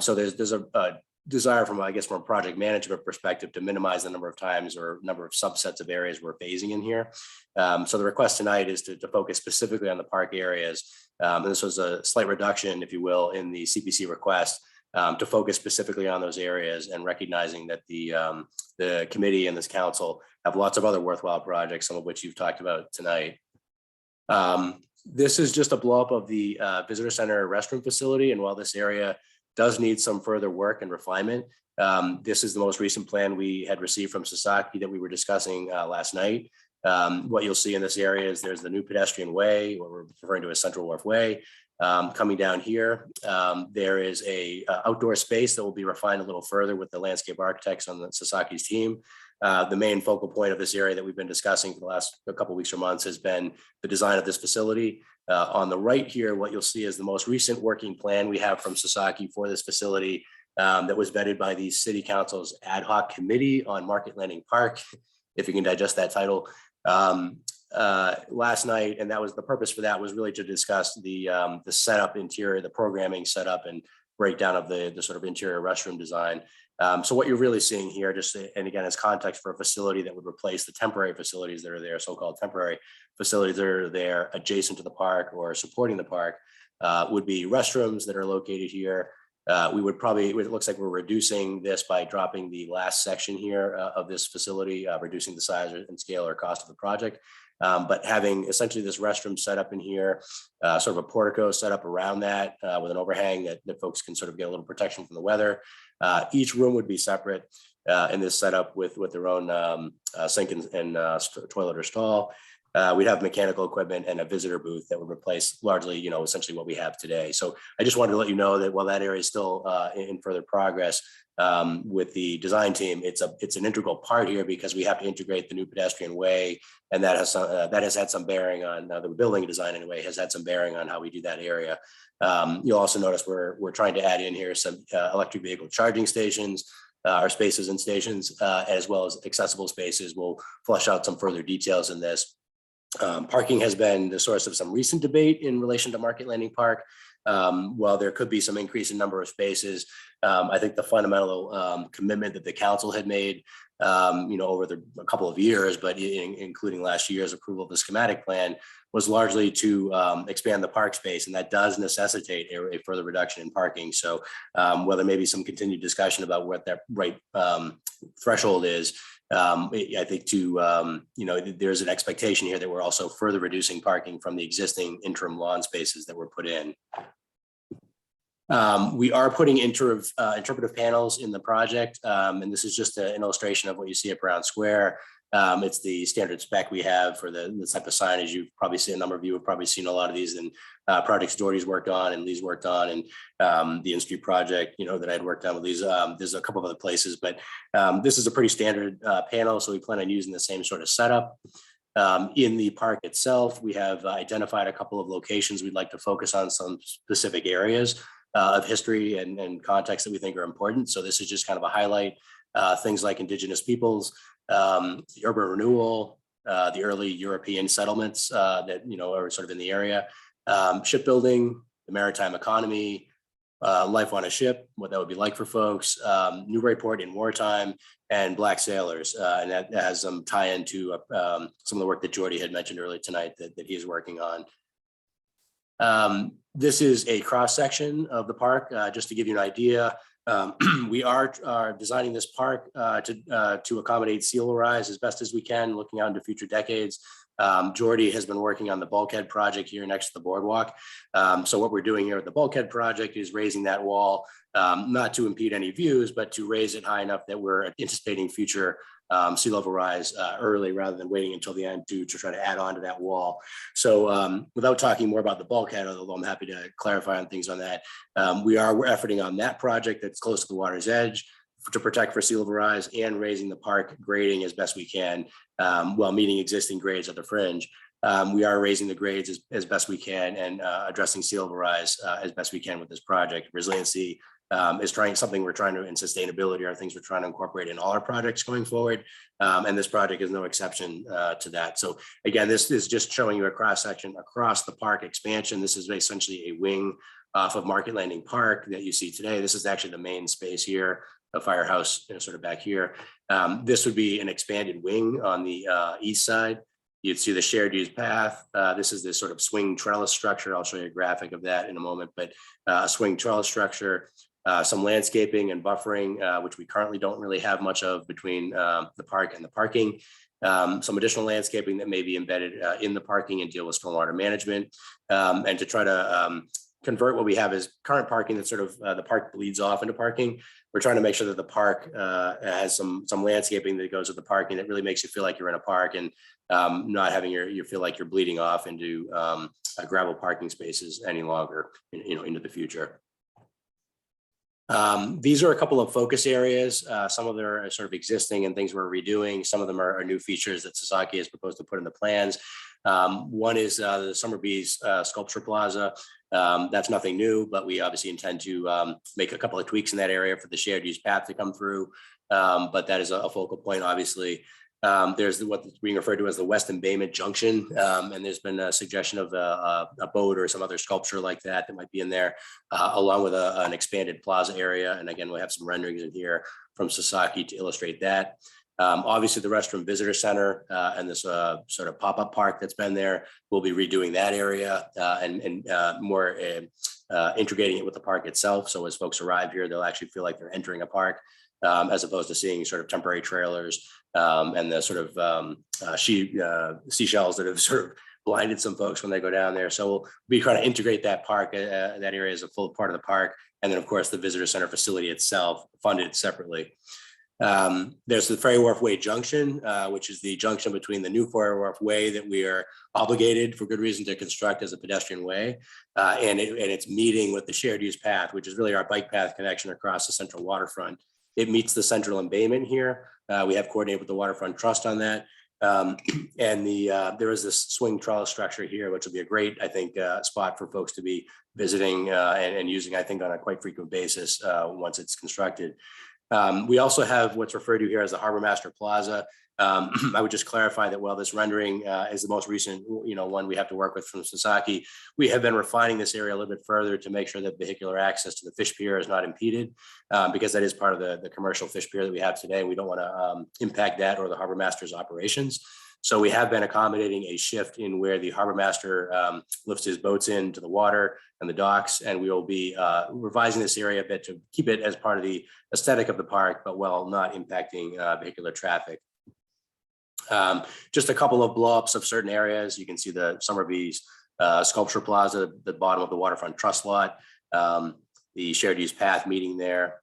So there's a desire from, I guess, from a project management perspective to minimize the number of times or number of subsets of areas we're phasing in here. So the request tonight is to focus specifically on the park areas. And this was a slight reduction, if you will, in the CPC request to focus specifically on those areas, and recognizing that the committee and this council have lots of other worthwhile projects, some of which you've talked about tonight. This is just a blow up of the visitor center restroom facility. And while this area does need some further work and refinement, this is the most recent plan we had received from Sasaki that we were discussing last night. What you'll see in this area is there's the new pedestrian way, what we're referring to as Central Wharf Way, coming down here. There is a outdoor space that will be refined a little further with the landscape architects on the Sasaki's team. The main focal point of this area that we've been discussing for the last couple of weeks or months has been the design of this facility. On the right here, what you'll see is the most recent working plan we have from Sasaki for this facility that was vetted by the City Council's Ad Hoc Committee on Market Landing Park, if you can digest that title, last night. And that was the purpose for that was really to discuss the setup interior, the programming setup and breakdown of the sort of interior restroom design. So what you're really seeing here, just, and again, as context for a facility that would replace the temporary facilities that are there, so-called temporary facilities that are there adjacent to the park or supporting the park, would be restrooms that are located here. We would probably, it looks like we're reducing this by dropping the last section here of this facility, reducing the size and scale or cost of the project. But having essentially this restroom set up in here, sort of a portico set up around that with an overhang that folks can sort of get a little protection from the weather. Each room would be separate in this setup with their own sink and toilet or stall. We'd have mechanical equipment and a visitor booth that would replace largely, essentially what we have today. So I just wanted to let you know that while that area is still in further progress with the design team, it's an integral part here because we have to integrate the new pedestrian way, and that has had some bearing on the building design anyway, has had some bearing on how we do that area. You'll also notice we're trying to add in here some electric vehicle charging stations, our spaces and stations, as well as accessible spaces. We'll flush out some further details in this. Parking has been the source of some recent debate in relation to Market Landing Park. While there could be some increase in number of spaces, I think the fundamental commitment that the council had made, over a couple of years, but including last year's approval of the schematic plan, was largely to expand the park space, and that does necessitate a further reduction in parking. So while there may be some continued discussion about what that right threshold is, I think there's an expectation here that we're also further reducing parking from the existing interim lawn spaces that were put in. We are putting interpretive panels in the project, and this is just an illustration of what you see at Brown Square. It's the standard spec we have for the type of signage. You've probably seen, a number of you have probably seen a lot of these in projects Doherty's worked on and Lee's worked on, and the in-street project, that I'd worked on with these. There's a couple of other places, but this is a pretty standard panel, so we plan on using the same sort of setup. In the park itself, we have identified a couple of locations we'd like to focus on, some specific areas of history and context that we think are important. So this is just kind of a highlight, things like indigenous peoples, the urban renewal, the early European settlements that are sort of in the area, shipbuilding, the maritime economy, life on a ship, what that would be like for folks, Newburyport in wartime, and Black sailors. And that has some tie into some of the work that Jordy had mentioned earlier tonight that he's working on. This is a cross section of the park, just to give you an idea. We are designing this park to accommodate sea level rise as best as we can, looking out into future decades. Jordy has been working on the bulkhead project here next to the boardwalk. So what we're doing here at the bulkhead project is raising that wall, not to impede any views, but to raise it high enough that we're anticipating future sea level rise early, rather than waiting until the end to try to add on to that wall. So without talking more about the bulkhead, although I'm happy to clarify on things on that, we're efforting on that project that's close to the water's edge to protect for sea level rise and raising the park grading as best we can while meeting existing grades at the fringe. We are raising the grades as best we can and addressing sea level rise as best we can with this project. Resiliency is something we're trying to, and sustainability are things we're trying to incorporate in all our projects going forward. And this project is no exception to that. So again, this is just showing you a cross section across the park expansion. This is essentially a wing off of Market Landing Park that you see today. This is actually the main space here, the firehouse, sort of back here. This would be an expanded wing on the east side. You'd see the shared use path. This is this sort of swing trellis structure. I'll show you a graphic of that in a moment, but a swing trellis structure, some landscaping and buffering, which we currently don't really have much of between the park and the parking. Some additional landscaping that may be embedded in the parking and deal with stormwater management, and to try to convert what we have as current parking that sort of the park bleeds off into parking. We're trying to make sure that the park has some landscaping that goes with the parking that really makes you feel like you're in a park, and not having you feel like you're bleeding off into gravel parking spaces any longer, into the future. These are a couple of focus areas. Some of them are sort of existing and things we're redoing. Some of them are new features that Sasaki has proposed to put in the plans. One is the Summerbees Sculpture Plaza. That's nothing new, but we obviously intend to make a couple of tweaks in that area for the shared use path to come through. But that is a focal point, obviously. There's what's being referred to as the Westin Bayman Junction, and there's been a suggestion of a boat or some other sculpture like that might be in there, along with an expanded plaza area. And again, we'll have some renderings in here from Sasaki to illustrate that. Obviously, the Restroom Visitor Center and this sort of pop-up park that's been there, we'll be redoing that area and more integrating it with the park itself. So as folks arrive here, they'll actually feel like they're entering a park, as opposed to seeing sort of temporary trailers and the sort of seashells that have sort of blinded some folks when they go down there. So we'll be trying to integrate that park, that area as a full part of the park. And then of course, the visitor center facility itself funded separately. There's the Ferry Wharf Way Junction, which is the junction between the new Ferry Wharf Way that we are obligated for good reason to construct as a pedestrian way, and it's meeting with the shared use path, which is really our bike path connection across the central waterfront. It meets the central embayment here. We have coordinated with the Waterfront Trust on that. And there is this swing trellis structure here, which will be a great, I think, spot for folks to be visiting and using, I think, on a quite frequent basis once it's constructed. We also have what's referred to here as the Harbormaster Plaza. I would just clarify that while this rendering is the most recent, one we have to work with from Sasaki, we have been refining this area a little bit further to make sure that vehicular access to the fish pier is not impeded, because that is part of the commercial fish pier that we have today. We don't want to impact that or the Harbormaster's operations. So we have been accommodating a shift in where the Harbormaster lifts his boats into the water and the docks, and we will be revising this area a bit to keep it as part of the aesthetic of the park, but while not impacting vehicular traffic. Just a couple of blow-ups of certain areas. You can see the Summerbees Sculpture Plaza, the bottom of the Waterfront Trust lot, the shared use path meeting there.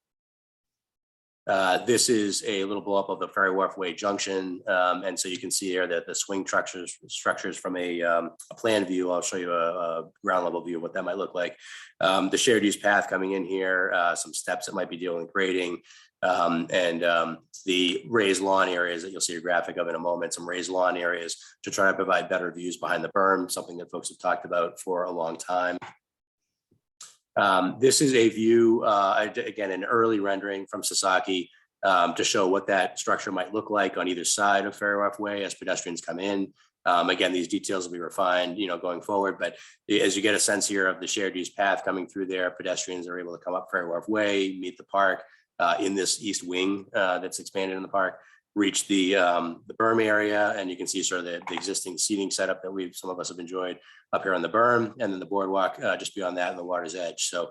This is a little blow up of the Ferry Wharf Way Junction. And so you can see here that the swing structures from a plan view. I'll show you a ground level view of what that might look like. The shared use path coming in here, some steps that might be dealing with grading, and the raised lawn areas that you'll see a graphic of in a moment, some raised lawn areas to try to provide better views behind the berm, something that folks have talked about for a long time. This is a view, again, an early rendering from Sasaki to show what that structure might look like on either side of Ferry Wharf Way as pedestrians come in. Again, these details will be refined, going forward, but as you get a sense here of the shared use path coming through there, pedestrians are able to come up Ferry Wharf Way, meet the park in this east wing that's expanded in the park, reach the berm area, and you can see sort of the existing seating setup that some of us have enjoyed up here on the berm, and then the boardwalk just beyond that in the water's edge. So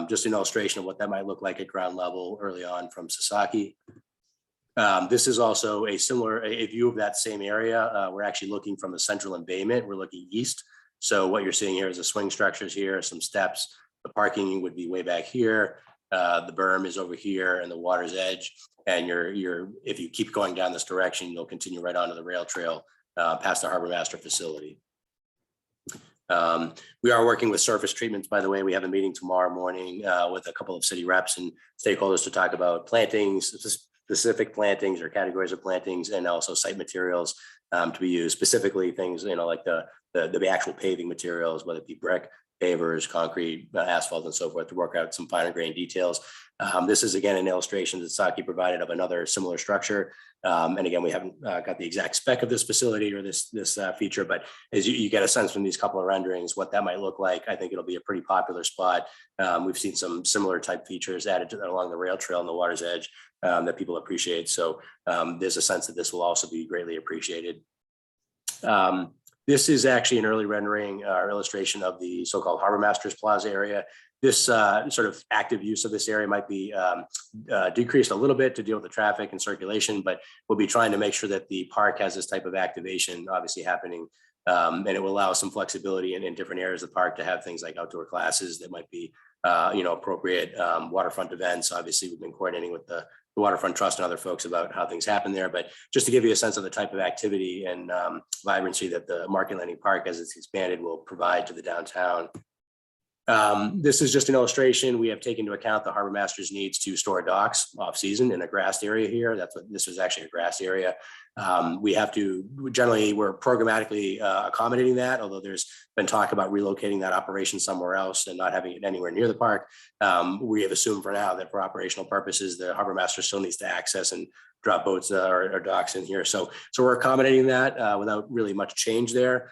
just an illustration of what that might look like at ground level early on from Sasaki. This is also a view of that same area. We're actually looking from the central embayment. We're looking east. So what you're seeing here is the swing structures here, some steps. The parking would be way back here. The berm is over here and the water's edge. And if you keep going down this direction, you'll continue right onto the rail trail past the Harbormaster facility. We are working with surface treatments, by the way. We have a meeting tomorrow morning with a couple of city reps and stakeholders to talk about plantings, specific plantings or categories of plantings, and also site materials to be used, specifically things, like the actual paving materials, whether it be brick, pavers, concrete, asphalt, and so forth, to work out some finer grained details. This is, again, an illustration that Saki provided of another similar structure. And again, we haven't got the exact spec of this facility or this feature, but as you get a sense from these couple of renderings, what that might look like, I think it'll be a pretty popular spot. We've seen some similar type features added to that along the rail trail and the water's edge that people appreciate. So there's a sense that this will also be greatly appreciated. This is actually an early rendering or illustration of the so-called Harbormaster Plaza area. This sort of active use of this area might be decreased a little bit to deal with the traffic and circulation, but we'll be trying to make sure that the park has this type of activation obviously happening. And it will allow some flexibility in different areas of the park to have things like outdoor classes that might be appropriate, waterfront events. Obviously, we've been coordinating with the Waterfront Trust and other folks about how things happen there, but just to give you a sense of the type of activity and vibrancy that the Market Landing Park, as it's expanded, will provide to the downtown. This is just an illustration. We have taken into account the Harbormaster's needs to store docks off season in a grassed area here. This is actually a grass area. We're programmatically accommodating that, although there's been talk about relocating that operation somewhere else and not having it anywhere near the park. We have assumed for now that for operational purposes, the Harbormaster still needs to access and drop boats or docks in here. So we're accommodating that without really much change there,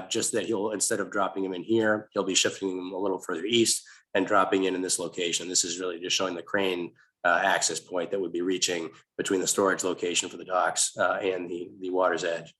just that instead of dropping him in here, he'll be shifting him a little further east and dropping in this location. This is really just showing the crane access point that would be reaching between the storage location for the docks and the water's edge.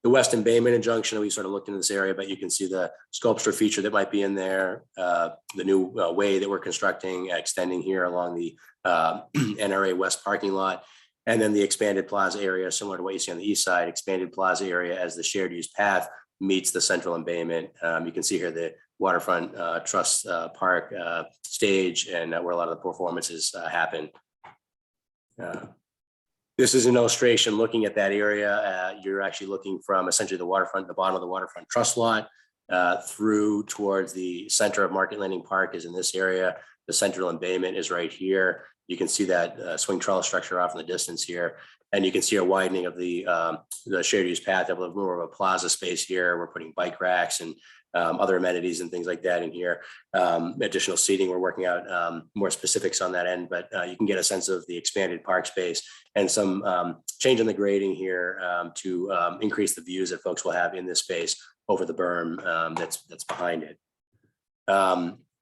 The Westin Bayman Injunction, we sort of looked into this area, but you can see the sculpture feature that might be in there, the new way that we're constructing, extending here along the NRA West parking lot, and then the expanded plaza area, similar to what you see on the east side, expanded plaza area as the shared use path meets the central embayment. You can see here the Waterfront Trust Park stage and where a lot of the performances happen. This is an illustration looking at that area. You're actually looking from essentially the waterfront, the bottom of the Waterfront Trust lot through towards the center of Market Landing Park is in this area. The central embayment is right here. You can see that swing trellis structure off in the distance here. And you can see a widening of the shared use path. That will have more of a plaza space here. We're putting bike racks and other amenities and things like that in here. Additional seating, we're working out more specifics on that end, but you can get a sense of the expanded park space and some change in the grading here to increase the views that folks will have in this space over the berm that's behind it.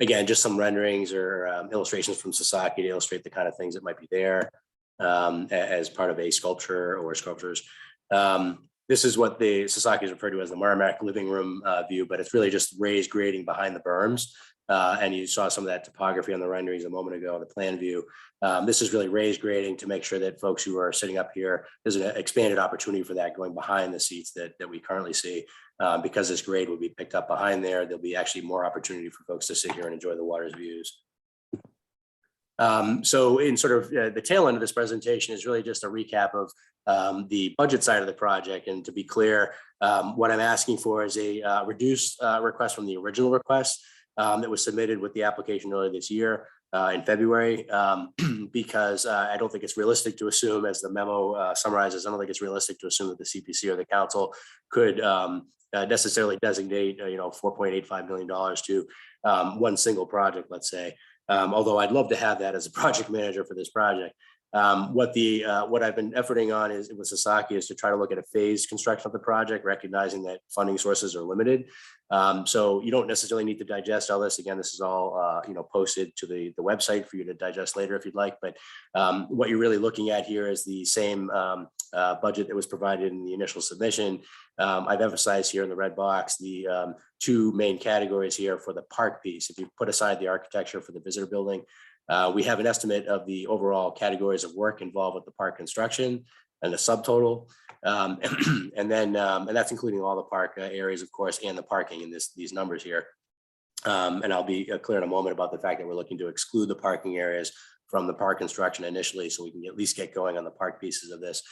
Again, just some renderings or illustrations from Sasaki to illustrate the kind of things that might be there as part of a sculpture or sculptures. This is what the Sasaki is referred to as the Merrimack living room view, but it's really just raised grading behind the berms. And you saw some of that topography on the renderings a moment ago, the plan view. This is really raised grading to make sure that folks who are sitting up here, there's an expanded opportunity for that going behind the seats that we currently see. Because this grade will be picked up behind there, there'll be actually more opportunity for folks to sit here and enjoy the water's views. So in sort of the tail end of this presentation is really just a recap of the budget side of the project. And to be clear, what I'm asking for is a reduced request from the original request that was submitted with the application earlier this year in February, because I don't think it's realistic to assume, as the memo summarizes, I don't think it's realistic to assume that the CPC or the council could necessarily designate, $4.85 million to one single project, let's say. Although I'd love to have that as a project manager for this project. What I've been efforting on is with Sasaki is to try to look at a phased construction of the project, recognizing that funding sources are limited. So you don't necessarily need to digest all this. Again, this is all posted to the website for you to digest later if you'd like. But what you're really looking at here is the same budget that was provided in the initial submission. I've emphasized here in the red box the two main categories here for the park piece. If you put aside the architecture for the visitor building, we have an estimate of the overall categories of work involved with the park construction and the subtotal. And that's including all the park areas, of course, and the parking in these numbers here. And I'll be clear in a moment about the fact that we're looking to exclude the parking areas from the park construction initially, so we can at least get going on the park pieces of this.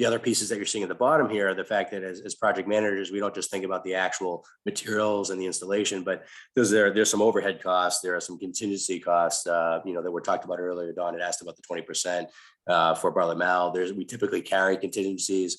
The other pieces that you're seeing at the bottom here are the fact that as project managers, we don't just think about the actual materials and the installation, but there's some overhead costs. There are some contingency costs, that were talked about earlier. Dawn had asked about the 20% for Bartlett Mall. We typically carry contingencies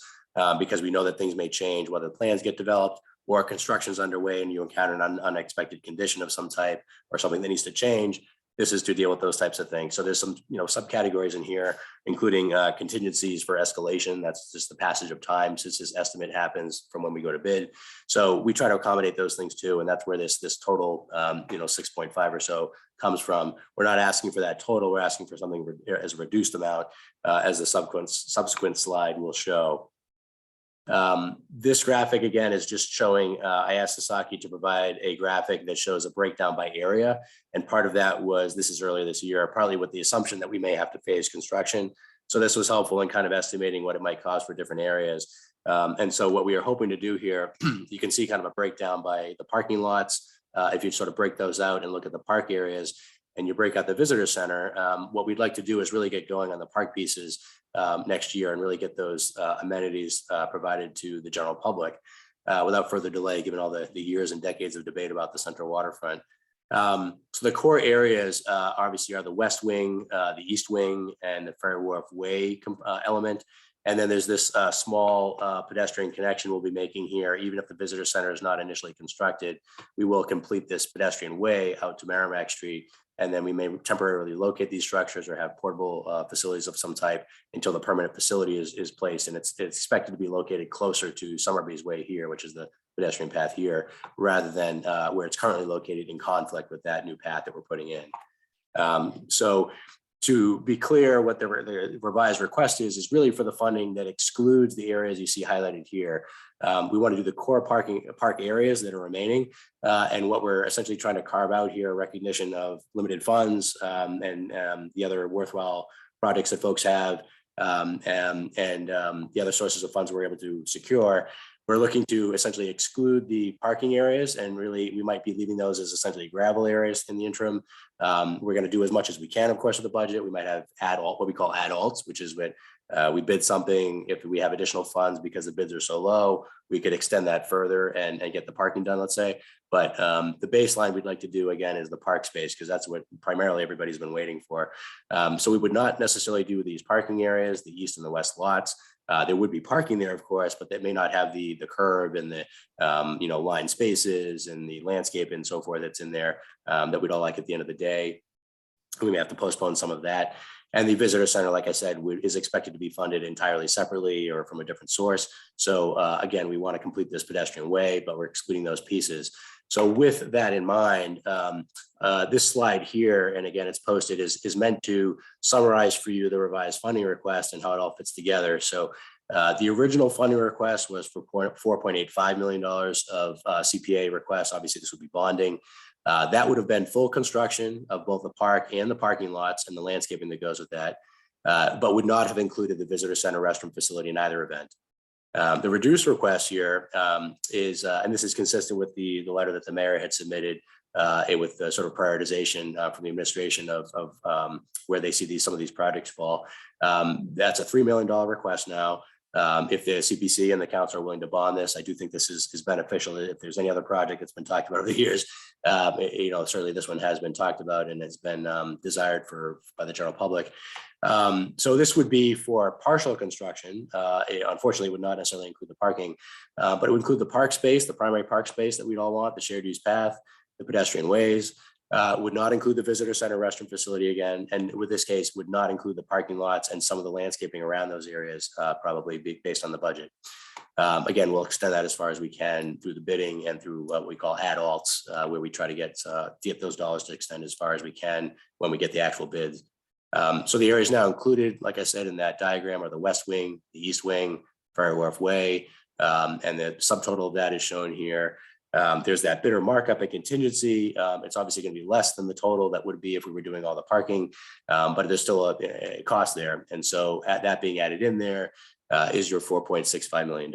because we know that things may change, whether plans get developed or construction's underway and you encounter an unexpected condition of some type or something that needs to change. This is to deal with those types of things. So there's some, subcategories in here, including contingencies for escalation. That's just the passage of time since this estimate happens from when we go to bid. So we try to accommodate those things too. And that's where this total, 6.5 or so comes from. We're not asking for that total. We're asking for something as a reduced amount, as the subsequent slide will show. This graphic again is just showing, I asked Sasaki to provide a graphic that shows a breakdown by area. And part of that was, this is earlier this year, partly with the assumption that we may have to phase construction. So this was helpful in kind of estimating what it might cost for different areas. And so what we are hoping to do here, you can see kind of a breakdown by the parking lots. If you sort of break those out and look at the park areas and you break out the visitor center, what we'd like to do is really get going on the park pieces next year and really get those amenities provided to the general public without further delay, given all the years and decades of debate about the central waterfront. So the core areas obviously are the west wing, the east wing, and the Ferry Wharf Way element. And then there's this small pedestrian connection we'll be making here. Even if the visitor center is not initially constructed, we will complete this pedestrian way out to Merrimack Street. And then we may temporarily locate these structures or have portable facilities of some type until the permanent facility is placed. And it's expected to be located closer to Summerby's Way here, which is the pedestrian path here, rather than where it's currently located in conflict with that new path that we're putting in. So to be clear, what the revised request is really for the funding that excludes the areas you see highlighted here. We want to do the core park areas that are remaining. And what we're essentially trying to carve out here, recognition of limited funds and the other worthwhile projects that folks have and the other sources of funds we're able to secure. We're looking to essentially exclude the parking areas, and really we might be leaving those as essentially gravel areas in the interim. We're going to do as much as we can, of course, with the budget. We might have what we call add-alts, which is when we bid something. If we have additional funds because the bids are so low, we could extend that further and get the parking done, let's say. But the baseline we'd like to do again is the park space, because that's what primarily everybody's been waiting for. So we would not necessarily do these parking areas, the east and the west lots. There would be parking there, of course, but they may not have the curb and the line spaces and the landscape and so forth that's in there that we'd all like at the end of the day. We may have to postpone some of that. And the visitor center, like I said, is expected to be funded entirely separately or from a different source. So again, we want to complete this pedestrian way, but we're excluding those pieces. So with that in mind, this slide here, and again, it's posted, is meant to summarize for you the revised funding request and how it all fits together. So the original funding request was for $4.85 million of CPA requests. Obviously, this would be bonding. That would have been full construction of both the park and the parking lots and the landscaping that goes with that, but would not have included the visitor center restroom facility in either event. The reduced request here is, and this is consistent with the letter that the mayor had submitted with the sort of prioritization from the administration of where they see some of these projects fall. That's a $3 million request now. If the CPC and the council are willing to bond this, I do think this is beneficial. If there's any other project that's been talked about over the years, certainly this one has been talked about and has been desired by the general public. So this would be for partial construction. It unfortunately would not necessarily include the parking, but it would include the park space, the primary park space that we'd all want, the shared use path, the pedestrian ways. Would not include the visitor center restroom facility again, and with this case would not include the parking lots and some of the landscaping around those areas, probably based on the budget. Again, we'll extend that as far as we can through the bidding and through what we call ad-alts, where we try to get those dollars to extend as far as we can when we get the actual bids. So the areas now included, like I said, in that diagram are the west wing, the east wing, Ferry Wharf Way, and the subtotal of that is shown here. There's that bidder markup and contingency. It's obviously going to be less than the total that would be if we were doing all the parking, but there's still a cost there. And so that being added in there is your $4.65 million.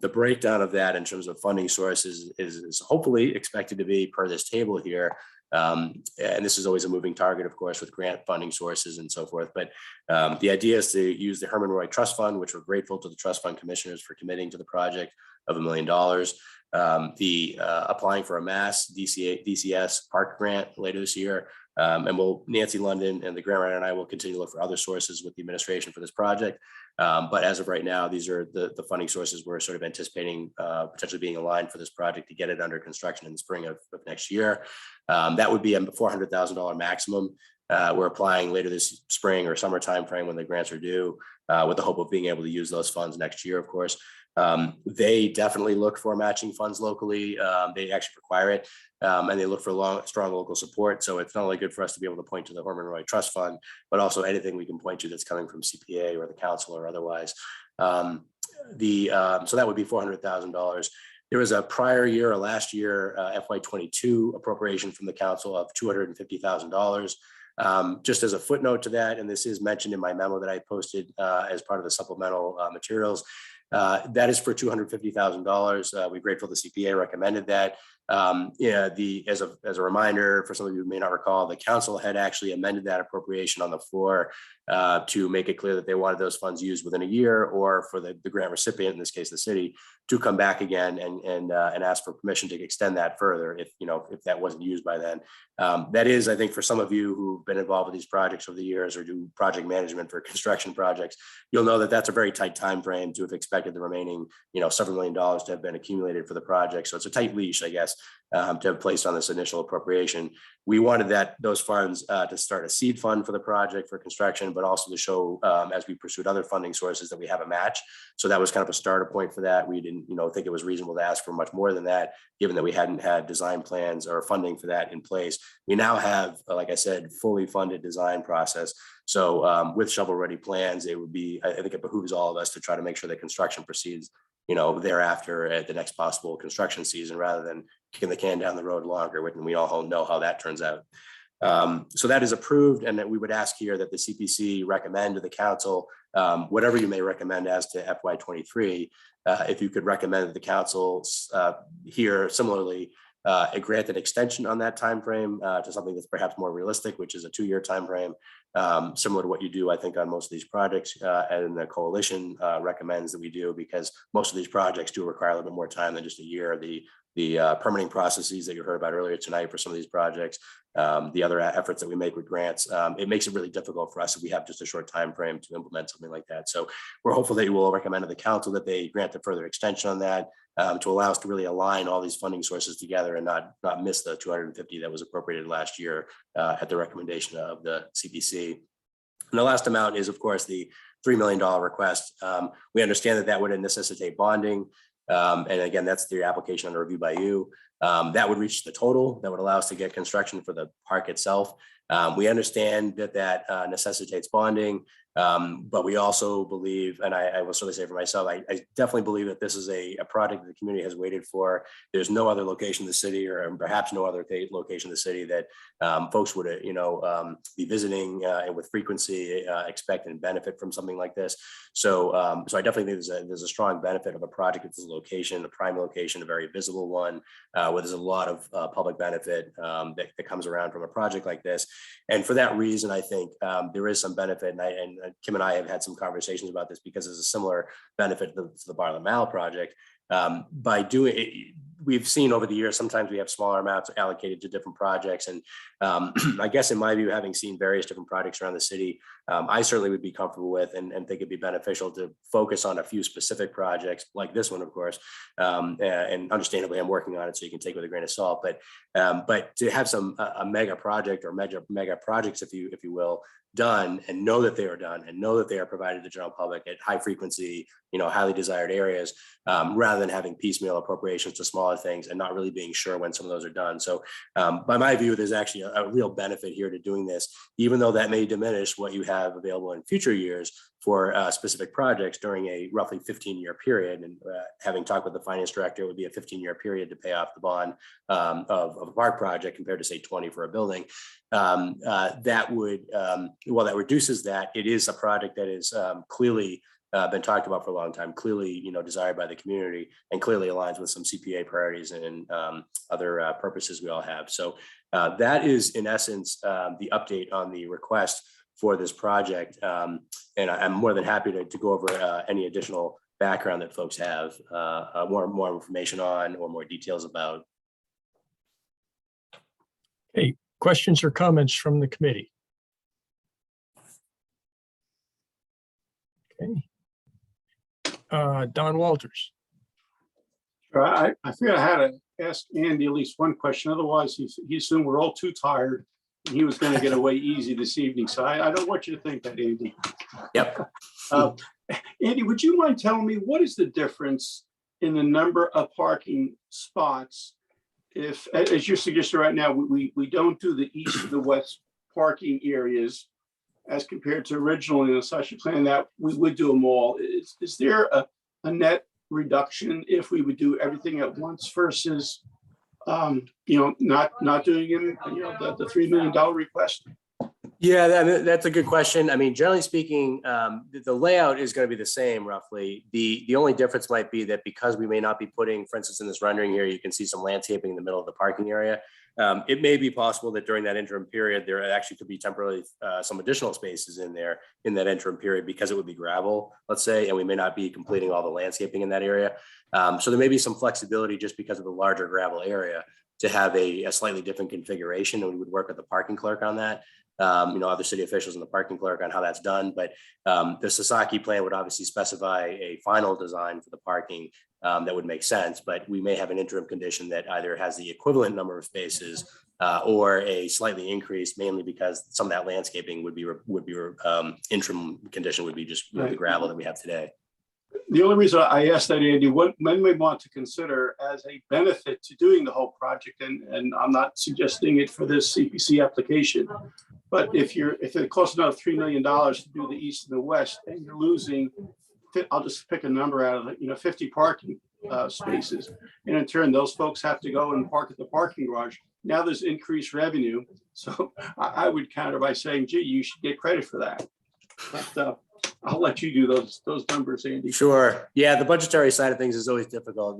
The breakdown of that in terms of funding sources is hopefully expected to be per this table here. And this is always a moving target, of course, with grant funding sources and so forth. But the idea is to use the Herman Roy Trust Fund, which we're grateful to the Trust Fund commissioners for committing to the project of $1 million. Applying for a mass DCS park grant later this year. And Nancy London and the grant writer and I will continue to look for other sources with the administration for this project. But as of right now, these are the funding sources we're sort of anticipating potentially being aligned for this project to get it under construction in the spring of next year. That would be a $400,000 maximum. We're applying later this spring or summer timeframe when the grants are due, with the hope of being able to use those funds next year, of course. They definitely look for matching funds locally. They actually require it, and they look for strong local support. So it's not only good for us to be able to point to the Herman Roy Trust Fund, but also anything we can point to that's coming from CPA or the council or otherwise. So that would be $400,000. There was a prior year or last year FY22 appropriation from the council of $250,000. Just as a footnote to that, and this is mentioned in my memo that I posted as part of the supplemental materials, that is for $250,000. We're grateful the CPA recommended that. As a reminder, for some of you who may not recall, the council had actually amended that appropriation on the floor to make it clear that they wanted those funds used within a year, or for the grant recipient, in this case the city, to come back again and ask for permission to extend that further if that wasn't used by then. That is, I think, for some of you who've been involved with these projects over the years or do project management for construction projects, you'll know that that's a very tight time frame to have expected the remaining several $million to have been accumulated for the project. So it's a tight leash, I guess, to have placed on this initial appropriation. We wanted those funds to start a seed fund for the project for construction, but also to show as we pursued other funding sources that we have a match. So that was kind of a starter point for that. We didn't think it was reasonable to ask for much more than that, given that we hadn't had design plans or funding for that in place. We now have, like I said, fully funded design process. So with shovel-ready plans, I think it behooves all of us to try to make sure that construction proceeds thereafter at the next possible construction season, rather than kicking the can down the road longer. And we all know how that turns out. So that is approved, and that we would ask here that the CPC recommend to the council, whatever you may recommend as to FY23, if you could recommend that the council here similarly grant an extension on that time frame to something that's perhaps more realistic, which is a 2-year time frame, similar to what you do, I think, on most of these projects, and the coalition recommends that we do, because most of these projects do require a little bit more time than just a year. The permitting processes that you heard about earlier tonight for some of these projects, the other efforts that we make with grants, it makes it really difficult for us if we have just a short time frame to implement something like that. So we're hopeful that you will recommend to the council that they grant a further extension on that, to allow us to really align all these funding sources together and not miss the 250 that was appropriated last year at the recommendation of the CPC. And the last amount is, of course, the $3 million request. We understand that would necessitate bonding. And again, that's the application under review by you. That would reach the total that would allow us to get construction for the park itself. We understand that necessitates bonding. But we also believe, and I will certainly say for myself, I definitely believe that this is a project that the community has waited for. There's no other location in the city, or perhaps no other location in the city that folks would, be visiting and with frequency expect and benefit from something like this. So I definitely think there's a strong benefit of a project at this location, a prime location, a very visible one, where there's a lot of public benefit that comes around from a project like this. And for that reason, I think there is some benefit, and Kim and I have had some conversations about this, because there's a similar benefit to the Bartlett Mall project. By doing it, we've seen over the years, sometimes we have smaller amounts allocated to different projects. And I guess in my view, having seen various different projects around the city, I certainly would be comfortable with and think it'd be beneficial to focus on a few specific projects like this one, of course. And understandably, I'm working on it, so you can take it with a grain of salt. But to have a mega project or mega projects, if you will, done, and know that they are done, and know that they are provided to the general public at high frequency, highly desired areas, rather than having piecemeal appropriations to smaller things and not really being sure when some of those are done. So by my view, there's actually a real benefit here to doing this, even though that may diminish what you have available in future years for specific projects during a roughly 15-year period. And having talked with the finance director, it would be a 15-year period to pay off the bond of a park project compared to, say, 20 for a building. That reduces that. It is a project that is clearly been talked about for a long time, clearly, desired by the community, and clearly aligns with some CPA priorities and other purposes we all have. So that is, in essence, the update on the request for this project. And I'm more than happy to go over any additional background that folks have, more information on, or more details about. Okay, questions or comments from the committee? Okay. Don Walters. I figured I had to ask Andy at least one question. Otherwise, he assumed we're all too tired and he was going to get away easy this evening. So I don't want you to think that, Andy. Yep. Andy, would you mind telling me what is the difference in the number of parking spots if, as you're suggesting right now, we don't do the east and the west parking areas as compared to originally in the session plan that we would do them all? Is there a net reduction if we would do everything at once versus, not doing them, the $3 million request? Yeah, that's a good question. I mean, generally speaking, the layout is going to be the same roughly. The only difference might be that because we may not be putting, for instance, in this rendering here, you can see some landscaping in the middle of the parking area. It may be possible that during that interim period, there actually could be temporarily some additional spaces in there in that interim period, because it would be gravel, let's say, and we may not be completing all the landscaping in that area. So there may be some flexibility just because of the larger gravel area to have a slightly different configuration, and we would work with the parking clerk on that. Other city officials and the parking clerk on how that's done. But the Sasaki plan would obviously specify a final design for the parking that would make sense. But we may have an interim condition that either has the equivalent number of spaces or a slightly increased, mainly because some of that landscaping would be interim condition would be just the gravel that we have today. The only reason I asked that, Andy, what men may want to consider as a benefit to doing the whole project, and I'm not suggesting it for this CPC application, but if it costs another $3 million to do the east and the west, and you're losing, I'll just pick a number out of it, 50 parking spaces, and in turn, those folks have to go and park at the parking garage. Now there's increased revenue, so I would counter by saying, gee, you should get credit for that. But I'll let you do those numbers, Andy. Sure. Yeah, the budgetary side of things is always difficult.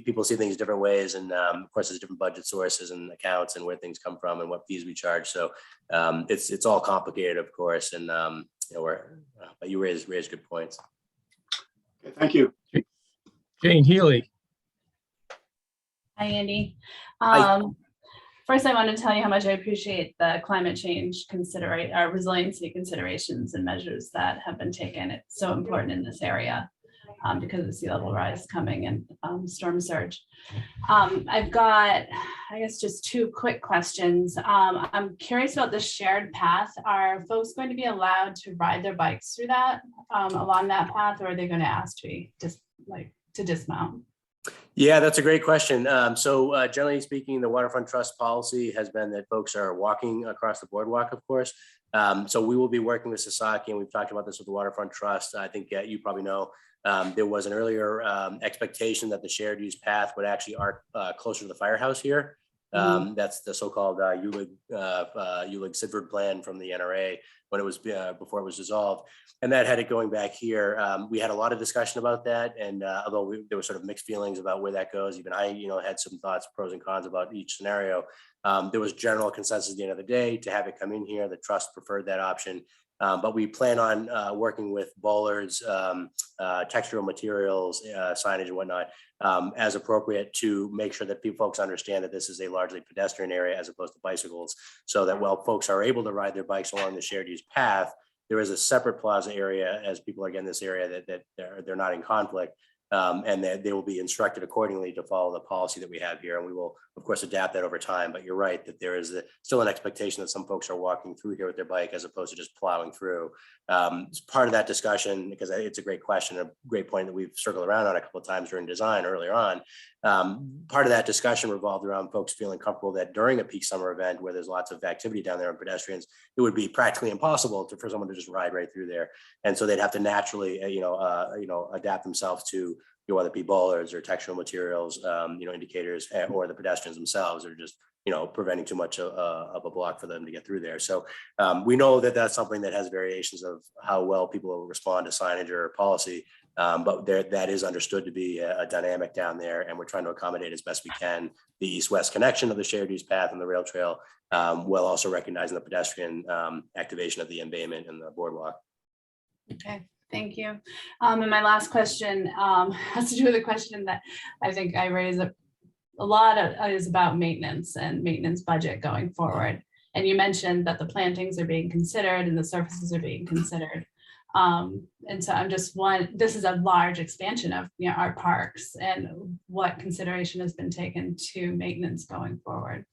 People see things different ways, and of course, there's different budget sources and accounts and where things come from and what fees we charge. So it's all complicated, of course. And but you raise good points. Okay, thank you, Jane Healy. Hi, Andy. Hi. First, I want to tell you how much I appreciate the climate change resiliency considerations and measures that have been taken. It's so important in this area because of sea level rise coming and storm surge. I've got, I guess, just two quick questions. I'm curious about the shared path. Are folks going to be allowed to ride their bikes through that along that path, or are they going to ask to be to dismount? Yeah, that's a great question. So generally speaking, the Waterfront Trust policy has been that folks are walking across the boardwalk, of course. So we will be working with Sasaki, and we've talked about this with the Waterfront Trust. I think you probably know there was an earlier expectation that the shared use path would actually arc closer to the firehouse here. That's the so-called Ulig-Sidford plan from the NRA when it was before it was dissolved, and that had it going back here. We had a lot of discussion about that, and although there were sort of mixed feelings about where that goes, even I, had some thoughts, pros and cons about each scenario. There was general consensus at the end of the day to have it come in here. The trust preferred that option. But we plan on working with bollards, textural materials, signage and whatnot, as appropriate to make sure that folks understand that this is a largely pedestrian area as opposed to bicycles, so that while folks are able to ride their bikes along the shared use path, there is a separate plaza area as people are getting this area that they're not in conflict. And that they will be instructed accordingly to follow the policy that we have here. And we will, of course, adapt that over time. But you're right that there is still an expectation that some folks are walking through here with their bike as opposed to just plowing through. It's part of that discussion, because it's a great question, a great point that we've circled around on a couple of times during design earlier on. Part of that discussion revolved around folks feeling comfortable that during a peak summer event where there's lots of activity down there and pedestrians, it would be practically impossible for someone to just ride right through there. And so they'd have to naturally, adapt themselves to, whether it be bollards or textural materials, indicators, or the pedestrians themselves are just, preventing too much of a block for them to get through there. So we know that that's something that has variations of how well people will respond to signage or policy. But that is understood to be a dynamic down there, and we're trying to accommodate as best we can the east-west connection of the shared use path and the rail trail, while also recognizing the pedestrian activation of the embayment and the boardwalk. Okay, thank you. And my last question has to do with a question that I think I raise a lot of, is about maintenance and maintenance budget going forward. And you mentioned that the plantings are being considered and the surfaces are being considered. And so I'm just this is a large expansion of our parks, and what consideration has been taken to maintenance going forward.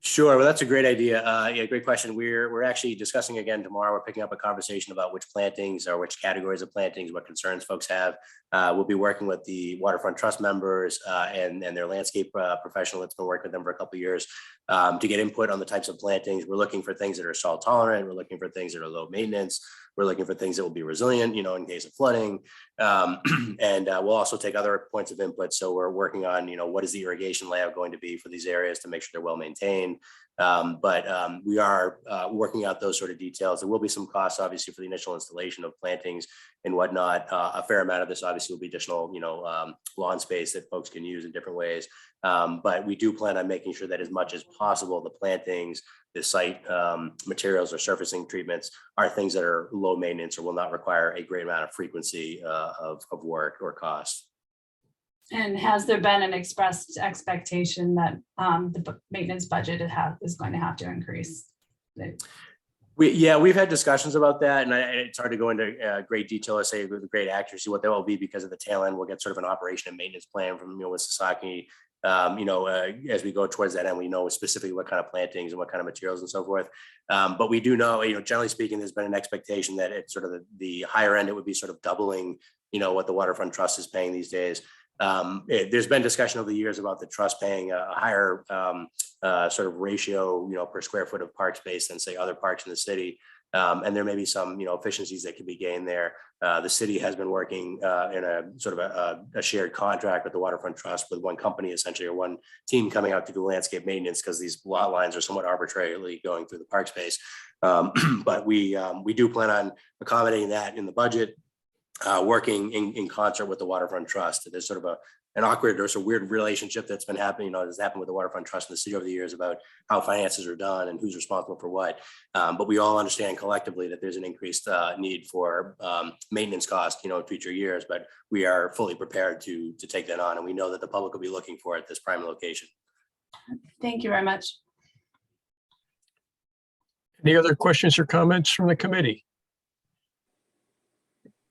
Sure. Well, that's a great idea. Great question. We're actually discussing again tomorrow. We're picking up a conversation about which plantings or which categories of plantings, what concerns folks have. We'll be working with the Waterfront Trust members and their landscape professional that's been working with them for a couple of years to get input on the types of plantings. We're looking for things that are salt tolerant. We're looking for things that are low maintenance. We're looking for things that will be resilient, in case of flooding. And we'll also take other points of input. So we're working on, what is the irrigation layout going to be for these areas to make sure they're well maintained. But we are working out those sort of details. There will be some costs, obviously, for the initial installation of plantings and whatnot. A fair amount of this, obviously, will be additional, lawn space that folks can use in different ways. But we do plan on making sure that as much as possible, the plantings, the site materials or surfacing treatments are things that are low maintenance or will not require a great amount of frequency of work or cost. And has there been an expressed expectation that the maintenance budget is going to have to increase? We've had discussions about that, and it's hard to go into great detail or say with great accuracy what that will be, because at the tail end we'll get sort of an operation and maintenance plan from with Sasaki. As we go towards that end, we know specifically what kind of plantings and what kind of materials and so forth. But we do know, generally speaking, there's been an expectation that it's sort of the higher end, it would be sort of doubling, what the Waterfront Trust is paying these days. There's been discussion over the years about the trust paying a higher sort of ratio, per square foot of park space than say other parks in the city. And there may be some, efficiencies that can be gained there. The city has been working in a sort of a shared contract with the Waterfront Trust with one company essentially, or one team coming out to do landscape maintenance, because these lot lines are somewhat arbitrarily going through the park space. But we do plan on accommodating that in the budget, working in concert with the Waterfront Trust. There's sort of an awkward or sort of weird relationship that's been happening, has happened with the Waterfront Trust in the city over the years about how finances are done and who's responsible for what. But we all understand collectively that there's an increased need for maintenance costs, in future years, but we are fully prepared to take that on. And we know that the public will be looking for it at this prime location. Thank you very much. Any other questions or comments from the committee?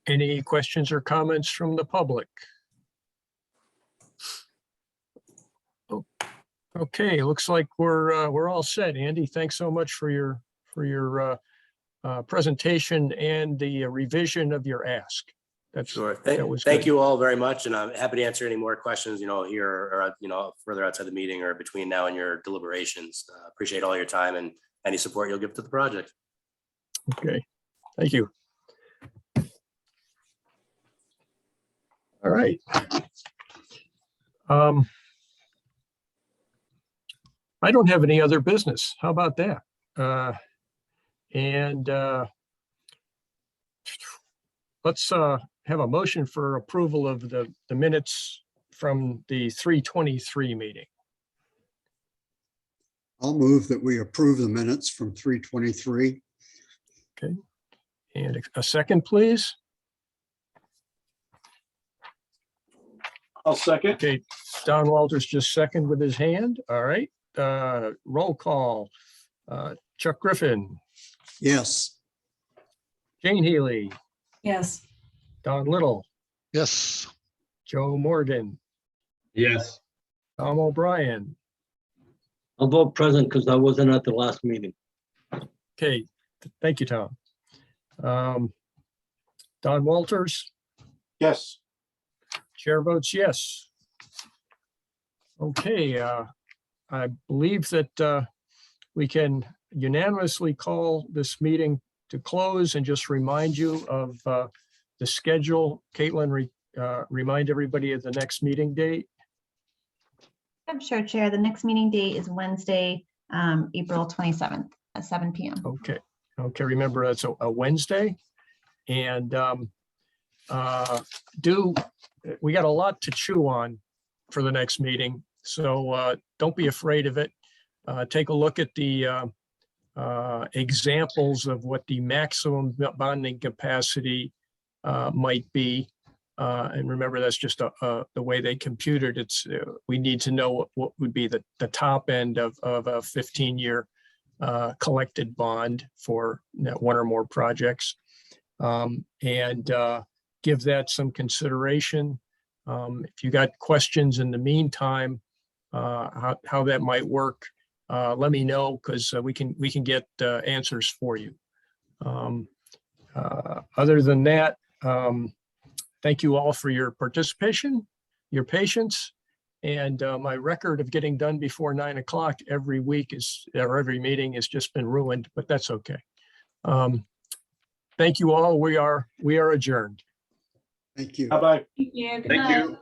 Any questions or comments from the public? Okay, looks like we're all set. Andy, thanks so much for your presentation and the revision of your ask. That's sure. Thank you all very much, and I'm happy to answer any more questions, here or further outside the meeting or between now and your deliberations. Appreciate all your time and any support you'll give to the project. Okay, thank you. All right. I don't have any other business. How about that? Let's have a motion for approval of the minutes from the 3:23 meeting. I'll move that we approve the minutes from 3:23. Okay, and a second, please. I'll second. Okay, Don Walters just second with his hand. All right, roll call. Chuck Griffin, Yes. Jane Healy, Yes. Don Little, Yes. Joe Morgan, Yes. Tom O'Brien. I'll vote present because I wasn't at the last meeting. Okay, thank you, Tom. Don Walters, Yes. chair votes yes. Okay, I believe that we can unanimously call this meeting to close and just remind you of the schedule. Caitlin, remind everybody of the next meeting date. I'm sure, Chair. The next meeting date is Wednesday, April 27th at 7 p.m. Okay, remember that's a Wednesday. And we got a lot to chew on for the next meeting. So don't be afraid of it. Take a look at the examples of what the maximum bonding capacity might be. And remember, that's just the way they computed it. We need to know what would be the top end of a 15-year collected bond for one or more projects. And give that some consideration. If you got questions in the meantime, how that might work, let me know, because we can get answers for you. Other than that, thank you all for your participation, your patience, and my record of getting done before 9 o'clock every week or every meeting has just been ruined, but that's okay. Thank you all. We are adjourned. Thank you. Bye-bye. Thank you. Good Thank night. you.